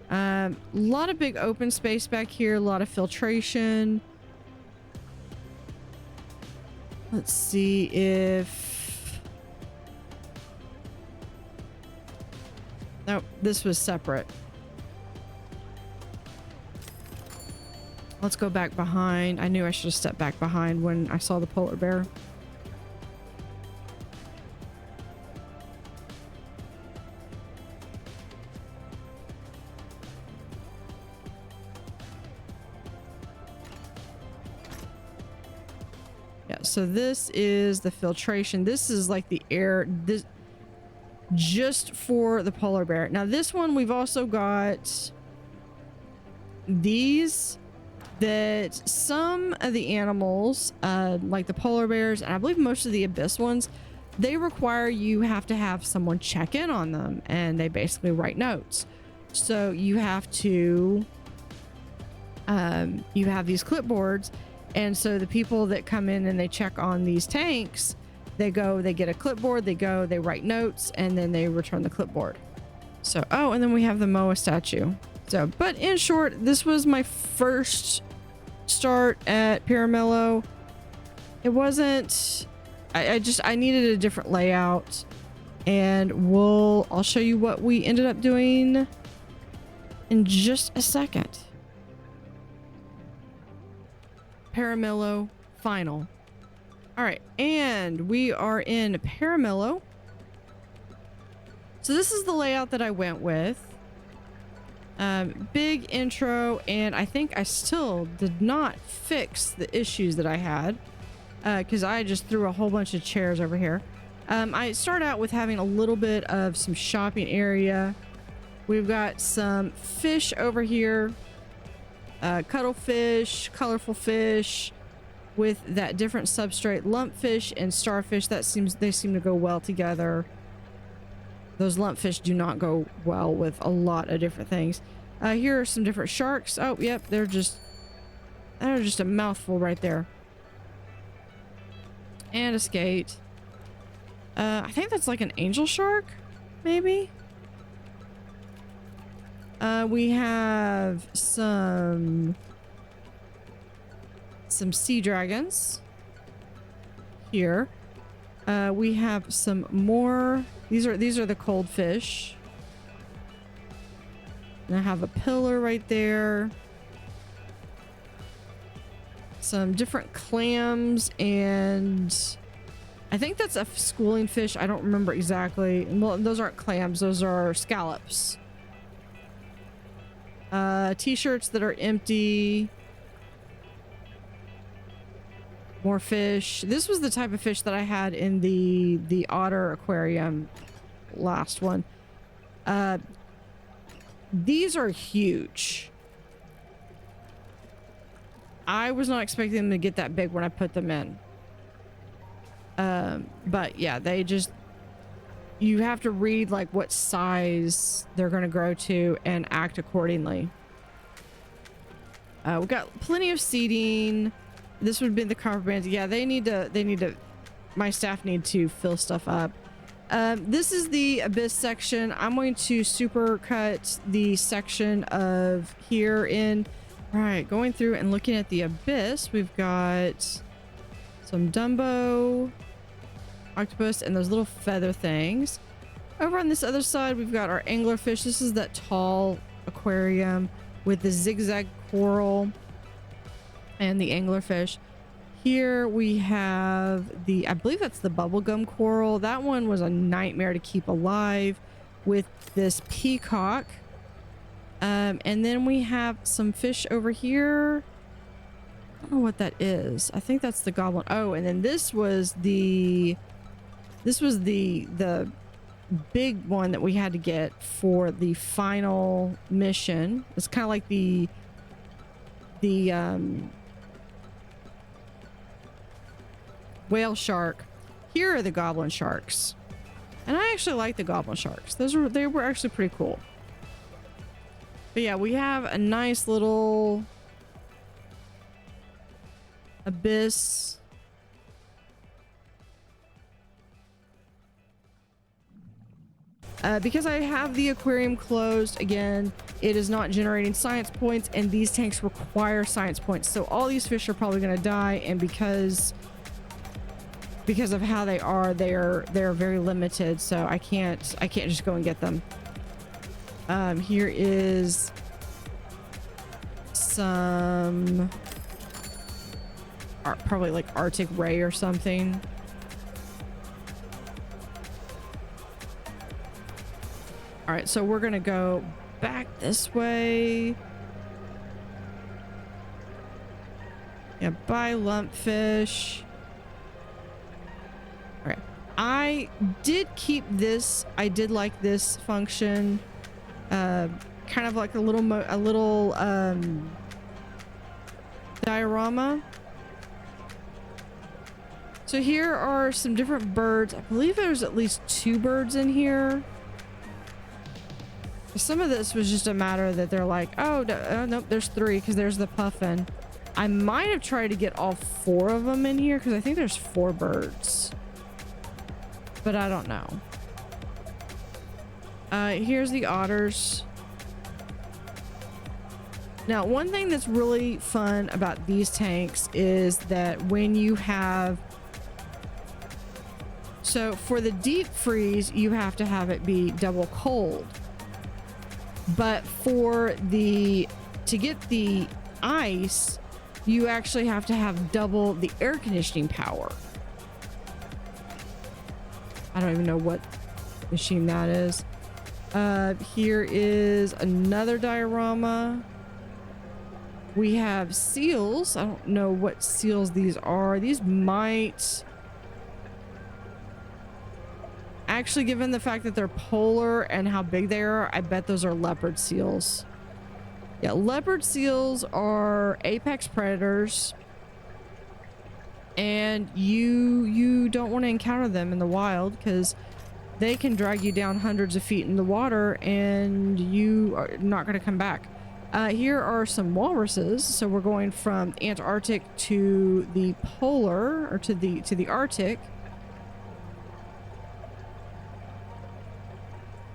A lot of big open space back here, a lot of filtration. Let's see if... No, this was separate. Let's go back behind. I knew I should have stepped back behind when I saw the polar bear. Yeah, so this is the filtration. This is like the air, this just for the polar bear. Now this one, we've also got these that some of the animals, like the polar bears, and I believe most of the abyss ones, they require you have to have someone check in on them, and they basically write notes. So you have to, you have these clipboards, and so the people that come in and they check on these tanks, they go, they get a clipboard, they go, they write notes, and then they return the clipboard. So, oh, and then we have the Moa statue. So, but in short, this was my first start at Piramillo. It wasn't, I needed a different layout, and I'll show you what we ended up doing in just a second. Piramillo final. All right, and we are in Piramillo. So this is the layout that I went with. Big intro, and I think I still did not fix the issues that I had because I just threw a whole bunch of chairs over here. I start out with having a little bit of some shopping area. We've got some fish over here, cuttlefish, colorful fish with that different substrate, lumpfish and starfish. They seem to go well together. Those lumpfish do not go well with a lot of different things. Here are some different sharks. Oh, yep, they're just a mouthful right there. And a skate. I think that's like an angel shark, maybe. We have some sea dragons here. We have some more. These are the cold fish. And I have a pillar right there. Some different clams, and I think that's a schooling fish. I don't remember exactly. Well, those aren't clams, those are scallops. T-shirts that are empty. More fish. This was the type of fish that I had in the otter aquarium last one. These are huge. I was not expecting them to get that big when I put them in. But yeah, you have to read like what size they're going to grow to and act accordingly. We've got plenty of seating. This would be the contrabands. Yeah, they need to, my staff need to fill stuff up. This is the abyss section. I'm going to super cut the section of here in. Right, going through and looking at the abyss, we've got some Dumbo, octopus, and those little feather things. Over on this other side, we've got our anglerfish. This is that tall aquarium with the zigzag coral and the anglerfish. Here we have I believe that's the bubblegum coral. That one was a nightmare to keep alive with this peacock. And then we have some fish over here. I don't know what that is. I think that's the goblin. Oh, and then this was the big one that we had to get for the final mission. It's kind of like the whale shark. Here are the goblin sharks. And I actually like the goblin sharks. They were actually pretty cool. But yeah, we have a nice little abyss. Because I have the aquarium closed, again, it is not generating science points, and these tanks require science points. So all these fish are probably going to die, and because of how they are very limited. So I can't just go and get them. Here is some probably like Arctic ray or something. All right, so we're gonna go back this way. Yeah, buy lumpfish. All right, I did keep this. I did like this function. Kind of like a little diorama. So here are some different birds. I believe there's at least 2 birds in here. Some of this was just a matter that they're like, oh, nope, there's 3 because there's the puffin. I might have tried to get all 4 of them in here because I think there's 4 birds. But I don't know. Here's the otters. Now, one thing that's really fun about these tanks is that when you have... So for the deep freeze, you have to have it be double cold. But for to get the ice, you actually have to have double the air conditioning power. I don't even know what machine that is. Here is another diorama. We have seals. I don't know what seals these are. These might... Actually, given the fact that they're polar and how big they are, I bet those are leopard seals. Yeah, leopard seals are apex predators, and you don't want to encounter them in the wild because they can drag you down hundreds of feet in the water and you are not going to come back. Here are some walruses. So we're going from Antarctic to the polar, or to the Arctic.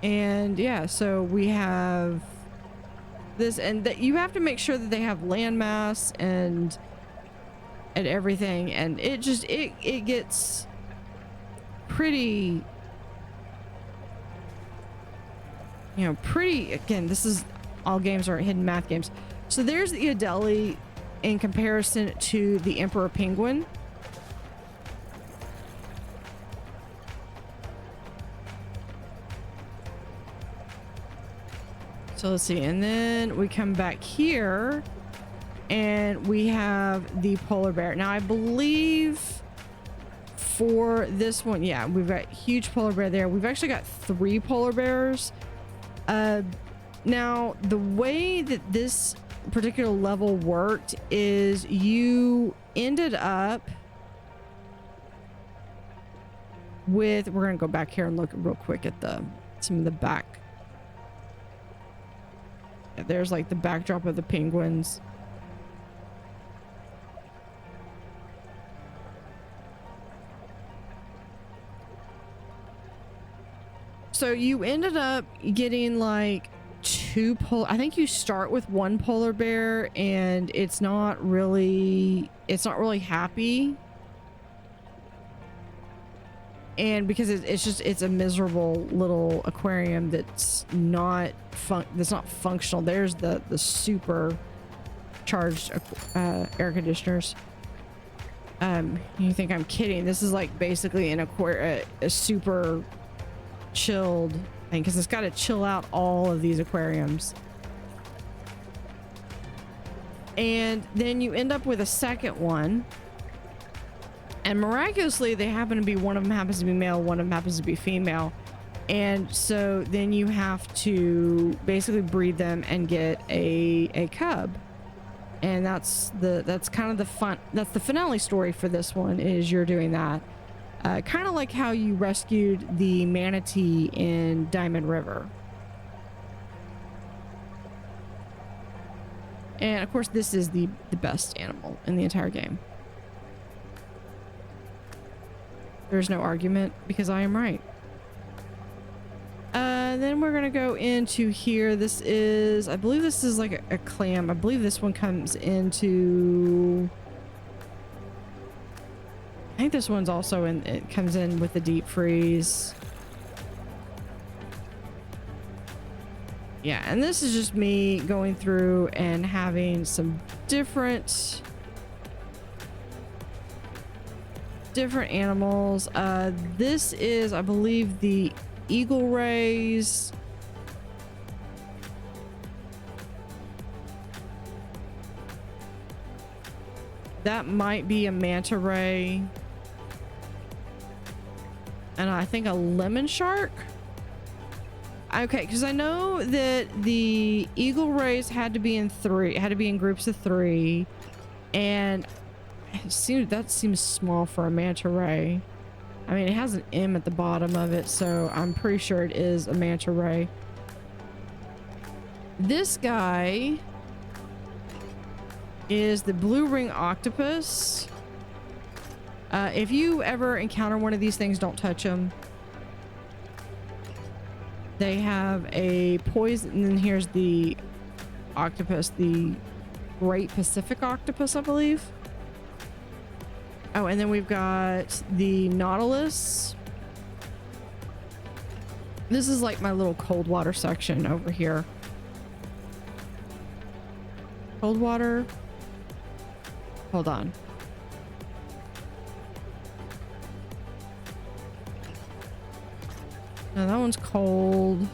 And yeah, so we have this, and that you have to make sure that they have landmass and everything, and it just it gets pretty, you know, pretty. Again, this is all games are hidden math games. So there's the Adelie in comparison to the Emperor Penguin. So let's see, and then we come back here and we have the polar bear. Now I believe for this one, yeah, we've got huge polar bear there. We've actually got 3 polar bears. Now the way that this particular level worked is you ended up with, we're gonna go back here and look real quick at some of the back. There's like the backdrop of the penguins. So you ended up getting like 2 I think you start with 1 polar bear and it's not really happy. And because it's a miserable little aquarium that's not functional. There's the super charged air conditioners. You think I'm kidding? This is like basically a super chilled thing because it's got to chill out all of these aquariums. And then you end up with a second one. And miraculously, they happen to be, one of them happens to be male, one of them happens to be female. And so then you have to basically breed them and get a cub. And that's kind of the fun. That's the finale story for this one, is you're doing that. Kind of like how you rescued the manatee in Diamond River. And of course, this is the best animal in the entire game. There's no argument, because I am right. Then we're gonna go into here. This is, I believe this is like a clam. I believe this one comes into, I think this one's also in, it comes in with the deep freeze. Yeah, and this is just me going through and having some different animals. This is, I believe, the eagle rays. That might be a manta ray. And I think a lemon shark. Okay, because I know that the eagle rays had to be in groups of 3, and that seems small for a manta ray. I mean, it has an M at the bottom of it, so I'm pretty sure it is a manta ray. This guy is the blue ring octopus. If you ever encounter one of these things, don't touch them. They have a poison, and then here's the octopus, the Great Pacific octopus, I believe. Oh, and then we've got the Nautilus. This is like my little cold water section over here. Cold water. Hold on. No, that one's cold.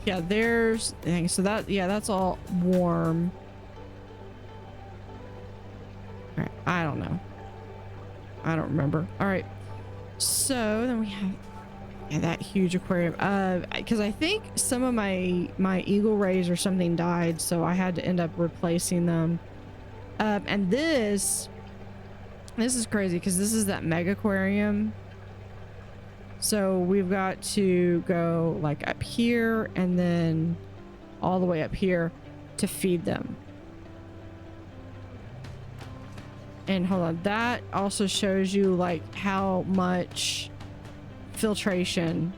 Yeah, there's, so that, yeah, that's all warm. All right, I don't know. I don't remember. All right, so then we have, yeah, that huge aquarium. Because I think some of my eagle rays or something died, so I had to end up replacing them. And this is crazy, because this is that Megaquarium. So we've got to go like up here and then all the way up here to feed them. And hold on, that also shows you like how much filtration.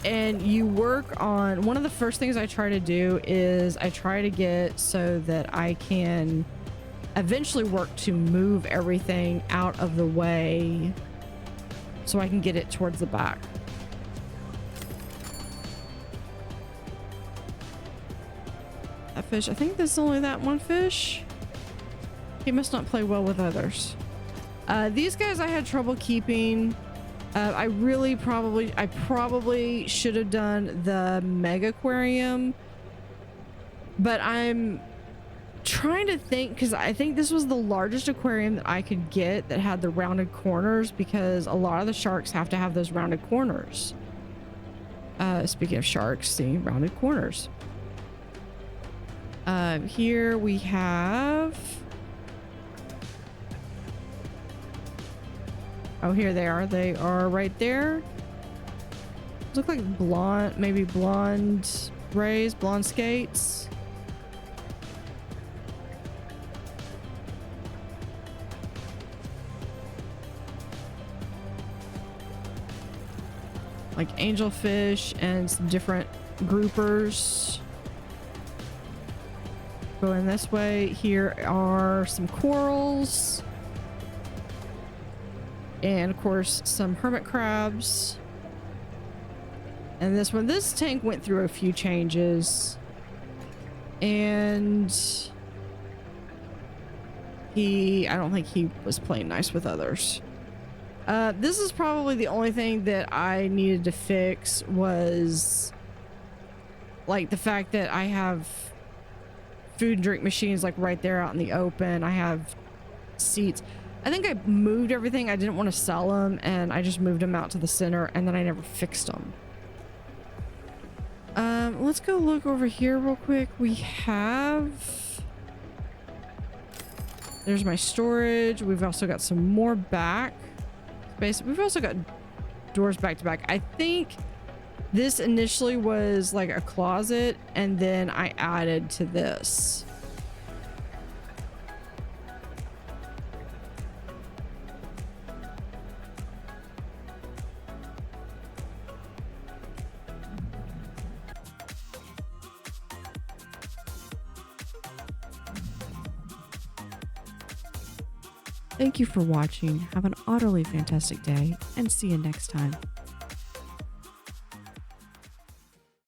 And you work on, one of the first things I try to do is I try to get so that I can eventually work to move everything out of the way so I can get it towards the back. That fish, I think there's only that one fish. He must not play well with others. These guys I had trouble keeping. I probably should have done the Megaquarium, but I'm trying to think, because I think this was the largest aquarium that I could get that had the rounded corners, because a lot of the sharks have to have those rounded corners. Speaking of sharks, see, rounded corners. Here we have, oh, here they are right there. Look like blonde, maybe blonde rays, blonde skates. Like angelfish and some different groupers. Going this way, here are some corals. And of course, some hermit crabs. And this tank went through a few changes. And I don't think he was playing nice with others. This is probably the only thing that I needed to fix, was like the fact that I have food and drink machines like right there out in the open. I have seats. I think I moved everything. I didn't want to sell them, and I just moved them out to the center, and then I never fixed them. Let's go look over here real quick. We have... There's my storage. We've also got some more back space. We've also got doors back to back. I think this initially was like a closet, and then I added to this. Thank you for watching. Have an utterly fantastic day, and see you next time.